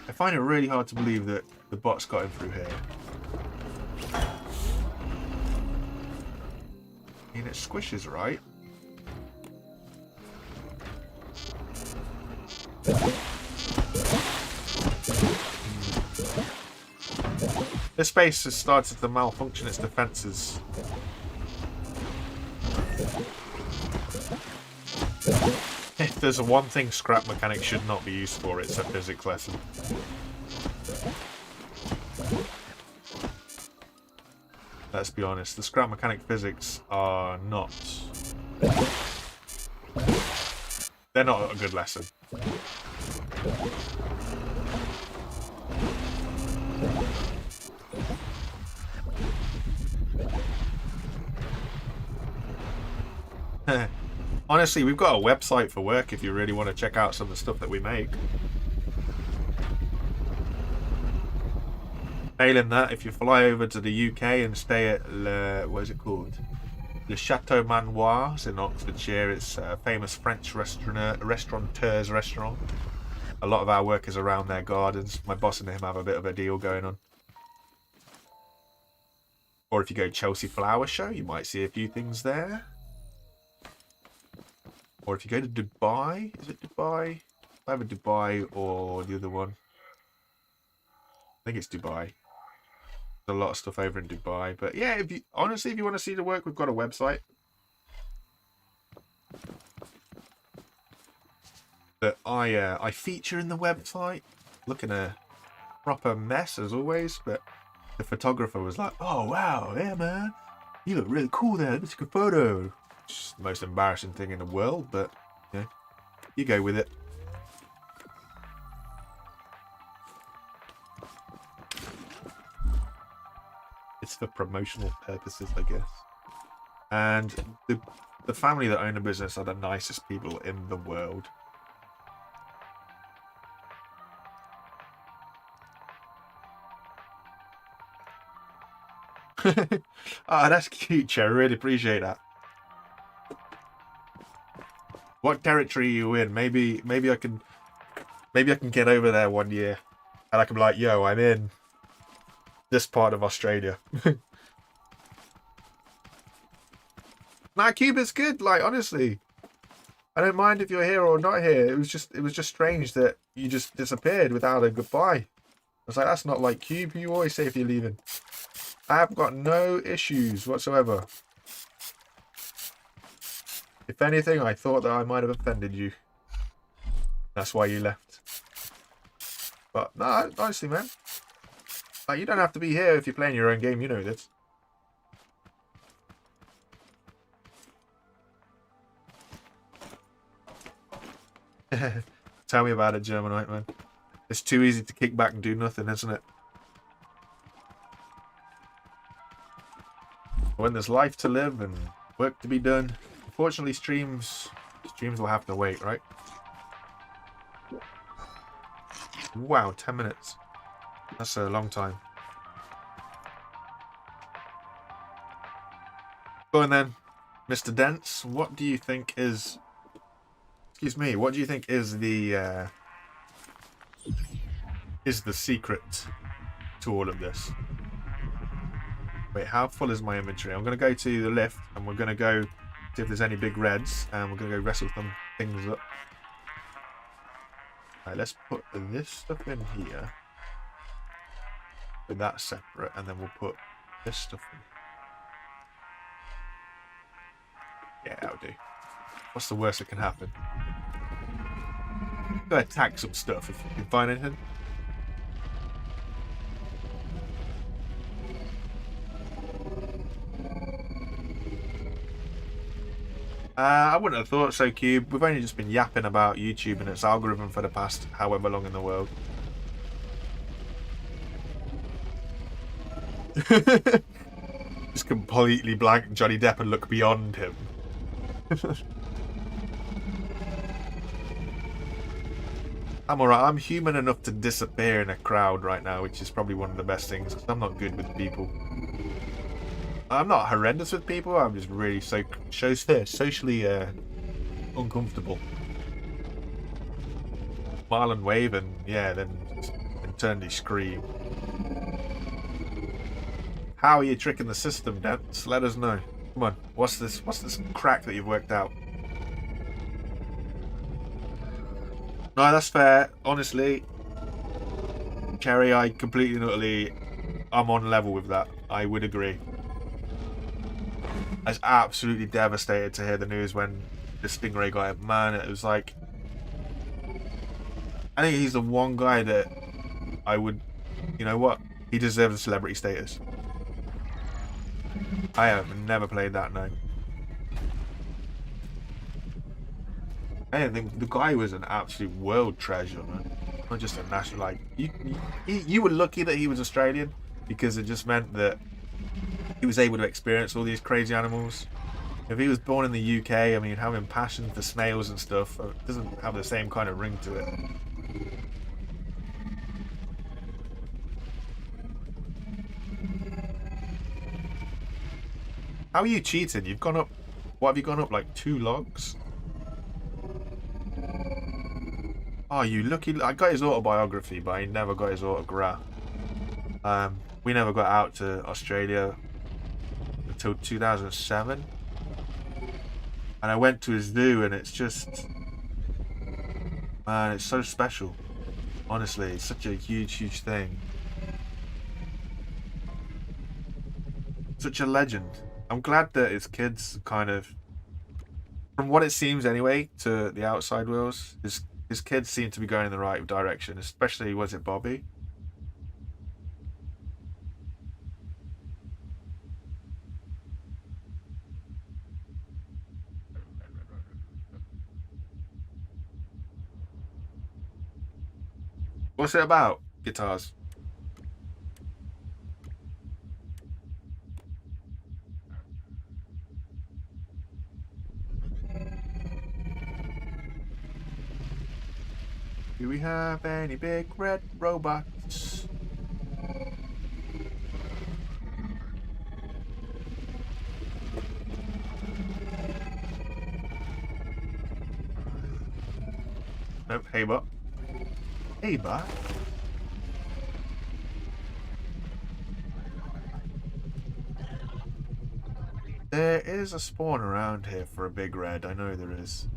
I find it really hard to believe that the bots got him through here. I mean, it squishes, right? This base has started to malfunction its defences. If there's one thing scrap mechanics should not be used for, it's a physics lesson. Let's be honest, the scrap mechanic physics are not... They're not a good lesson. Honestly, we've got a website for work if you really want to check out some of the stuff that we make. Failing that, if you fly over to the UK and stay at what is it called? Le Chateau Manoir in Oxfordshire. It's a famous French restaurateur's restaurant. A lot of our work is around their gardens. My boss and him have a bit of a deal going on. Or if you go Chelsea Flower Show, you might see a few things there. Or if you go to Dubai, is it Dubai? Either Dubai or the other one. I think it's Dubai. There's a lot of stuff over in Dubai. But yeah, if you honestly, if you want to see the work, we've got a website that I feature in the website. Looking a proper mess as always, but the photographer was like, "Oh wow, yeah man, you look really cool there. Let's take a photo." Just the most embarrassing thing in the world, but yeah, you go with it. It's for promotional purposes, I guess. And the family that own the business are the nicest people in the world. Oh, that's cute, Cher. I really appreciate that. What territory are you in? Maybe I can get over there one year, and I can be like, yo, I'm in this part of Australia. Nah, Cuba's good. Like, honestly, I don't mind if you're here or not here. It was just strange that you just disappeared without a goodbye. I was like, that's not like Cuba. You always say if you're leaving. I've got no issues whatsoever. If anything, I thought that I might have offended you. That's why you left. But no, honestly, man, like, you don't have to be here if you're playing your own game. You know this. Tell me about it, Germanite, man. It's too easy to kick back and do nothing, isn't it? When there's life to live and work to be done, unfortunately, streams will have to wait, right? Wow, 10 minutes. That's a long time. Go on then, Mr. Dents. What do you think is... Excuse me, what do you think is the secret to all of this? Wait, how full is my inventory? I'm going to go to the lift, and we're going to go see if there's any big reds, and we're going to go wrestle some things up. Alright, let's put this stuff in here. Put that separate, and then we'll put this stuff in. Yeah, that'll do. What's the worst that can happen? Go attack some stuff if you can find anything. I wouldn't have thought so, Cube. We've only just been yapping about YouTube and its algorithm for the past however long in the world. Just completely blank Johnny Depp and look beyond him. I'm alright. I'm human enough to disappear in a crowd right now, which is probably one of the best things, because I'm not good with people. I'm not horrendous with people, I'm just really socially uncomfortable. Smile and wave and, yeah, then internally scream. How are you tricking the system, Dance? Let us know. Come on, what's this crack that you've worked out? No, that's fair. Honestly, Cherry, I completely and utterly, I'm on level with that. I would agree. I was absolutely devastated to hear the news when the Stingray guy, man, it was like, I think he's the one guy that I would, you know what, he deserves a celebrity status. I have never played that, no. I think the guy was an absolute world treasure, man. Not just a national, like, you were lucky that he was Australian, because it just meant that he was able to experience all these crazy animals. If he was born in the UK, I mean, having passion for snails and stuff, it doesn't have the same kind of ring to it. How are you cheating? You've gone up, what have you gone up, like 2 logs? Oh, you lucky. I got his autobiography, but I never got his autograph. We never got out to Australia until 2007. And I went to his zoo, and it's just... Man, it's so special. Honestly, it's such a huge, huge thing. Such a legend. I'm glad that his kids kind of... From what it seems anyway, to the outside world, his kids seem to be going in the right direction, especially, was it Bobby? What's it about? Guitars. Do we have any big red robots? Nope, hey bot. Hey bot. There is a spawn around here for a big red. I know there is.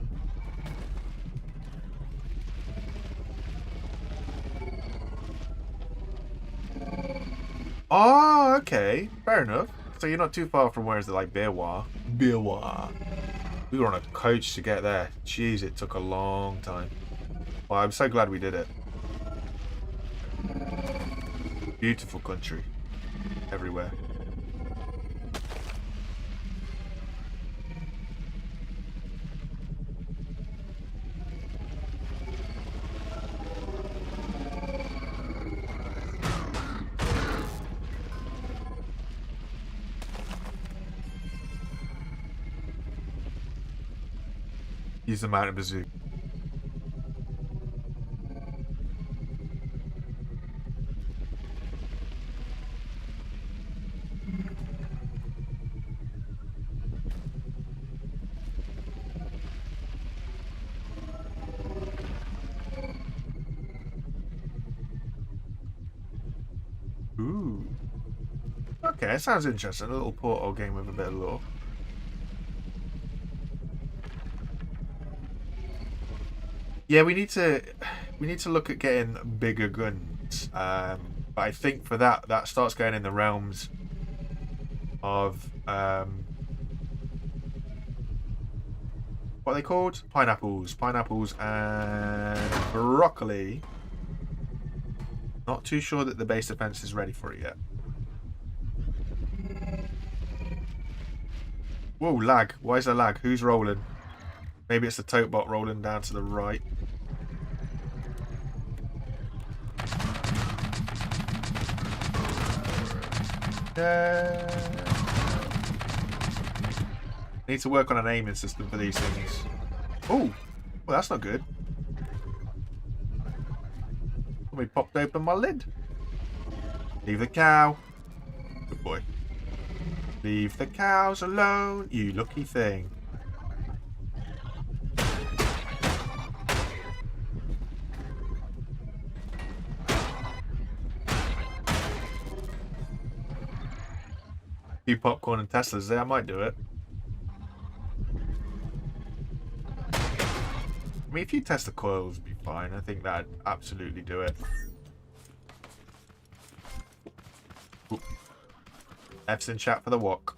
Oh, okay. Fair enough. So you're not too far from where is it, like Beerwa? Beerwa. We were on a coach to get there. Jeez, it took a long time. Well, I'm so glad we did it. Beautiful country. Everywhere. Use the mountain bazooka. Ooh. Okay, sounds interesting. A little portal game with a bit of lore. Yeah, we need to look at getting bigger guns. But I think for that starts going in the realms of what are they called? Pineapples and broccoli. Not too sure that the base defense is ready for it yet. Whoa, lag. Why is there lag? Who's rolling? Maybe it's the tote bot rolling down to the right. Need to work on an aiming system for these things. Oh, well, that's not good. We popped open my lid. Leave the cow. Good boy. Leave the cows alone, you lucky thing. Few popcorn and Teslas there, I might do it. I mean, if you test the coils, it'd be fine. I think that'd absolutely do it. Ooh. F's in chat for the walk.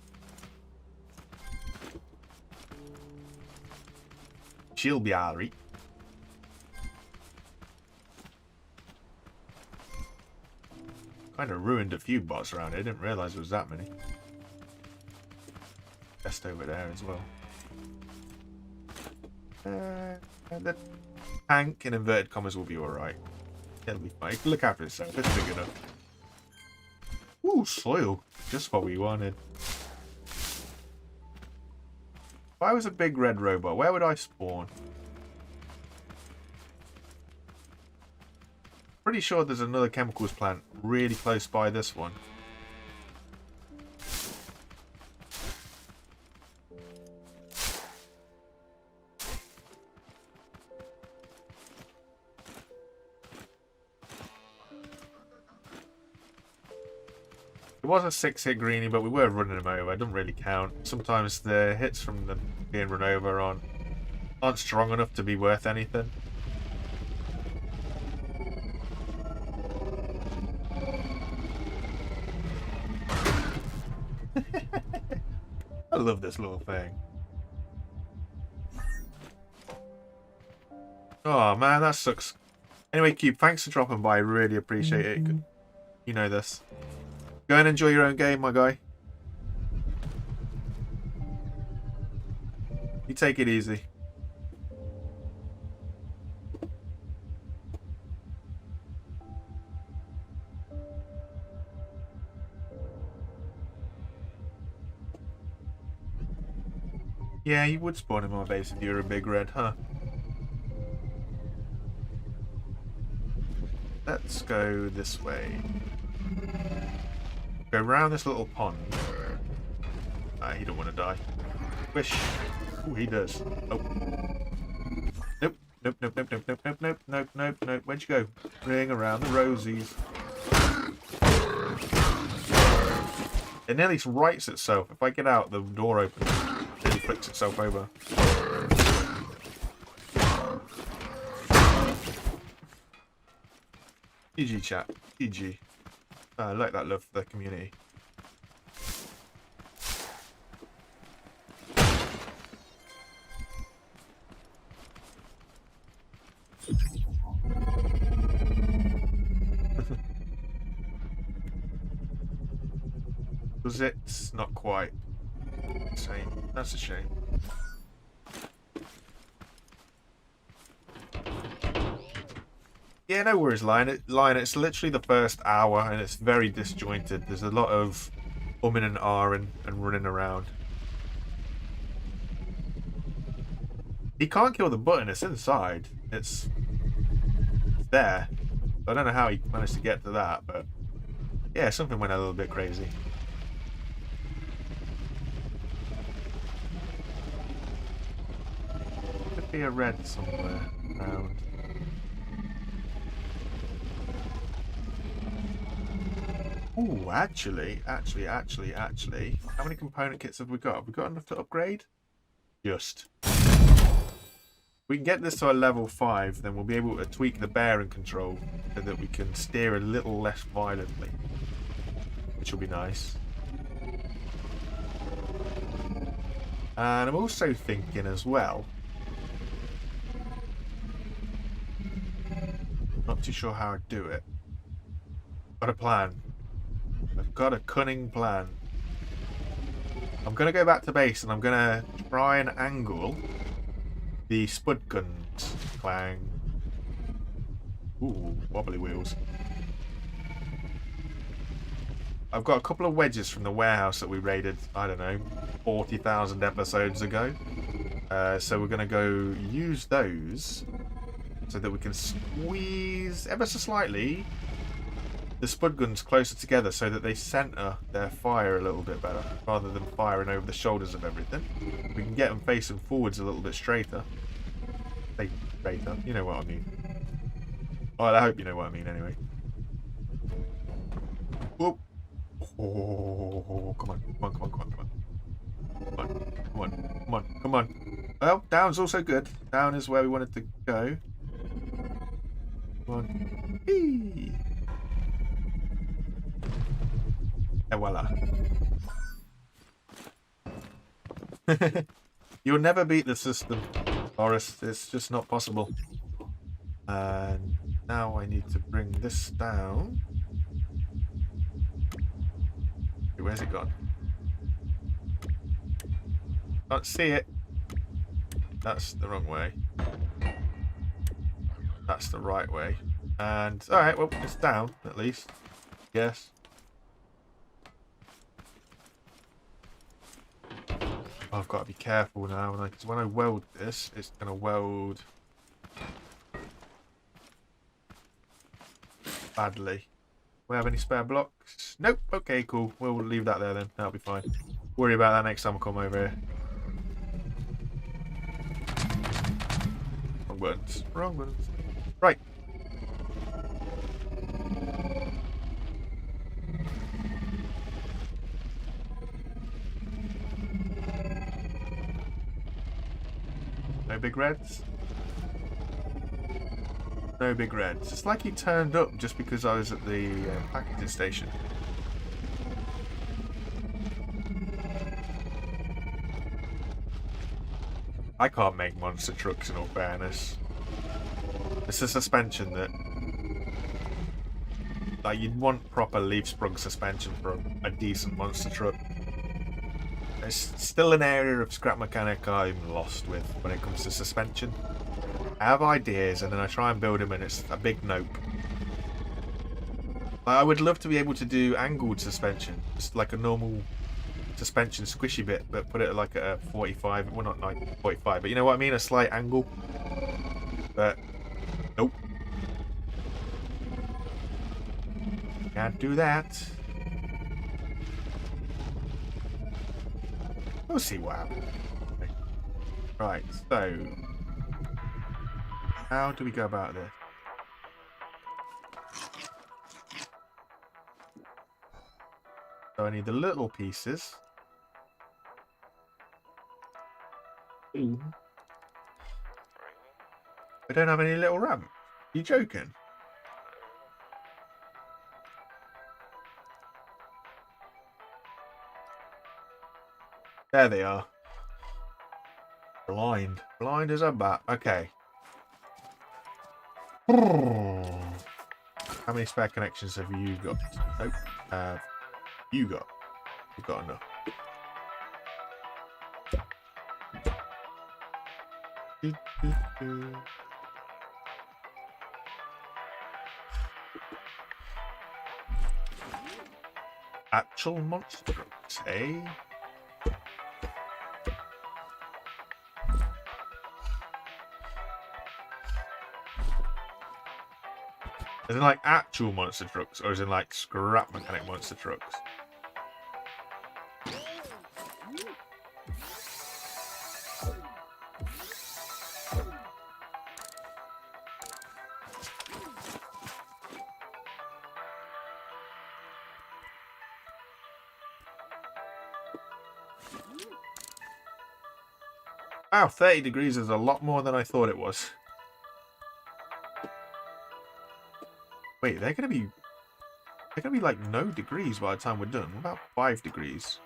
She'll be alright. Kind of ruined a few bots around here. Didn't realise there was that many. Best over there as well. The tank in inverted commas will be alright. It'll be fine. Look after itself. It's big enough. Ooh, soil. Just what we wanted. If I was a big red robot, where would I spawn? Pretty sure there's another chemicals plant really close by this one. It was a 6-hit greenie, but we were running him over. It doesn't really count. Sometimes the hits from them being run over aren't strong enough to be worth anything. I love this little thing. Oh man, that sucks. Anyway, Cube, thanks for dropping by. I really appreciate it. You know this. Go and enjoy your own game, my guy. You take it easy. Yeah, you would spawn in my base if you were a big red, huh? Let's go this way. Go around this little pond. He don't want to die. Wish. Oh, he does. Oh. Nope. Nope, nope, nope, nope, nope, nope, nope, nope, nope, nope. Where'd you go? Ring around the rosies. It nearly rights itself. If I get out, the door opens. It nearly flips itself over. GG chat. GG. I like that love for the community. Was it? Not quite. Shame. That's a shame. Yeah, no worries, Lion. It's literally the first hour, and it's very disjointed. There's a lot of umming and ahhing and running around. He can't kill the button. It's inside. It's there. I don't know how he managed to get to that, but yeah, something went a little bit crazy. Could be a red somewhere around. Ooh, actually, how many component kits have we got? Have we got enough to upgrade? Just. We can get this to a level 5, then we'll be able to tweak the bearing control so that we can steer a little less violently, which will be nice. And I'm also thinking as well, not too sure how I'd do it. Got a plan. I've got a cunning plan. I'm going to go back to base and I'm going to try and angle the spud guns. Clang. Ooh, wobbly wheels. I've got a couple of wedges from the warehouse that we raided, I don't know, 40,000 episodes ago. So we're going to go use those so that we can squeeze ever so slightly the spud guns closer together so that they center their fire a little bit better rather than firing over the shoulders of everything. We can get them facing forwards a little bit straighter. Straighter, you know what I mean. Well, I hope you know what I mean anyway. Whoop. Oh, come on, come on, come on, come on, come on. Come on, come on, come on, come on. Well, down's also good. Down is where we wanted to go. Come on. Eee. Et voila. You'll never beat the system, Boris. It's just not possible. And now I need to bring this down. Okay, where's it gone? Can't see it. That's the wrong way. That's the right way. And, alright, well, it's down, at least. Yes. I've got to be careful now, because when I weld this, it's going to weld badly. We have any spare blocks? Nope. Okay, cool. We'll leave that there then. That'll be fine. Worry about that next time I come over here. Wrong buttons. Wrong buttons. Right. No big reds? No big reds. It's like he turned up just because I was at the packaging station. I can't make monster trucks in all fairness. It's a suspension that... like, you'd want proper leaf-sprung suspension for a decent monster truck. It's still an area of scrap mechanic I'm lost with when it comes to suspension. I have ideas and then I try and build them and it's a big nope. I would love to be able to do angled suspension, just like a normal suspension squishy bit, but put it like at a 45, well not like 45, but you know what I mean, a slight angle. But nope. Can't do that. We'll see what happens. Right, so How do we go about this? So I need the little pieces. Ooh. I don't have any little ramp. You joking? There they are. Blind. Blind as a bat. Okay. How many spare connections have you got? Nope. You got. You've got enough. Actual monster trucks, eh? Is it like actual monster trucks, or is it like scrap mechanic monster trucks? Wow, 30 degrees is a lot more than I thought it was. Wait, they're gonna be like no degrees by the time we're done. What about 5 degrees?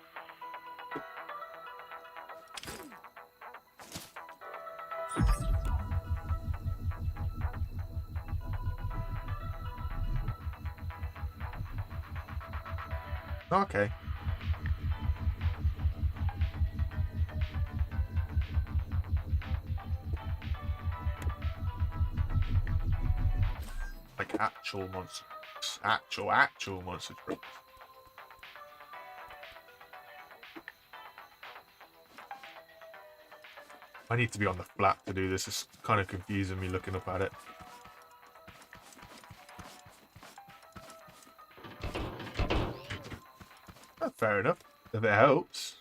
Okay. Like actual monster trucks. Actual monster trucks. I need to be on the flat to do this. It's kind of confusing me looking up at it. Oh, fair enough. If it helps.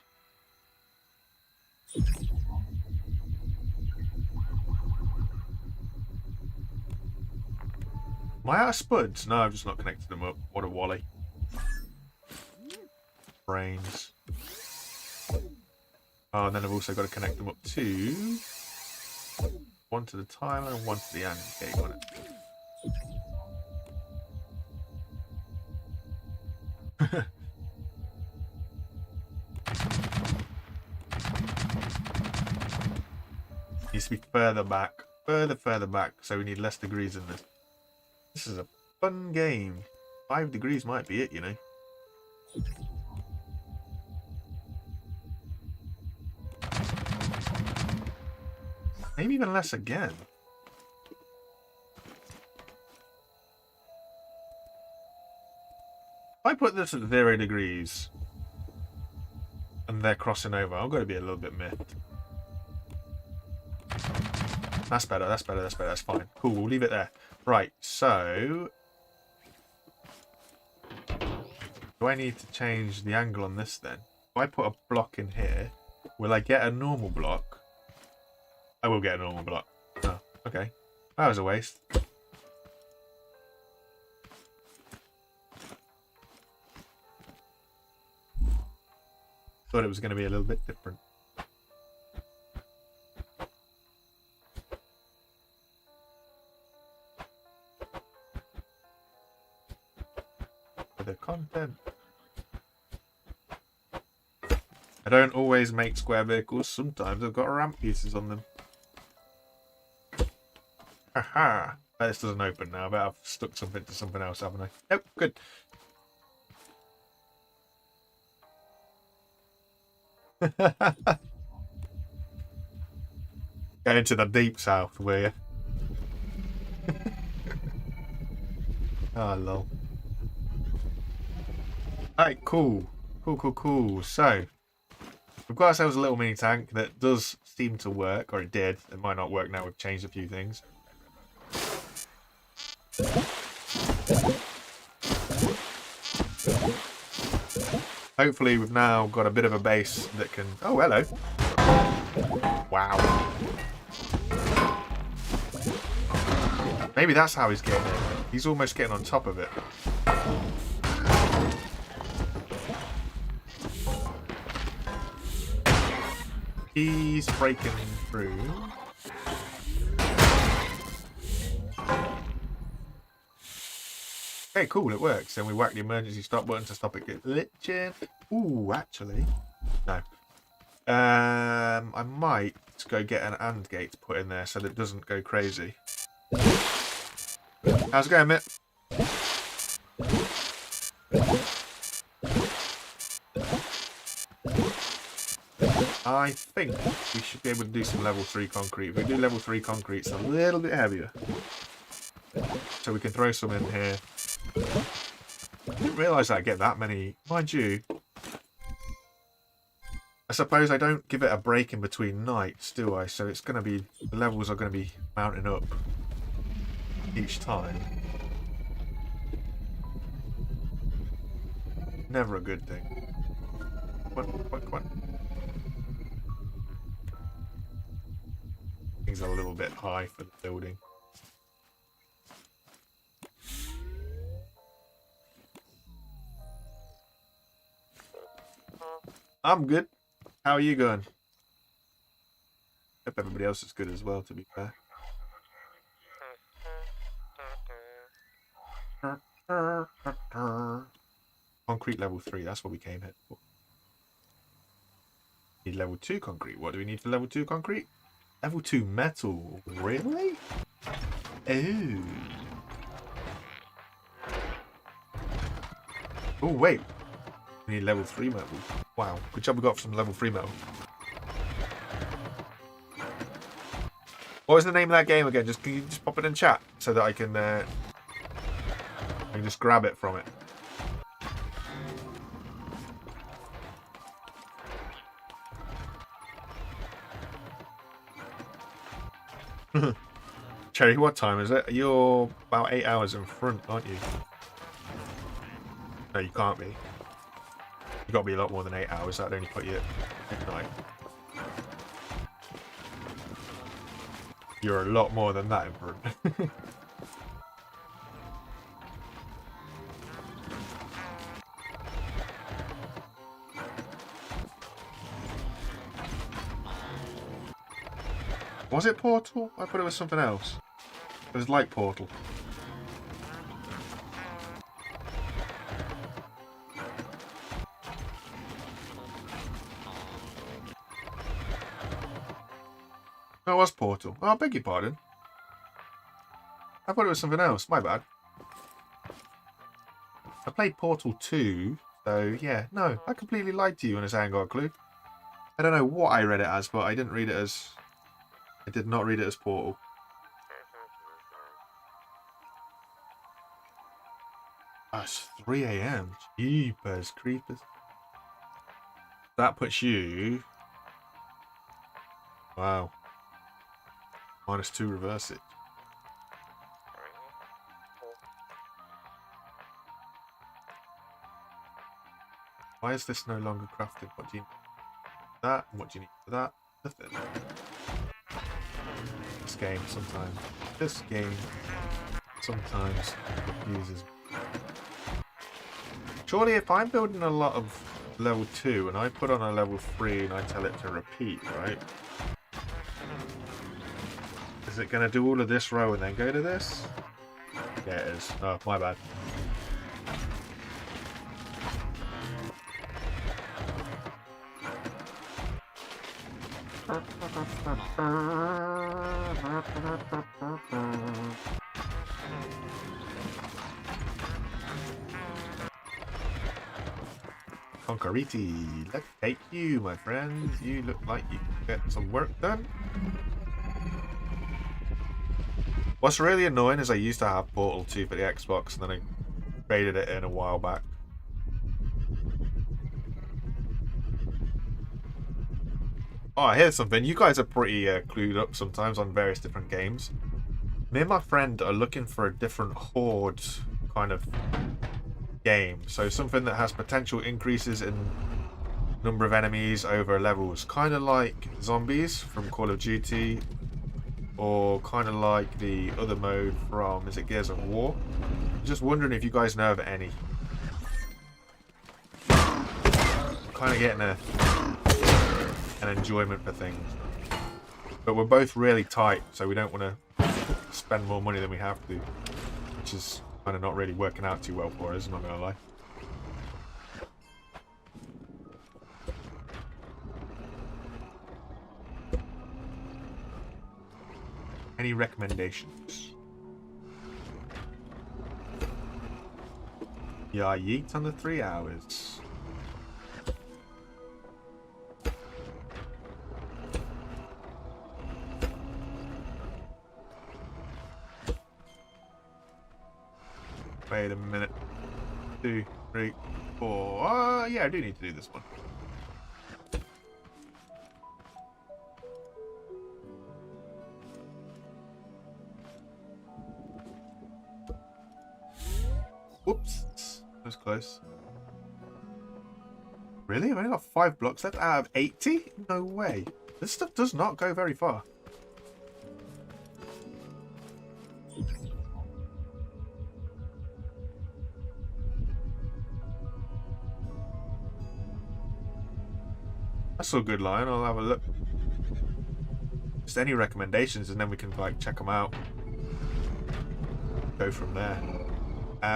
Am I out of spuds? No, I've just not connected them up. What a wally. Brains. Oh, and then I've also got to connect them up to... one to the timer and one to the end. Okay, got it. Needs to be further back. Further back. So we need less degrees in this. This is a fun game. 5 degrees might be it, you know. Maybe even less again. If I put this at 0 degrees and they're crossing over, I'm going to be a little bit miffed. That's better, that's better, that's better, that's fine. Cool, we'll leave it there. Right, so... do I need to change the angle on this then? If I put a block in here, will I get a normal block? I will get a normal block. Oh, okay. That was a waste. Thought it was going to be a little bit different. For the content. I don't always make square vehicles. Sometimes I've got ramp pieces on them. Haha. This doesn't open now, but I've stuck something to something else, haven't I? Oh, good. Get into the deep south, will you? Oh, lol. Alright, cool. Cool. So, we've got ourselves a little mini tank that does seem to work, or it did. It might not work now, we've changed a few things. Hopefully we've now got a bit of a base that can... oh, hello. Wow. Maybe that's how he's getting it. He's almost getting on top of it. He's breaking through. Okay, cool, it works. Then we whack the emergency stop button to stop it glitching. Ooh, actually. No. I might go get an AND gate to put in there so that it doesn't go crazy. How's it going, Mitt? I think we should be able to do some level 3 concrete. If we do level 3 concrete, it's a little bit heavier. So we can throw some in here. I didn't realise I'd get that many. Mind you, I suppose I don't give it a break in between nights, do I? So it's going to be, the levels are going to be mounting up each time. Never a good thing. Come on, come on, come on. Things are a little bit high for the building. I'm good. How are you going? Hope everybody else is good as well, to be fair. Concrete level 3, that's what we came here for. Need level 2 concrete. What do we need for level 2 concrete? Level 2 metal. Really? Oh. Oh, wait. We need level 3 metal. Wow. Good job we got some level 3 metal. What was the name of that game again? Can you just pop it in chat so that I can just grab it from it? Cherry, what time is it? You're about 8 hours in front, aren't you? No, you can't be. You've got to be a lot more than 8 hours. That'd only put you at midnight. You're a lot more than that in front. Was it Portal? I thought it was something else. It was like Portal. No, it was Portal. Oh, I beg your pardon. I thought it was something else. My bad. I played Portal 2, so yeah. No, I completely lied to you when I say I ain't got a clue. I don't know what I read it as, but I didn't read it as... I did not read it as Portal. Oh, it's 3 AM. Jeepers creepers. That puts you... Wow. -2 reverse it. Why is this no longer crafted? What do you need for that? And what do you need for that? Nothing. This game sometimes confuses me. Surely if I'm building a lot of level 2 and I put on a level 3 and I tell it to repeat, right? Is it going to do all of this row and then go to this? Yeah, it is. Oh, my bad. Conqueriti, let's take you, my friend. You look like you can get some work done. What's really annoying is I used to have Portal 2 for the Xbox and then I traded it in a while back. Oh, here's something. You guys are pretty clued up sometimes on various different games. Me and my friend are looking for a different horde kind of game. So something that has potential increases in number of enemies over levels. Kind of like zombies from Call of Duty. or kind of like the other mode from, is it Gears of War? I'm just wondering if you guys know of any. Kind of getting an enjoyment for things. But we're both really tight, so we don't want to spend more money than we have to. Which is kind of not really working out too well for us, I'm not going to lie. Any recommendations? Yeah, yeet on the 3 hours. Wait a minute. 2, 3, 4. Yeah, I do need to do this one. Whoops. That was close. Really? I've only got 5 blocks left out of 80? No way. This stuff does not go very far. That's a good line. I'll have a look. Just any recommendations, and then we can like check them out. Go from there.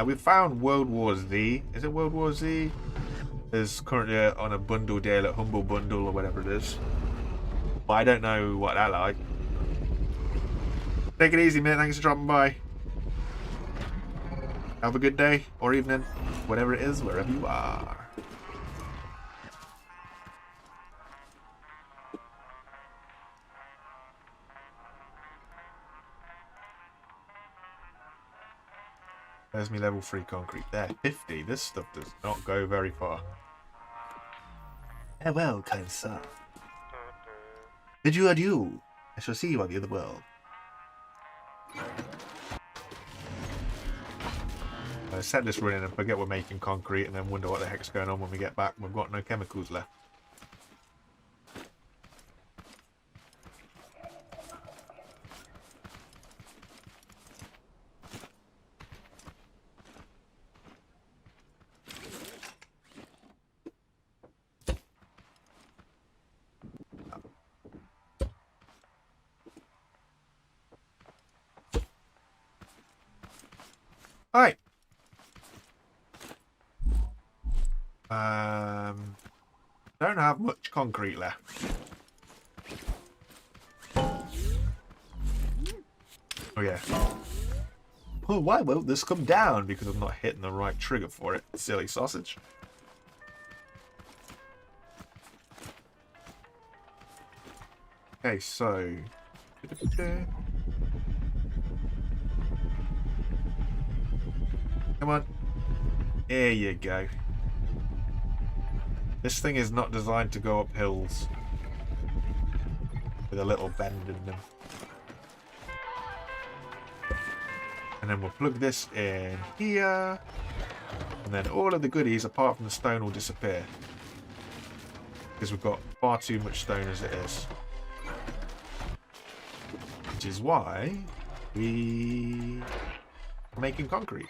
We've found World War Z. Is it World War Z? Is currently on a bundle deal at Humble Bundle or whatever it is. But I don't know what that like. Take it easy, mate. Thanks for dropping by. Have a good day or evening, whatever it is, wherever you are. There's me level 3 concrete there. 50. This stuff does not go very far. Farewell, kind sir. Bid you adieu. I shall see you on the other world. I set this running and forget we're making concrete and then wonder what the heck's going on when we get back. We've got no chemicals left. Alright. Don't have much concrete left. Oh yeah. Well, why won't this come down? Because I'm not hitting the right trigger for it. Silly sausage. Okay, so... Come on. There you go. This thing is not designed to go up hills with a little bend in them. And then we'll plug this in here. And then all of the goodies apart from the stone will disappear. Because we've got far too much stone as it is. Which is why we are making concrete.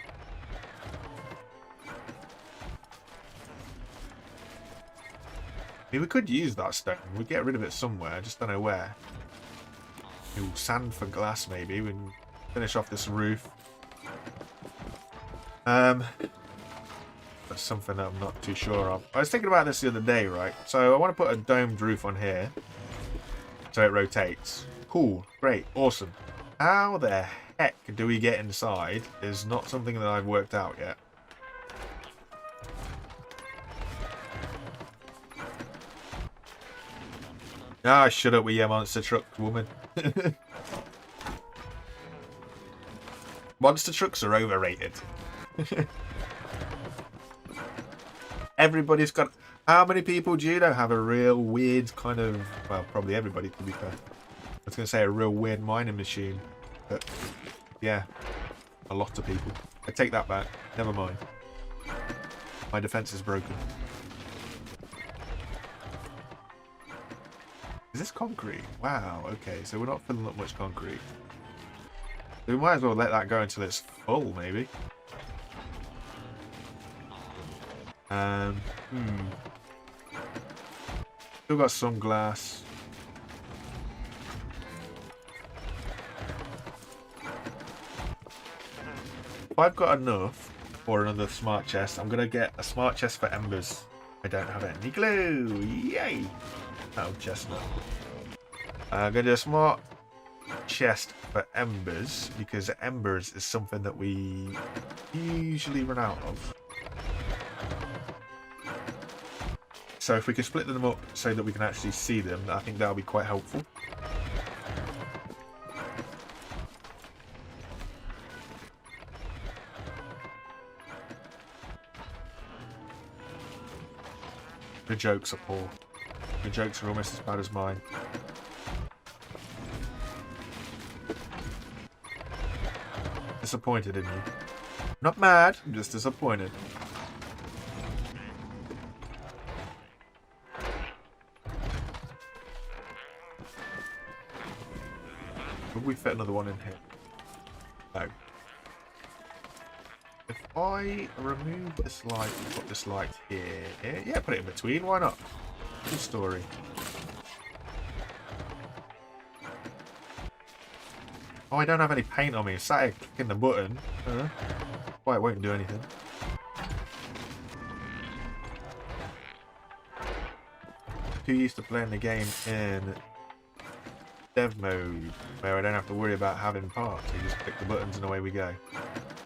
I mean, we could use that stone. We'd get rid of it somewhere. I just don't know where. Ooh, sand for glass, maybe. We can finish off this roof. That's something that I'm not too sure of. I was thinking about this the other day, right? So I want to put a domed roof on here. So it rotates. Cool. Great. Awesome. How the heck do we get inside is not something that I've worked out yet. Ah, shut up with your monster truck, woman. Monster trucks are overrated. Everybody's got... How many people do you know have a real weird kind of... Well, probably everybody, to be fair. I was going to say a real weird mining machine. But, yeah. A lot of people. I take that back. Never mind. My defense is broken. Is this concrete? Wow, okay, so we're not filling up much concrete. We might as well let that go until it's full, maybe. Still got some glass. If I've got enough for another smart chest, I'm gonna get a smart chest for embers. I don't have any glue. Yay! Oh, chestnut. I'm gonna do a smart chest for embers because embers is something that we usually run out of. So if we can split them up so that we can actually see them, I think that'll be quite helpful. The jokes are poor. The jokes are almost as bad as mine. Disappointed in you. Not mad, I'm just disappointed. Could we fit another one in here? No. If I remove this light and put this light here, yeah, put it in between, why not? Good story. Oh, I don't have any paint on me. Sat here clicking the button. Why it won't do anything. Too used to playing the game in dev mode, where I don't have to worry about having parts. We just click the buttons and away we go.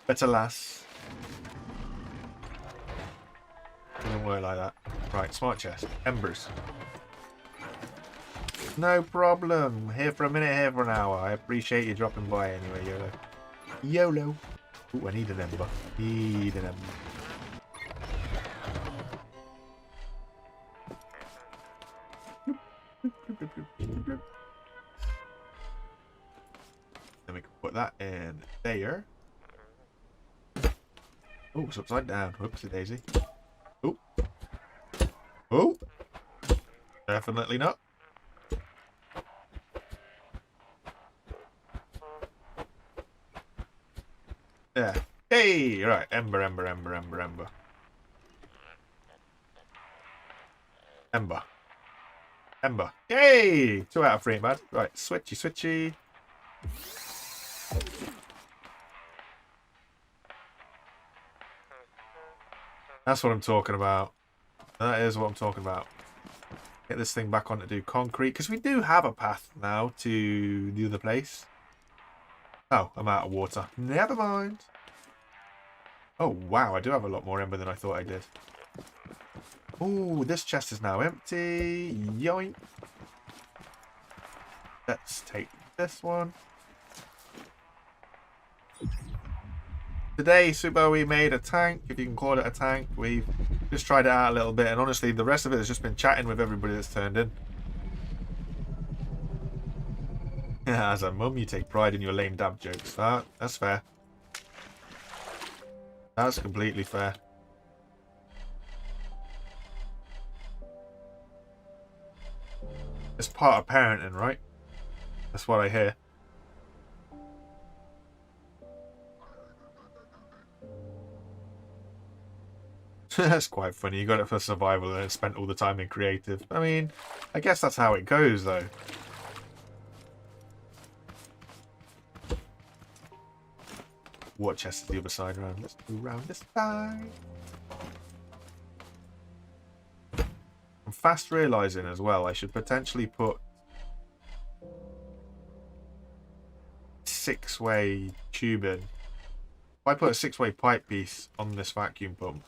But alas, doesn't work like that. Right, smart chest. Embers. No problem. Here for a minute, here for an hour. I appreciate you dropping by anyway, YOLO. YOLO. Ooh, I need an ember. Need an ember. Then we can put that in there. Oh, it's upside down. Whoopsie daisy. Oh. Oh. Definitely not. Yeah. Hey! Right. Ember, ember, ember, ember, ember. Ember. Ember. Yay! 2 out of 3, man. Right. Switchy, switchy. That's what I'm talking about. That is what I'm talking about. Get this thing back on to do concrete. Because we do have a path now to the other place. Oh, I'm out of water. Never mind. Oh, wow. I do have a lot more ember than I thought I did. Oh, this chest is now empty. Yoink. Let's take this one. Today, Super, we made a tank, if you can call it a tank. We've just tried it out a little bit, and honestly, the rest of it has just been chatting with everybody that's turned in. As a mum, you take pride in your lame dab jokes. That's fair. That's completely fair. It's part of parenting, right? That's what I hear. That's quite funny. You got it for survival and spent all the time in creative. I mean, I guess that's how it goes, though. What chest is the other side around? Let's go around this side. I'm fast realising as well, I should potentially put 6-way tubing. If I put a 6-way pipe piece on this vacuum pump,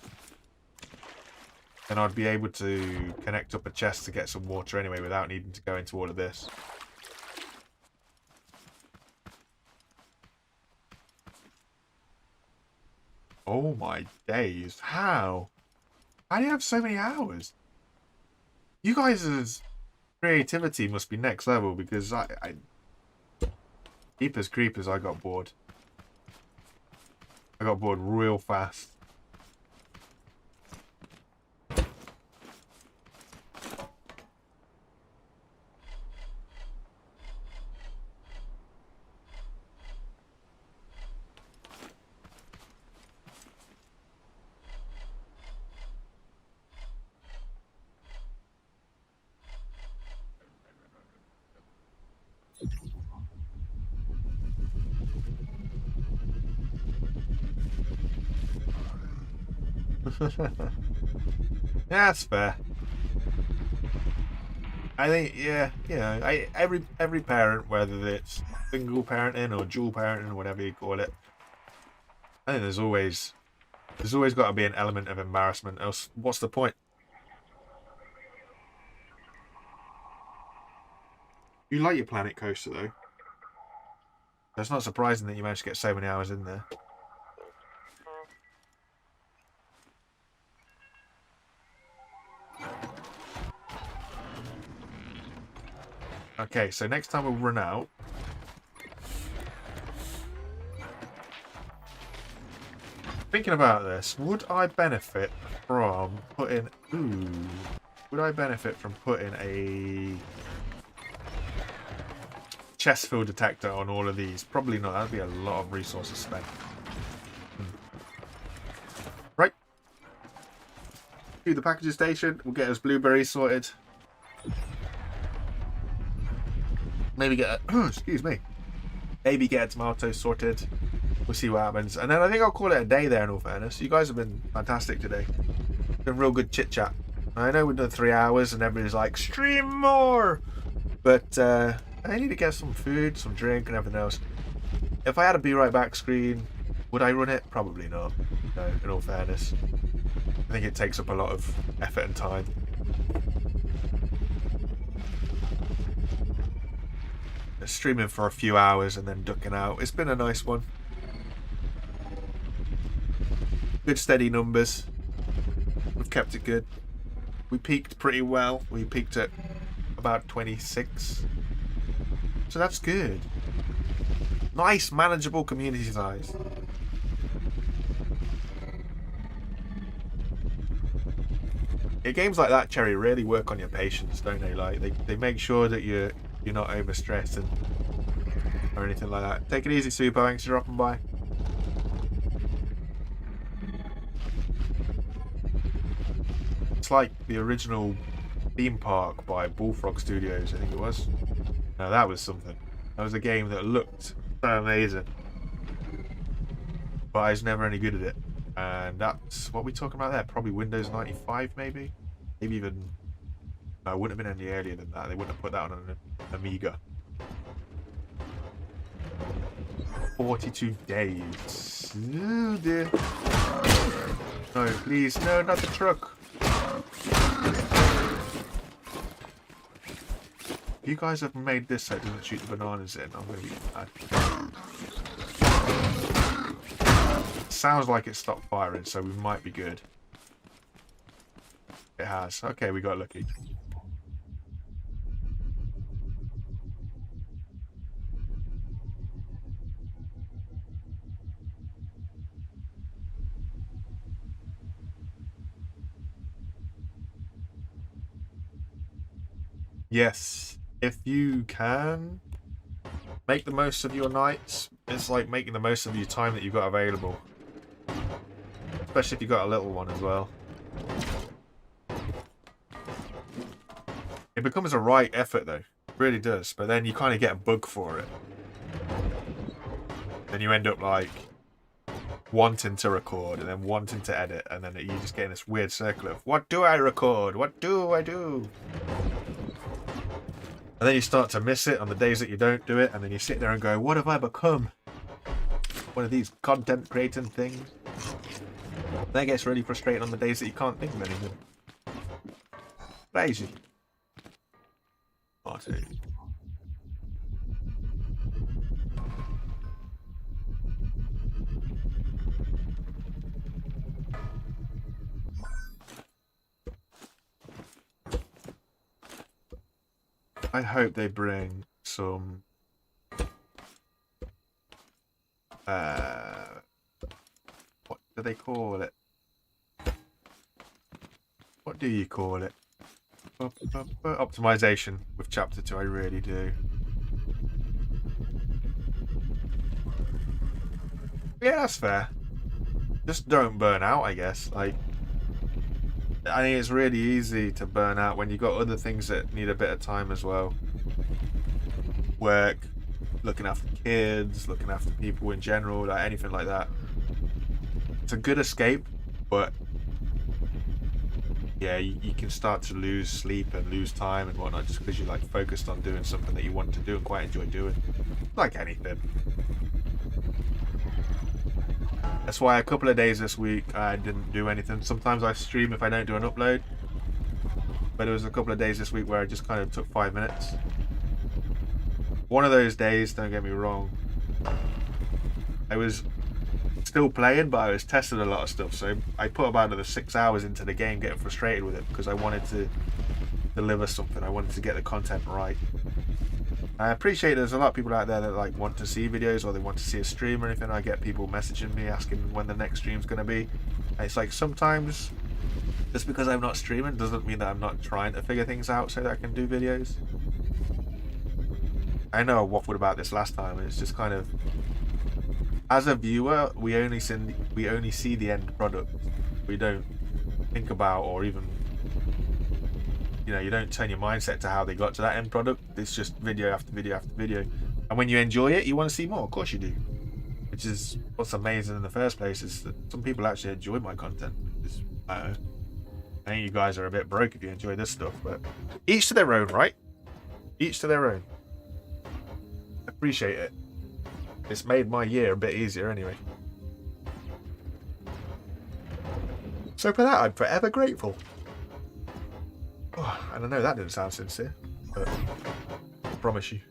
then I'd be able to connect up a chest to get some water anyway without needing to go into all of this. Oh my days. How? How do you have so many hours? You guys' creativity must be next level because I Jeepers creepers, I got bored. I got bored real fast. Yeah, that's fair. I think, yeah, you know, every parent, whether it's single parenting or dual parenting, whatever you call it, I think there's always got to be an element of embarrassment. Else, what's the point? You like your Planet Coaster though. It's not surprising that you managed to get so many hours in there. Okay, so next time we'll run out. Thinking about this, would I benefit from putting... Ooh. Would I benefit from putting a chest fill detector on all of these? Probably not. That'd be a lot of resources spent. Right. To the packaging station. We'll get those blueberries sorted. Maybe get a... excuse me. Maybe get a tomato sorted. We'll see what happens. And then I think I'll call it a day there, in all fairness. You guys have been fantastic today. Been real good chit-chat. I know we've done 3 hours and everybody's like, stream more! But I need to get some food, some drink and everything else. If I had a be right back screen, would I run it? Probably not. No, in all fairness. I think it takes up a lot of effort and time. Streaming for a few hours and then ducking out. It's been a nice one. Good steady numbers. We've kept it good. We peaked pretty well. We peaked at about 26. So that's good. Nice, manageable community size. Yeah, games like that, Cherry, really work on your patience, don't they? Like they make sure that you're not overstressed or anything like that. Take it easy, Super. Thanks for dropping by. It's like the original theme park by Bullfrog Studios, I think it was. Now that was something. That was a game that looked so amazing, but I was never any good at it. And that's what we're talking about there. Probably Windows 95, maybe even. No, it wouldn't have been any earlier than that. They wouldn't have put that on an Amiga. 42 days. Oh dear. No, please, no, not the truck. If you guys have made this so it doesn't shoot the bananas in, I'm going to be mad. Sounds like it stopped firing, so we might be good. It has. Okay, we got lucky. Yes, if you can make the most of your nights, it's like making the most of your time that you've got available. Especially if you've got a little one as well. It becomes a right effort though. It really does. But then you kind of get a bug for it. Then you end up like wanting to record and then wanting to edit, and then you just get in this weird circle of what do I record? What do I do? And then you start to miss it on the days that you don't do it, and then you sit there and go, what have I become? One of these content creating things. And that gets really frustrating on the days that you can't think of anything. Crazy. Marty. I hope they bring some what do they call it? What do you call it? Optimization with chapter 2, I really do. Yeah, that's fair. Just don't burn out, I guess. Like, I think it's really easy to burn out when you've got other things that need a bit of time as well. Work, looking after kids, looking after people in general, like anything like that. It's a good escape, but yeah, you can start to lose sleep and lose time and whatnot just because you're like focused on doing something that you want to do and quite enjoy doing. Like anything. That's why a couple of days this week I didn't do anything. Sometimes I stream if I don't do an upload. But there was a couple of days this week where I just kind of took 5 minutes. One of those days, don't get me wrong, I was still playing, but I was testing a lot of stuff. So I put about another 6 hours into the game getting frustrated with it because I wanted to deliver something. I wanted to get the content right. I appreciate there's a lot of people out there that like want to see videos or they want to see a stream or anything. I get people messaging me asking when the next stream's going to be. And it's like sometimes just because I'm not streaming doesn't mean that I'm not trying to figure things out so that I can do videos. I know I waffled about this last time, and it's just kind of, as a viewer, we only see the end product. We don't think about, or even, you know, you don't turn your mindset to how they got to that end product. It's just video after video after video, and when you enjoy it, you want to see more. Of course you do, which is what's amazing in the first place, is that some people actually enjoy my content. I think you guys are a bit broke if you enjoy this stuff, but each to their own, right? Each to their own. Appreciate it. It's made my year a bit easier anyway. So for that, I'm forever grateful. Oh, and I know that didn't sound sincere, but I promise you.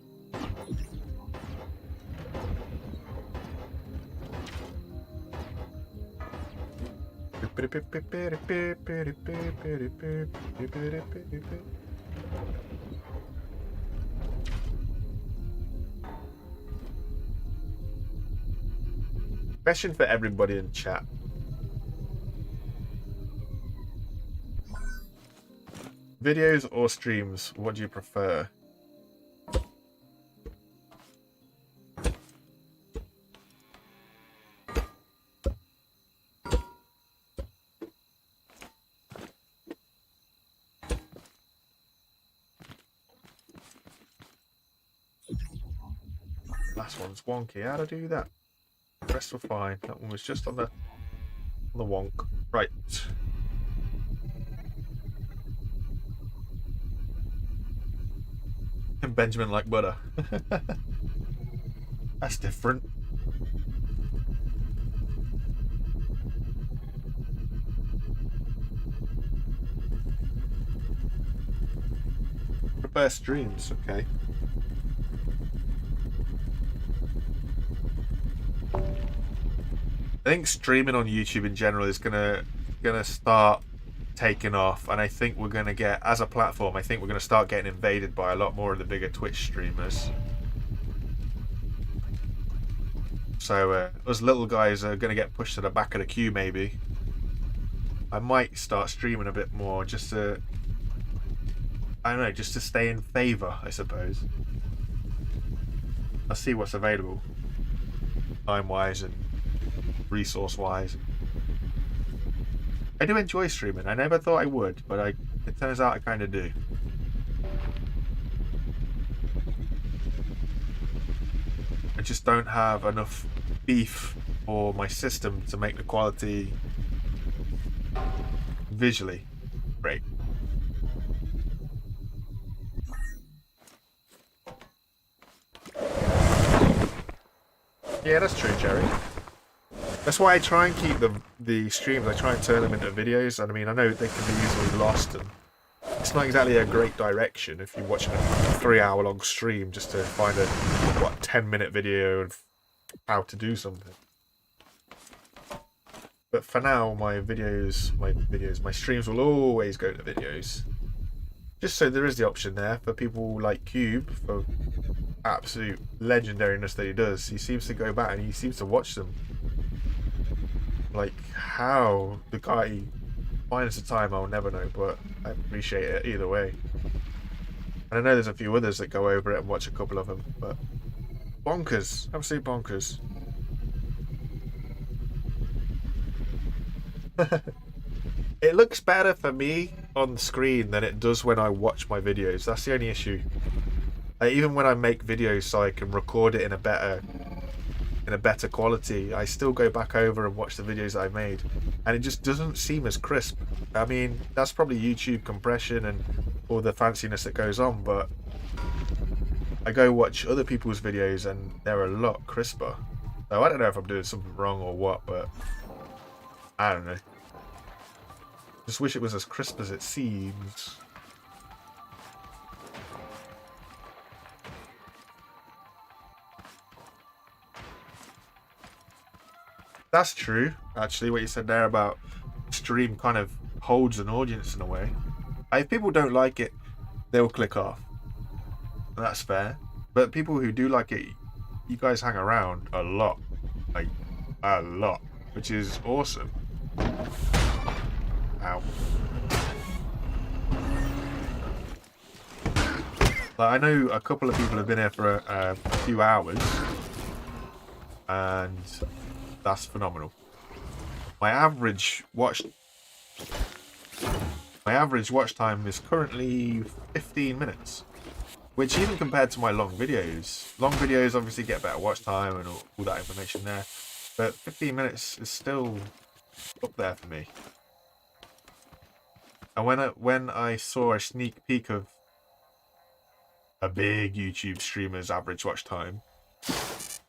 Question for everybody in chat. Videos or streams, what do you prefer? Last one's wonky. How to do that? The rest were fine. That one was just on the wonk. Right. And Benjamin like butter. That's different. Prepare streams, okay. I think streaming on YouTube in general is gonna start taking off, and I think we're gonna get, as a platform, I think we're gonna start getting invaded by a lot more of the bigger Twitch streamers. So us little guys are gonna get pushed to the back of the queue maybe. I might start streaming a bit more just to, I don't know, just to stay in favour, I suppose. I'll see what's available, time-wise and resource-wise. I do enjoy streaming. I never thought I would, but it turns out I kind of do. I just don't have enough beef for my system to make the quality visually great. Yeah, that's true, Jerry. That's why I try and keep the streams, I try and turn them into videos. And I mean, I know they can be easily lost, and it's not exactly a great direction if you're watching a 3-hour long stream just to find a, 10-minute video of how to do something. But for now, my streams will always go to videos. Just so there is the option there for people like Cube, for absolute legendariness that he does. He seems to go back and he seems to watch them. Like, how the guy finds the time, I'll never know, but I appreciate it either way. And I know there's a few others that go over it and watch a couple of them, but bonkers, absolute bonkers. It looks better for me on screen than it does when I watch my videos. That's the only issue. Even when I make videos so I can record it in a better in a better quality, I still go back over and watch the videos I've made, and it just doesn't seem as crisp. I mean, that's probably YouTube compression and all the fanciness that goes on, but I go watch other people's videos and they're a lot crisper. So I don't know if I'm doing something wrong or what, but I don't know. Just wish it was as crisp as it seems. That's true, actually, what you said there about stream kind of holds an audience in a way. If people don't like it, they'll click off. That's fair. But people who do like it, you guys hang around a lot. Like, a lot. Which is awesome. Ow. Like, I know a couple of people have been here for a few hours. And that's phenomenal. My average watch time is currently 15 minutes. Which, even compared to my long videos obviously get better watch time and all that information there. But 15 minutes is still up there for me. And when I saw a sneak peek of a big YouTube streamer's average watch time,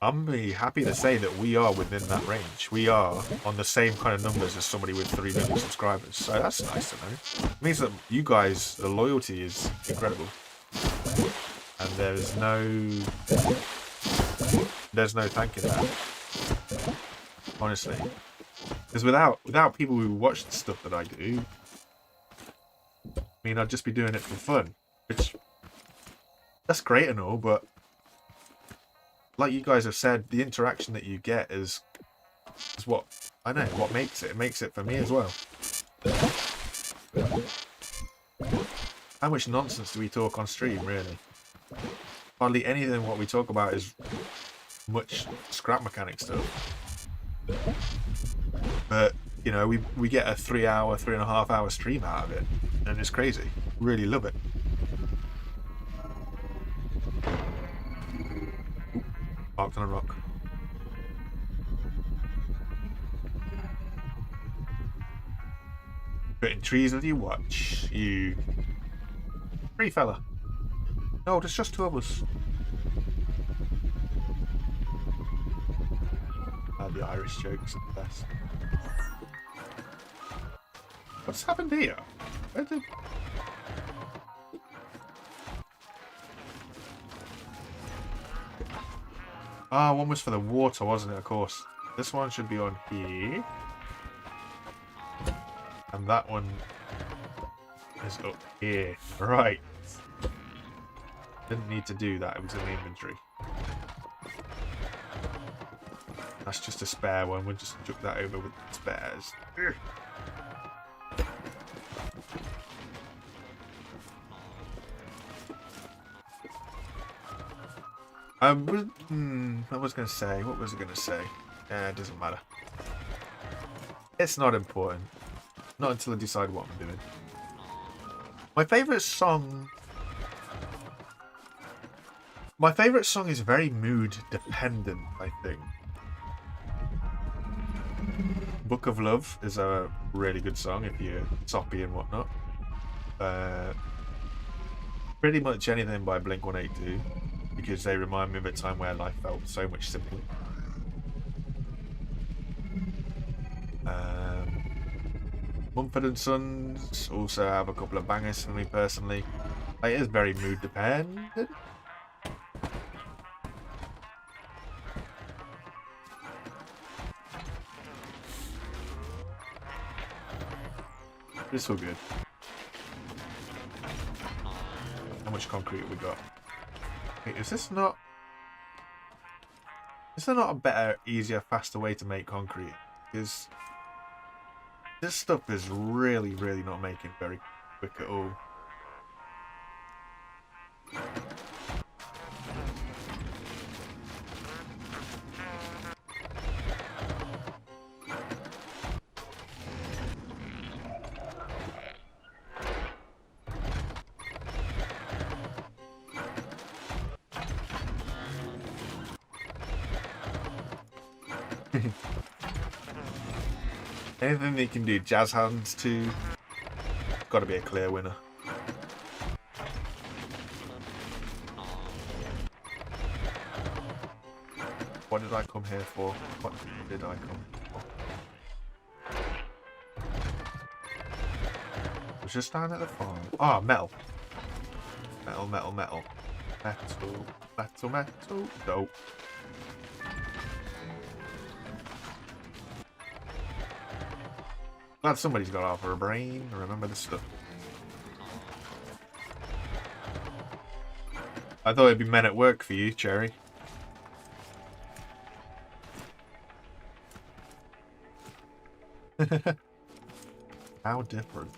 I'm really happy to say that we are within that range. We are on the same kind of numbers as somebody with 3 million subscribers. So that's nice to know. It means that you guys, the loyalty is incredible. And there's no thanking that. Honestly. Because without people who watch the stuff that I do, I mean, I'd just be doing it for fun. Which, that's great and all, but like you guys have said, the interaction that you get is what, I know, what makes it. It makes it for me as well. How much nonsense do we talk on stream, really? Hardly anything what we talk about is much scrap mechanic stuff. But, you know, we get a 3.5 hour stream out of it. And it's crazy. Really love it. Parked on a rock. Cutting trees with you watch. You free fella. No, there's just 2 of us. The Irish jokes are the best. What's happened here? Where did... Ah, one was for the water, wasn't it? Of course. This one should be on here. And that one is up here. Right. Didn't need to do that. It was in the inventory. That's just a spare one. We'll just chuck that over with spares. I was going to say, what was I going to say? It doesn't matter. It's not important. Not until I decide what I'm doing. My favourite song is very mood dependent, I think. Book of Love is a really good song if you're toppy and whatnot. Pretty much anything by Blink-182, because they remind me of a time where life felt so much simpler. Mumford & Sons also have a couple of bangers for me personally. It is very mood dependent. This all good. How much concrete have we got? Wait, is there not a better, easier, faster way to make concrete? Because this stuff is really, really not making very quick at all. Anything that you can do jazz hands to, got to be a clear winner. What did I come here for? What did I come here for? I was just down at the farm. Ah, metal. Metal, metal, metal. Metal, metal, metal. Dope. Glad somebody's got half a brain. Remember this stuff. I thought it'd be men at work for you, Cherry. How different.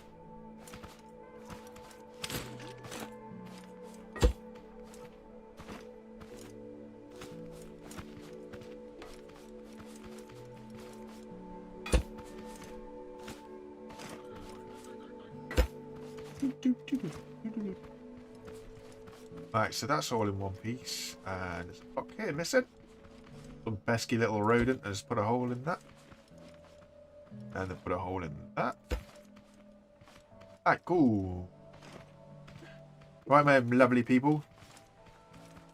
Right, so that's all in one piece. And there's a block here missing. Some pesky little rodent has put a hole in that. And they put a hole in that. Alright, cool. Right, my lovely people.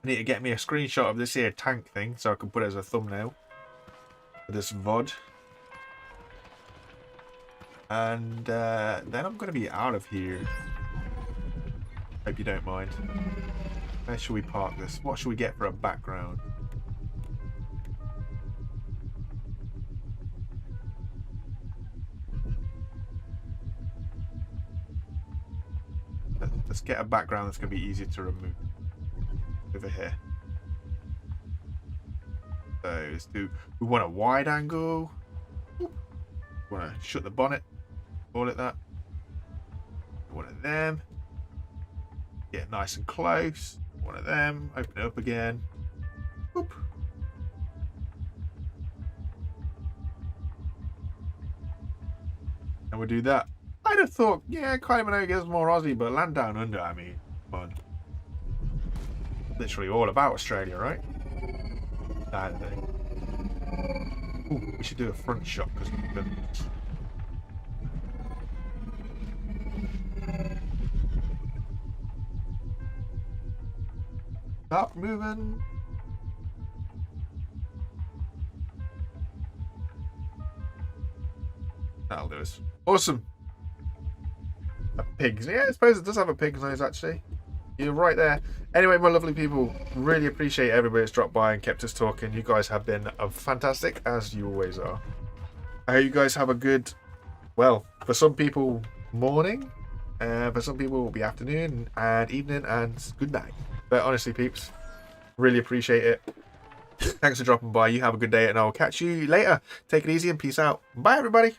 I need to get me a screenshot of this here tank thing so I can put it as a thumbnail for this VOD. And then I'm going to be out of here. Hope you don't mind. Where should we park this? What should we get for a background? Let's get a background that's going to be easier to remove. Over here. So let's do. We want a wide angle. We want to shut the bonnet. Call it that. One of them. Get nice and close. One of them. Open it up again. Whoop. And we'll do that. I'd have thought, yeah, Kylie Minogue is more Aussie, but Land Down Under, I mean, come on. Literally all about Australia, right? That thing. Ooh, we should do a front shot because stop moving. That'll do us. Awesome. A pig's. Yeah, I suppose it does have a pig's nose, actually. You're right there. Anyway, my lovely people, really appreciate everybody that's dropped by and kept us talking. You guys have been fantastic, as you always are. I hope you guys have a good, well, for some people, morning. For some people, it will be afternoon and evening and good night. But honestly, peeps, really appreciate it. Thanks for dropping by. You have a good day, and I will catch you later. Take it easy and peace out. Bye, everybody.